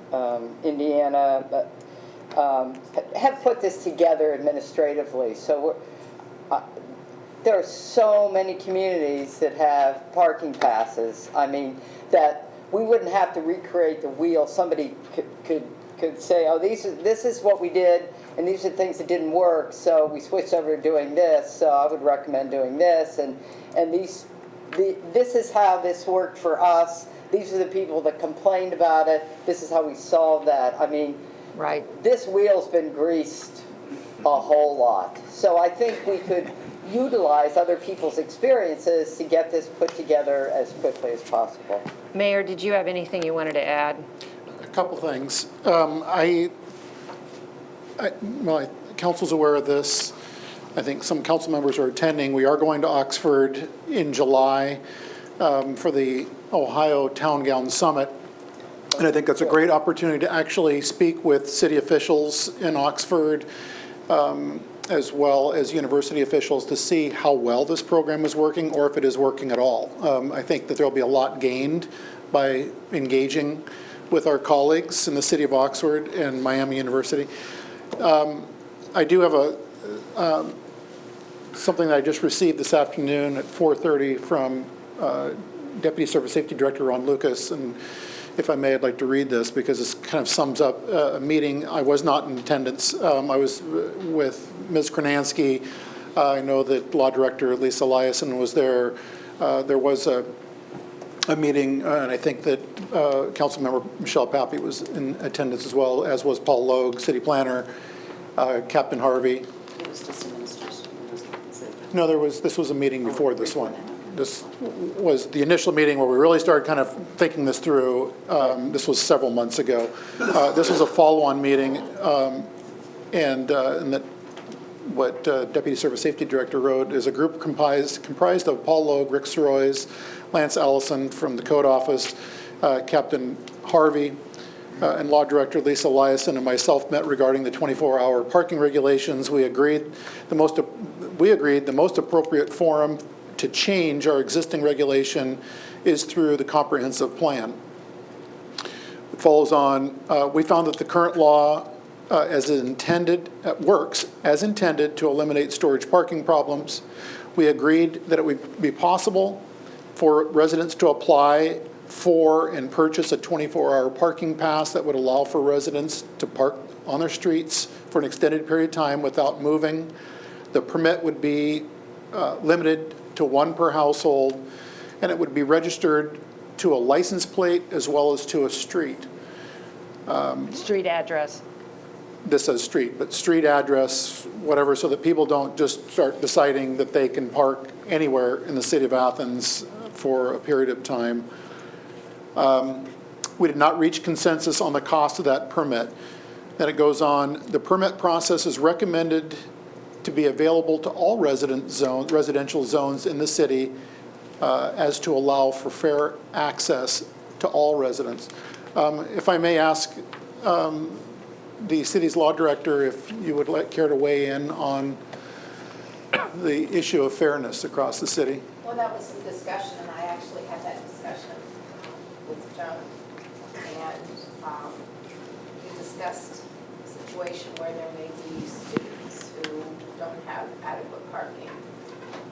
Indiana, have put this together administratively. So there are so many communities that have parking passes. I mean, that we wouldn't have to recreate the wheel. Somebody could say, oh, this is what we did, and these are things that didn't work, so we switched over to doing this, so I would recommend doing this, and this is how this worked for us. These are the people that complained about it. This is how we solved that. I mean, right. This wheel's been greased a whole lot. So I think we could utilize other people's experiences to get this put together as quickly as possible. Mayor, did you have anything you wanted to add? A couple things. Council's aware of this. I think some council members are attending. We are going to Oxford in July for the Ohio Town Gown Summit. And I think that's a great opportunity to actually speak with city officials in Oxford, as well as university officials, to see how well this program is working or if it is working at all. I think that there'll be a lot gained by engaging with our colleagues in the city of Oxford and Miami University. I do have something that I just received this afternoon at 4:30 from Deputy Service Safety Director Ron Lucas, and if I may, I'd like to read this because this kind of sums up a meeting. I was not in attendance. I was with Ms. Kronansky. I know that Law Director Lisa Eliason was there. There was a meeting, and I think that Councilmember Michelle Pappy was in attendance as well, as was Paul Logue, City Planner, Captain Harvey. It was just a minister's. No, this was a meeting before this one. This was the initial meeting where we really started kind of thinking this through. This was several months ago. This was a follow-on meeting, and that what Deputy Service Safety Director wrote, is a group comprised of Paul Logue, Rick Sorois, Lance Allison from the Code Office, Captain Harvey, and Law Director Lisa Eliason and myself met regarding the 24-hour parking regulations. We agreed the most appropriate forum to change our existing regulation is through the comprehensive plan. It follows on, we found that the current law as intended, works as intended to eliminate storage parking problems. We agreed that it would be possible for residents to apply for and purchase a 24-hour parking pass that would allow for residents to park on their streets for an extended period of time without moving. The permit would be limited to one per household, and it would be registered to a license plate as well as to a street. Street address. This says street, but street address, whatever, so that people don't just start deciding that they can park anywhere in the city of Athens for a period of time. We did not reach consensus on the cost of that permit. Then it goes on, the permit process is recommended to be available to all residential zones in the city as to allow for fair access to all residents. If I may ask the city's law director if you would care to weigh in on the issue of fairness across the city. Well, that was some discussion, and I actually had that discussion with Joan. And we discussed a situation where there may be students who don't have adequate parking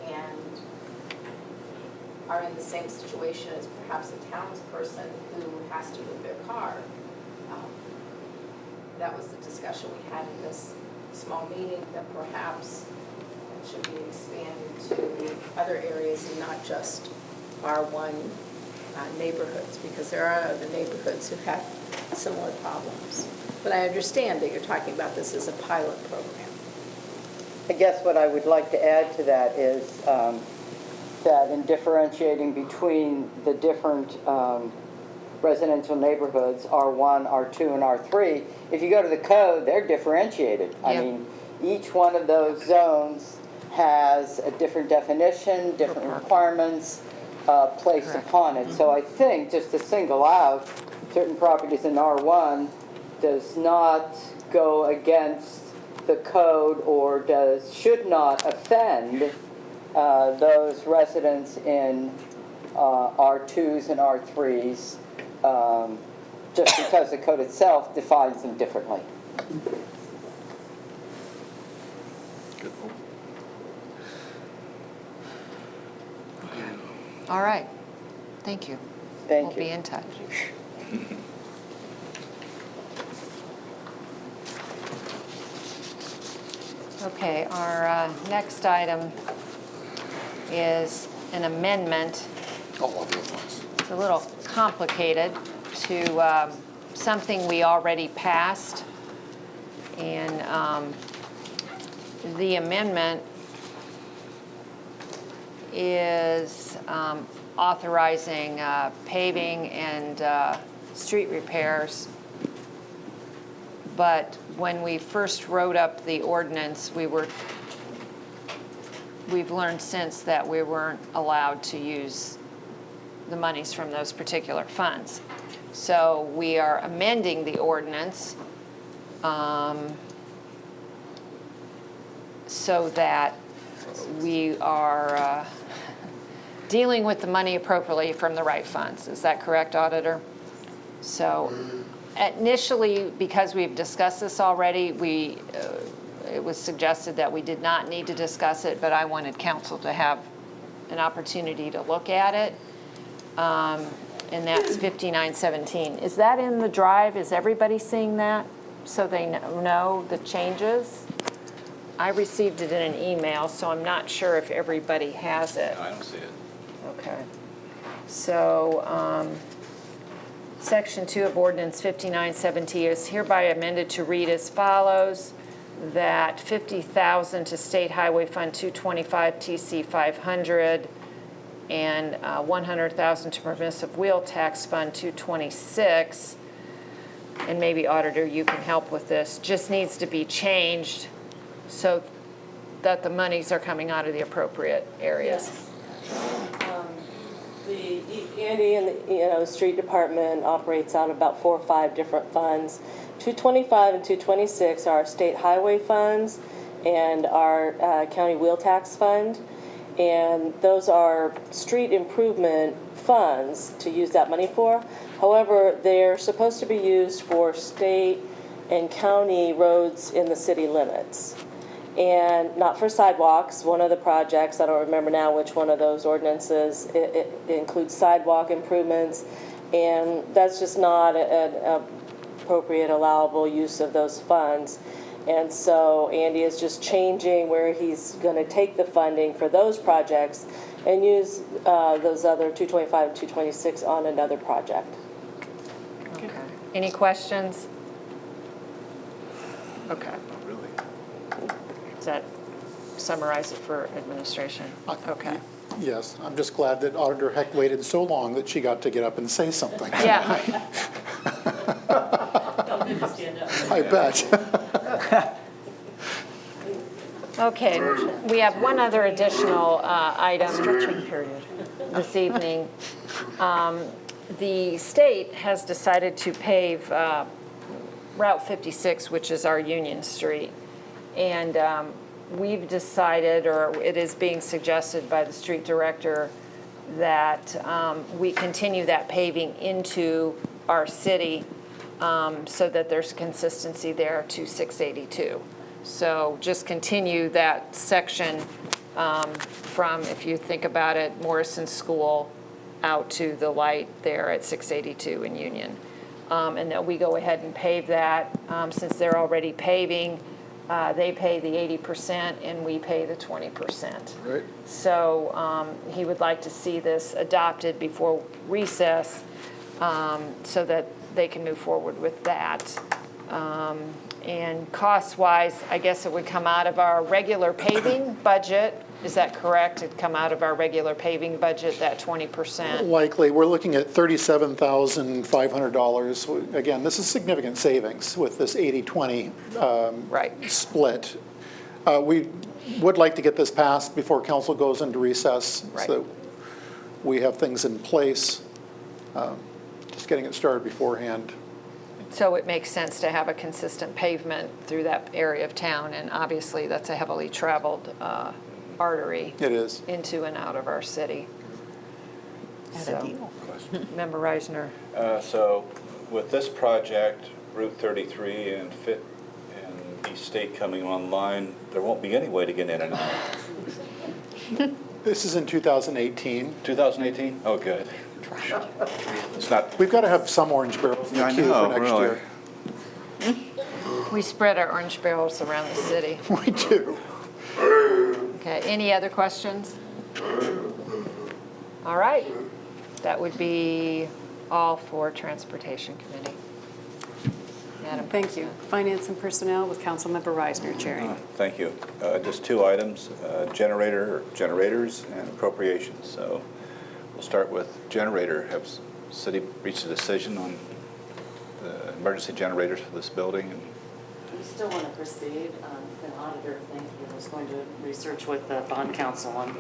and are in the same situation as perhaps a townsperson who has to move their car. That was the discussion we had in this small meeting, that perhaps it should be expanded to other areas and not just R1 neighborhoods, because there are other neighborhoods who have similar problems. But I understand that you're talking about this as a pilot program. I guess what I would like to add to that is that in differentiating between the different residential neighborhoods, R1, R2, and R3, if you go to the code, they're differentiated. I mean, each one of those zones has a different definition, different requirements placed upon it. So I think just to single out certain properties in R1 does not go against the code or should not offend those residents in R2s and R3s just because the code itself defines them differently. All right. Thank you. Thank you. We'll be in touch. Okay, our next item is an amendment. It's a little complicated to something we already passed. And the amendment is authorizing paving and street repairs. But when we first wrote up the ordinance, we've learned since that we weren't allowed to use the monies from those particular funds. So we are amending the ordinance so that we are dealing with the money appropriately from the right funds. Is that correct, Auditor? So initially, because we've discussed this already, it was suggested that we did not need to discuss it, but I wanted council to have an opportunity to look at it. And that's 5917. Is that in the drive? Is everybody seeing that so they know the changes? I received it in an email, so I'm not sure if everybody has it. No, I don't see it. Okay. So Section 2 of Ordinance 5917 is hereby amended to read as follows, that $50,000 to State Highway Fund 225 TC 500 and $100,000 to Permissive Wheel Tax Fund 226, and maybe Auditor, you can help with this, just needs to be changed so that the monies are coming out of the appropriate areas. Andy and the street department operates out about 4 or 5 different funds. 225 and 226 are our state highway funds and our county wheel tax fund. And those are street improvement funds to use that money for. However, they're supposed to be used for state and county roads in the city limits. And not for sidewalks. One of the projects, I don't remember now which one of those ordinances, it includes sidewalk improvements, and that's just not an appropriate, allowable use of those funds. And so Andy is just changing where he's going to take the funding for those projects and use those other 225 and 226 on another project. Okay. Any questions? Okay. Does that summarize it for administration? Okay. Yes, I'm just glad that Auditor Heck waited so long that she got to get up and say something. Yeah. I bet. Okay, we have one other additional item this evening. The state has decided to pave Route 56, which is our Union Street. And we've decided, or it is being suggested by the street director, that we continue that paving into our city so that there's consistency there to 682. So just continue that section from, if you think about it, Morrison School out to the light there at 682 in Union. And that we go ahead and pave that. Since they're already paving, they pay the 80% and we pay the 20%. Right. So he would like to see this adopted before recess so that they can move forward with that. And cost-wise, I guess it would come out of our regular paving budget. Is that correct? It'd come out of our regular paving budget, that 20%? Likely. We're looking at $37,500. Again, this is significant savings with this 80-20 split. We would like to get this passed before council goes into recess so that we have things in place. Just getting it started beforehand. So it makes sense to have a consistent pavement through that area of town, and obviously that's a heavily traveled artery. It is. Into and out of our city. So, Member Reisner. So with this project, Route 33 and East State coming online, there won't be any way to get in and out. This is in 2018. 2018? Oh, good. It's not. We've got to have some orange barrels in the queue for next year. We spread our orange barrels around the city. We do. Okay, any other questions? All right, that would be all for Transportation Committee. Madam Thank you. Finance and Personnel with Councilmember Reisner chairing. Thank you. Just 2 items, generators and appropriations. So we'll start with generator. Have city reached a decision on the emergency generators for this building? We still want to proceed. The auditor, thank you, was going to research with the bond council on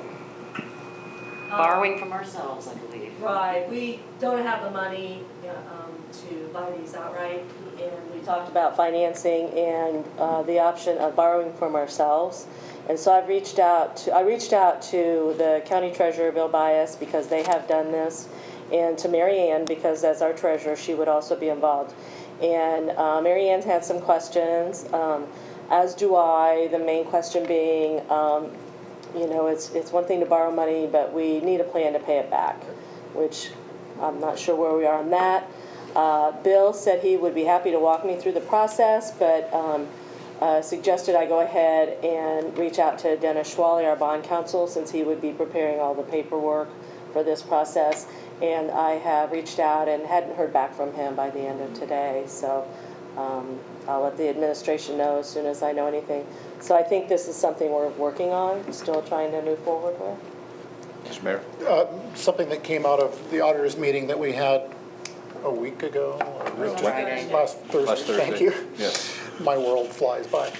borrowing from ourselves, I believe. Right. We don't have the money to buy these outright, and we talked about financing and the option of borrowing from ourselves. And so I reached out to the county treasurer, Bill Bias, because they have done this, and to Mary Ann, because as our treasurer, she would also be involved. And Mary Ann's had some questions, as do I. The main question being, it's one thing to borrow money, but we need a plan to pay it back, which I'm not sure where we are on that. Bill said he would be happy to walk me through the process, but suggested I go ahead and reach out to Dennis Schwally, our bond counsel, since he would be preparing all the paperwork for this process. And I have reached out and hadn't heard back from him by the end of today. So I'll let the administration know as soon as I know anything. So I think this is something we're working on, still trying to move forward with. Mr. Mayor? Something that came out of the auditors meeting that we had a week ago. Last Thursday. Last Thursday. Thank you. Yes. My world flies by.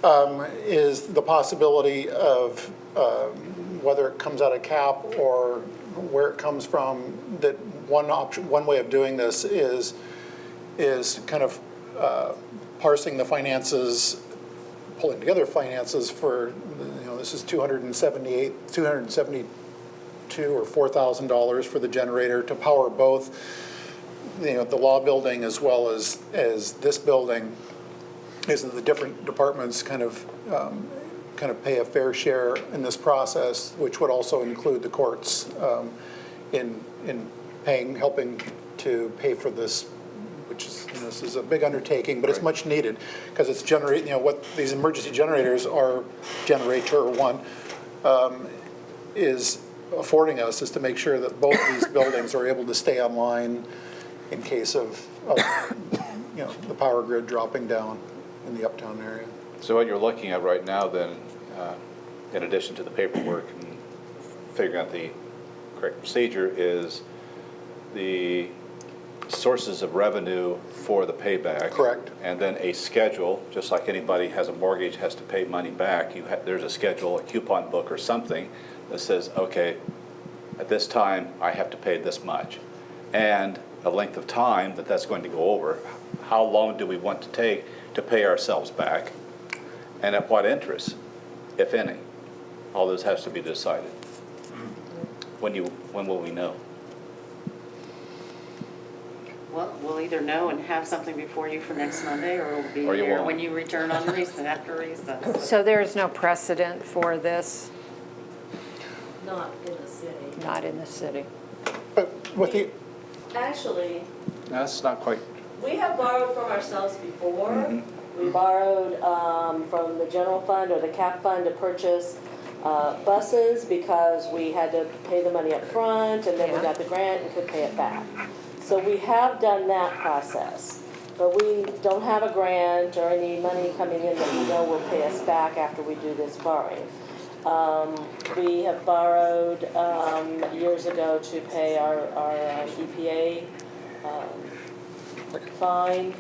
is the possibility of whether it comes out of cap or where it comes from, that one option, one way of doing this is kind of parsing the finances, pulling together finances for, this is $272 or $4,000 for the generator to power both, the law building as well as this building, is that the different departments kind of pay a fair share in this process, which would also include the courts in helping to pay for this, which is, this is a big undertaking, but it's much needed, because it's what these emergency generators are, generator one, is affording us, is to make sure that both these buildings are able to stay online in case of the power grid dropping down in the uptown area. So what you're looking at right now then, in addition to the paperwork and figuring out the correct procedure, is the sources of revenue for the payback. Correct. And then a schedule, just like anybody has a mortgage, has to pay money back, there's a schedule, a coupon book or something that says, okay, at this time I have to pay this much. And a length of time that's going to go over. How long do we want to take to pay ourselves back? And at what interest, if any? All this has to be decided. When will we know? Well, we'll either know and have something before you for next Monday, or it'll be here when you return on recess, after recess. So there is no precedent for this? Not in the city. Not in the city. But with the Actually, That's not quite. we have borrowed from ourselves before. We borrowed from the general fund or the cap fund to purchase buses because we had to pay the money up front, and then we got the grant and could pay it back. So we have done that process, but we don't have a grant or any money coming in that we know will pay us back after we do this borrowing. We have borrowed years ago to pay our EPA fine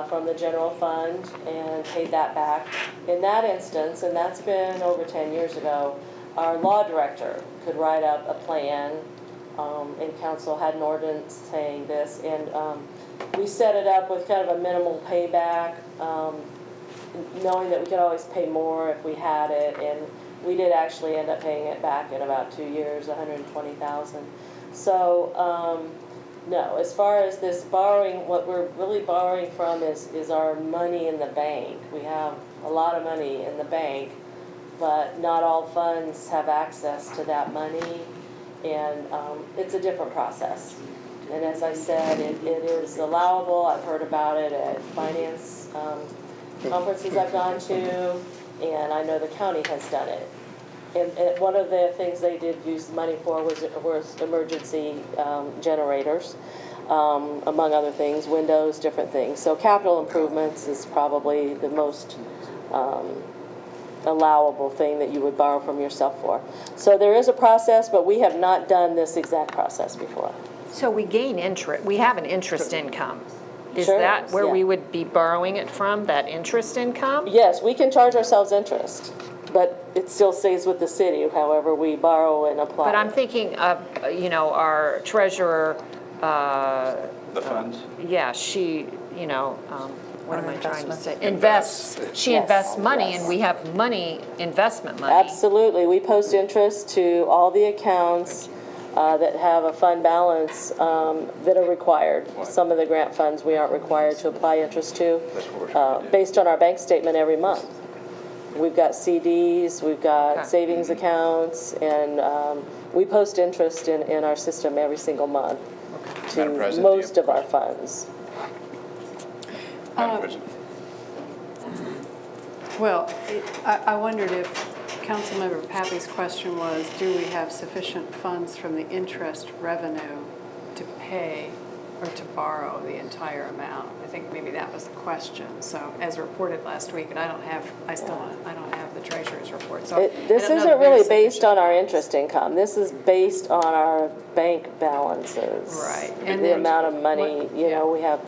from the general fund and paid that back. In that instance, and that's been over 10 years ago, our law director could write up a plan, and council had an ordinance saying this, and we set it up with kind of a minimal payback, knowing that we could always pay more if we had it, and we did actually end up paying it back in about 2 years, $120,000. So, no, as far as this borrowing, what we're really borrowing from is our money in the bank. We have a lot of money in the bank, but not all funds have access to that money, and it's a different process. And as I said, it is allowable. I've heard about it at finance conferences I've gone to, and I know the county has done it. And one of the things they did use money for was emergency generators, among other things, windows, different things. So capital improvements is probably the most allowable thing that you would borrow from yourself for. So there is a process, but we have not done this exact process before. So we gain interest, we have an interest income. Is Sure, that where yeah. we would be borrowing it from, that interest income? Yes, we can charge ourselves interest, but it still stays with the city, however we borrow and apply. But I'm thinking of, our treasurer. The funds? Yeah, she, what am I trying to say? Invests, she invests money, and we have money, investment money. Absolutely. We post interest to all the accounts that have a fund balance that are required. Some of the grant funds we aren't required to apply interest to, based on our bank statement every month. We've got CDs, we've got savings accounts, and we post interest in our system every single month to most of our funds. Well, I wondered if Councilmember Pappy's question was, do we have sufficient funds from the interest revenue to pay or to borrow the entire amount? I think maybe that was the question. So as reported last week, and I don't have the treasurer's report. So This isn't really based on our interest income. This is based on our bank balances. Right. And the amount of money, we have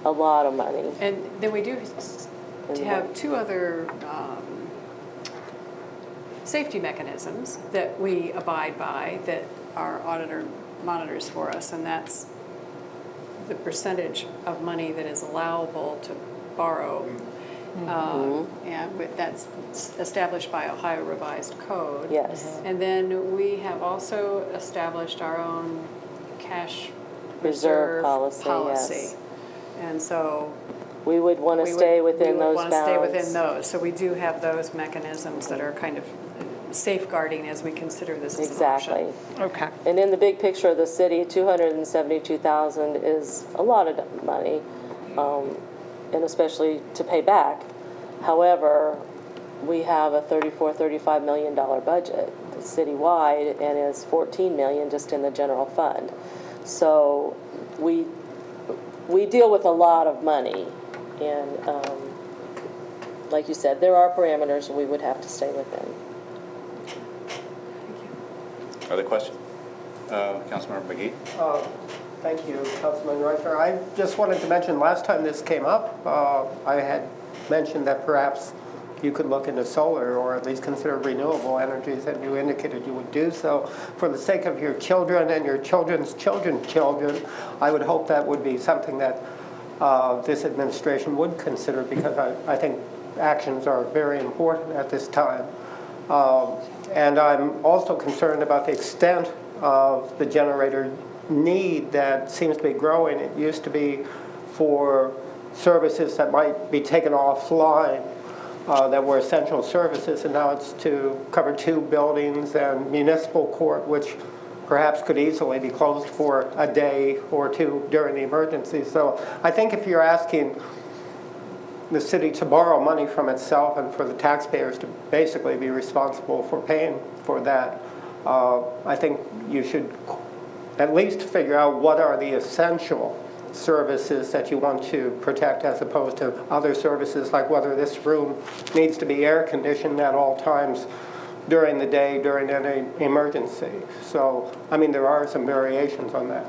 a lot of money. And then we do to have two other safety mechanisms that we abide by that our auditor monitors for us, and that's the percentage of money that is allowable to borrow. But that's established by Ohio Revised Code. Yes. And then we have also established our own cash Reserve reserve policy, yes. And so We would want to stay within those bounds. We would want to stay within those. So we do have those mechanisms that are kind of safeguarding as we consider this as an option. Exactly. Okay. And in the big picture of the city, 272,000 is a lot of money, and especially to pay back. However, we have a $35 million budget citywide, and is 14 million just in the general fund. So we deal with a lot of money, and like you said, there are parameters we would have to stay within. Other questions? Councilmember McGee? Thank you, Councilman Reisner. I just wanted to mention, last time this came up, I had mentioned that perhaps you could look into solar, or at least consider renewable energies, and you indicated you would do so. For the sake of your children and your children's children's children, I would hope that would be something that this administration would consider, because I think actions are very important at this time. And I'm also concerned about the extent of the generator need that seems to be growing. It used to be for services that might be taken offline that were essential services, and now it's to cover 2 buildings and municipal court, which perhaps could easily be closed for a day or 2 during the emergency. So I think if you're asking the city to borrow money from itself and for the taxpayers to basically be responsible for paying for that, I think you should at least figure out what are the essential services that you want to protect, as opposed to other services, like whether this room needs to be air conditioned at all times during the day during an emergency. So, I mean, there are some variations on that.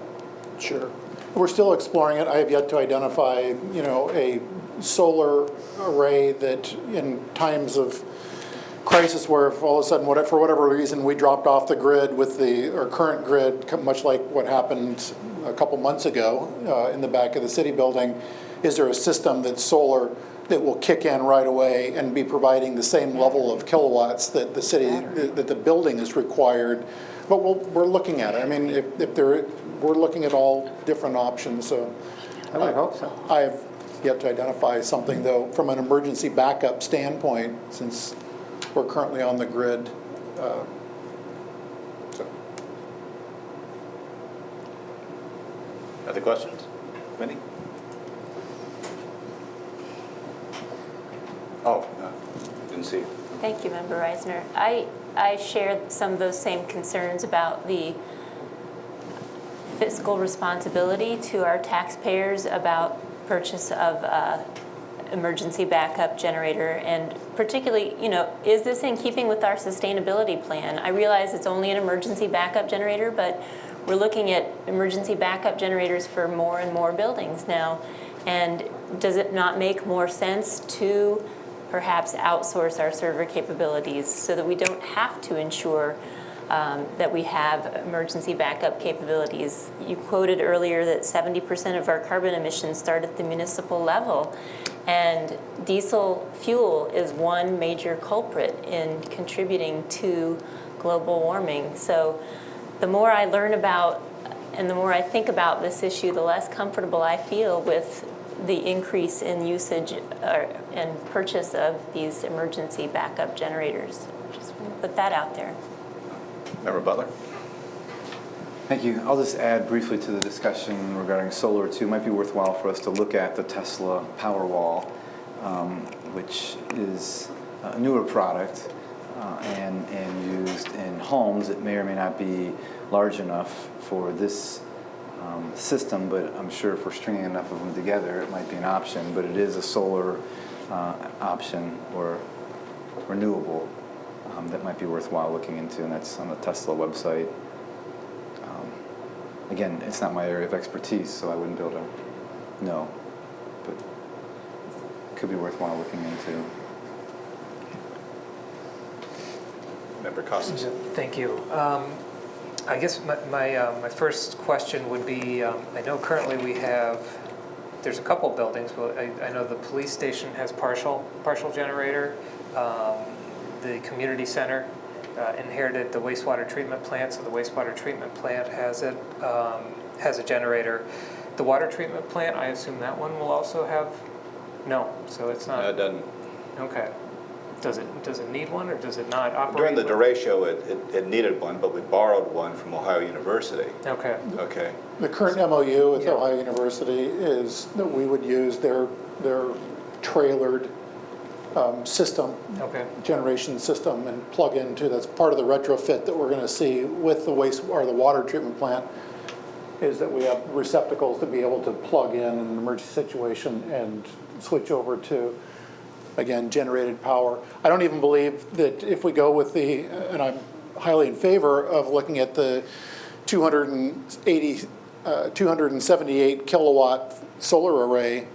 Sure. We're still exploring it. I have yet to identify, a solar array that in times of crisis where if all of a sudden, for whatever reason, we dropped off the grid with our current grid, much like what happened a couple months ago in the back of the city building, is there a system that's solar that will kick in right away and be providing the same level of kilowatts that the city, that the building is required? But we're looking at it. I mean, we're looking at all different options. So I would hope so. I have yet to identify something, though, from an emergency backup standpoint, since we're currently on the grid. Other questions? Vinnie? Oh, didn't see you. Thank you, Member Reisner. I share some of those same concerns about the fiscal responsibility to our taxpayers about purchase of emergency backup generator, and particularly, is this in keeping with our sustainability plan? I realize it's only an emergency backup generator, but we're looking at emergency backup generators for more and more buildings now. And does it not make more sense to perhaps outsource our server capabilities so that we don't have to ensure that we have emergency backup capabilities? You quoted earlier that 70% of our carbon emissions start at the municipal level, and diesel fuel is one major culprit in contributing to global warming. So the more I learn about and the more I think about this issue, the less comfortable I feel with the increase in usage and purchase of these emergency backup generators. Just want to put that out there. Member Butler? Thank you. I'll just add briefly to the discussion regarding solar too. It might be worthwhile for us to look at the Tesla Powerwall, which is a newer product and used in homes. It may or may not be large enough for this system, but I'm sure if we're stringing enough of them together, it might be an option. But it is a solar option or renewable that might be worthwhile looking into, and that's on the Tesla website. Again, it's not my area of expertise, so I wouldn't be able to know. But could be worthwhile looking into. Member Costas. Thank you. I guess my first question would be, I know currently there's a couple buildings, but I know the police station has partial generator. The community center inherited the wastewater treatment plant, so the wastewater treatment plant has a generator. The water treatment plant, I assume that one will also have, no, so it's not. No, it doesn't. Okay. Does it need one, or does it not operate? During the derecho, it needed one, but we borrowed one from Ohio University. Okay. Okay. The current MOU with Ohio University is that we would use their trailered system, generation system, and plug into, that's part of the retrofit that we're going to see with the water treatment plant, is that we have receptacles to be able to plug in an emergency situation and switch over to, again, generated power. I don't even believe that if we go with and I'm highly in favor of looking at the 278 kilowatt solar array,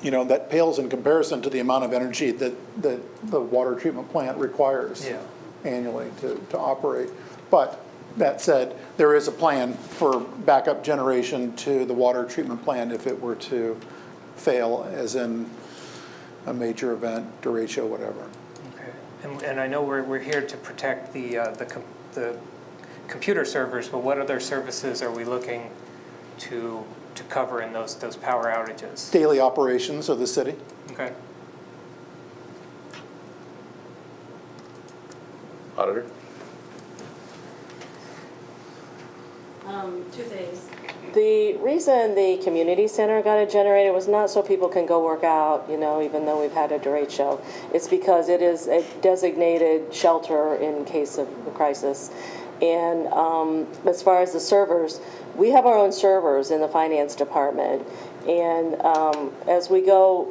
that pales in comparison to the amount of energy that the water treatment plant requires annually to operate. But that said, there is a plan for backup generation to the water treatment plant if it were to fail, as in a major event, derecho, whatever. Okay. And I know we're here to protect the computer servers, but what other services are we looking to cover in those power outages? Daily operations of the city. Okay. Auditor? Two things. The reason the community center got a generator was not so people can go work out, even though we've had a derecho. It's because it is a designated shelter in case of a crisis. And as far as the servers, we have our own servers in the finance department. And as we go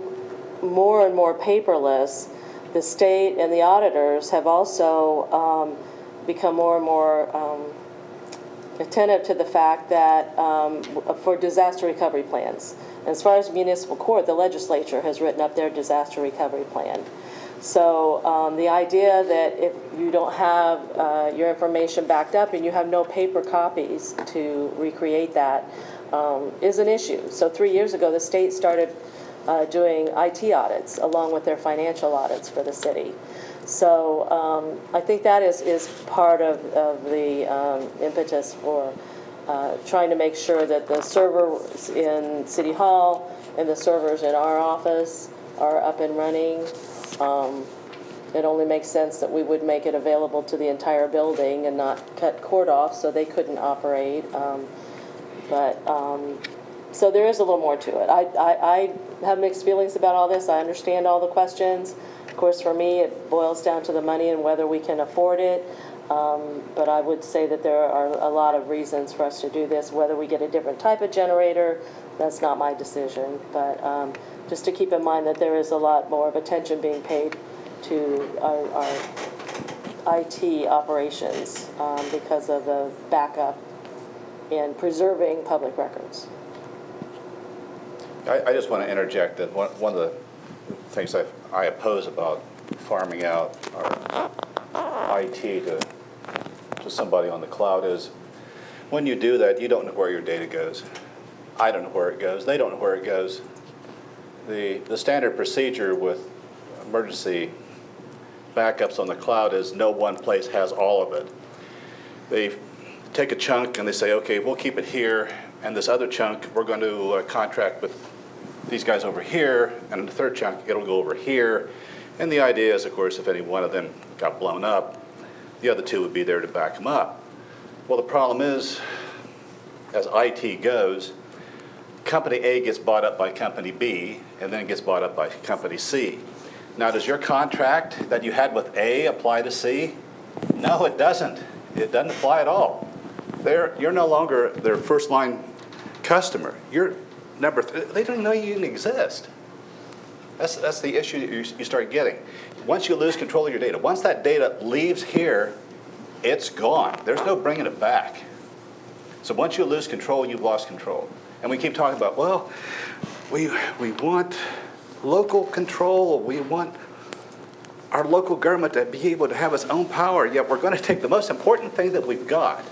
more and more paperless, the state and the auditors have also become more and more attentive to the fact that for disaster recovery plans. As far as municipal court, the legislature has written up their disaster recovery plan. So the idea that if you don't have your information backed up and you have no paper copies to recreate that is an issue. So 3 years ago, the state started doing IT audits along with their financial audits for the city. So I think that is part of the impetus for trying to make sure that the servers in City Hall and the servers in our office are up and running. It only makes sense that we would make it available to the entire building and not cut cord off so they couldn't operate. So there is a little more to it. I have mixed feelings about all this. I understand all the questions. Of course, for me, it boils down to the money and whether we can afford it. But I would say that there are a lot of reasons for us to do this. Whether we get a different type of generator, that's not my decision. But just to keep in mind that there is a lot more of attention being paid to our IT operations because of the backup and preserving public records. I just want to interject that one of the things I oppose about farming out our IT to somebody on the cloud is when you do that, you don't know where your data goes. I don't know where it goes. They don't know where it goes. The standard procedure with emergency backups on the cloud is no one place has all of it. They take a chunk and they say, okay, we'll keep it here, and this other chunk we're going to contract with these guys over here, and the third chunk it'll go over here. And the idea is, of course, if any one of them got blown up, the other two would be there to back them up. Well, the problem is, as IT goes, Company A gets bought up by Company B, and then it gets bought up by Company C. Now, does your contract that you had with A apply to C? No, it doesn't. It doesn't apply at all. You're no longer their first line customer. You're number three. They don't even know you even exist. That's the issue that you start getting. Once you lose control of your data, once that data leaves here, it's gone. There's no bringing it back. So once you lose control, you've lost control. And we keep talking about, well, we want local control. We want our local government to be able to have its own power, yet we're going to take the most important thing that we've got.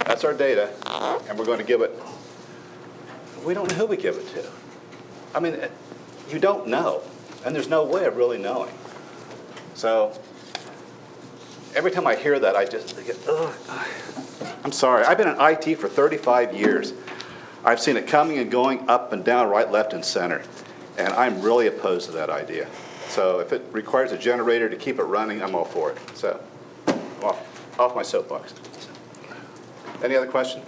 That's our data, and we're going to give it. We don't know who we give it to. I mean, you don't know, and there's no way of really knowing. So every time I hear that, I just get, ugh. I'm sorry. I've been in IT for 35 years. I've seen it coming and going, up and down, right, left, and center. And I'm really opposed to that idea. So if it requires a generator to keep it running, I'm all for it. So off my soapbox. Any other question?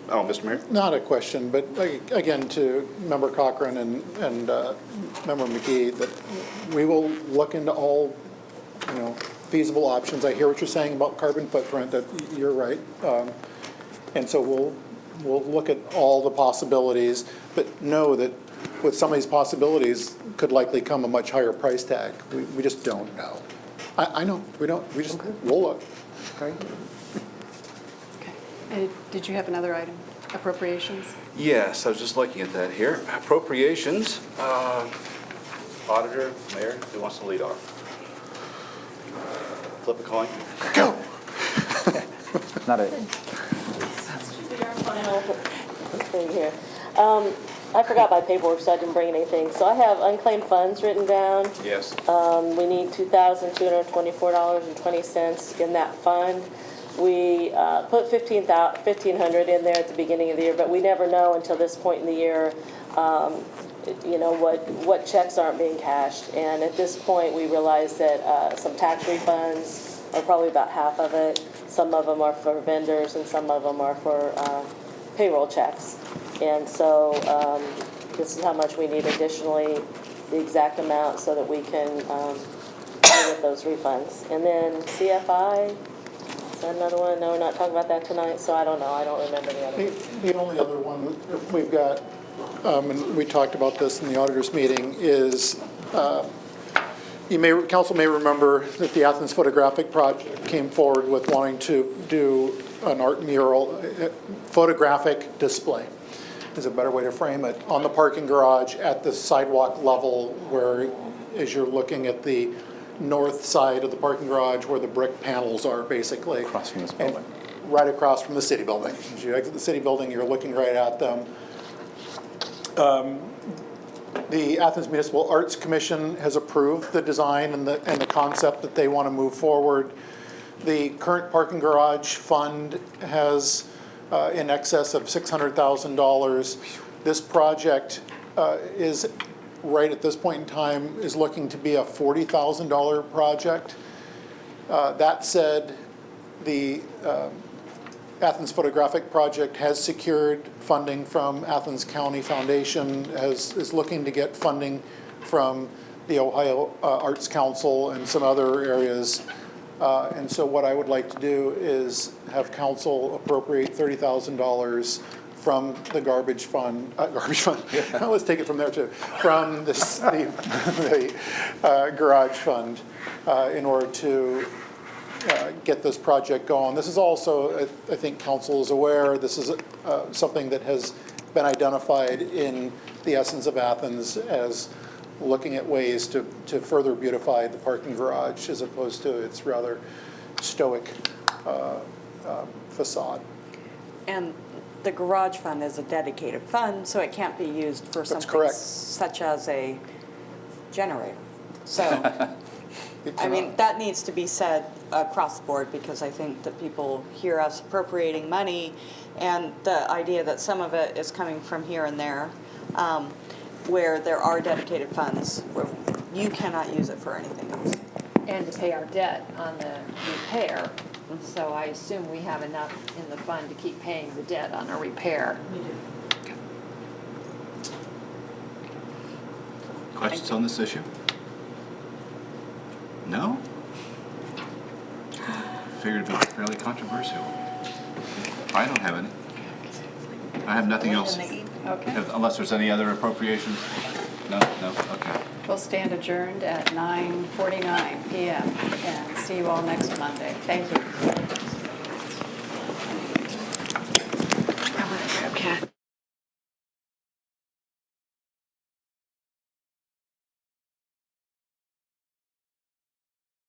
Oh, Mr. Mayor? Not a question, but again, to Member Cochran and Member McGee, that we will look into all, feasible options. I hear what you're saying about carbon footprint, that you're right. And so we'll look at all the possibilities, but know that with some of these possibilities could likely come a much higher price tag. We just don't know. I know, we don't, we just, we'll look. Okay. Did you have another item? Appropriations? Yes, I was just looking at that here. Appropriations. Auditor, Mayor, who wants to lead off? Flip a coin. Go! Not it. Final thing here. I forgot my paperwork, so I didn't bring anything. So I have unclaimed funds written down. Yes. We need $2,224.20 in that fund. We put $1,500 in there at the beginning of the year, but we never know until this point in the year, what checks aren't being cashed. And at this point, we realize that some tax refunds are probably about half of it. Some of them are for vendors, and some of them are for payroll checks. And so this is how much we need additionally, the exact amount, so that we can get those refunds. And then CFI. Another one? No, we're not talking about that tonight, so I don't know. I don't remember the other one. The only other one we've got, and we talked about this in the auditor's meeting, is council may remember that the Athens Photographic Project came forward with wanting to do an art mural, photographic display is a better way to frame it, on the parking garage at the sidewalk level, where as you're looking at the north side of the parking garage where the brick panels are, basically. Across from this building. And right across from the city building. As you exit the city building, you're looking right at them. The Athens Municipal Arts Commission has approved the design and the concept that they want to move forward. The current parking garage fund has in excess of $600,000. This project is right at this point in time is looking to be a $40,000 project. That said, the Athens Photographic Project has secured funding from Athens County Foundation, is looking to get funding from the Ohio Arts Council and some other areas. And so what I would like to do is have council appropriate $30,000 from the garbage fund, yeah. Let's take it from there too, from the garage fund in order to get this project going. This is also, I think council is aware, this is something that has been identified in the Essence of Athens as looking at ways to further beautify the parking garage as opposed to its rather stoic facade. And the garage fund is a dedicated fund, so it can't be used for something such as a generator. So, I mean, that needs to be said across the board, because I think that people hear us appropriating money and the idea that some of it is coming from here and there, where there are dedicated funds where you cannot use it for anything else. And to pay our debt on the repair. So I assume we have enough in the fund to keep paying the debt on a repair. Questions on this issue? No? Figured it'd be fairly controversial. I don't have any. I have nothing else. Okay. Unless there's any other appropriations? No, okay. We'll stand adjourned at 9:49 p.m. and see you all next Monday. Thank you.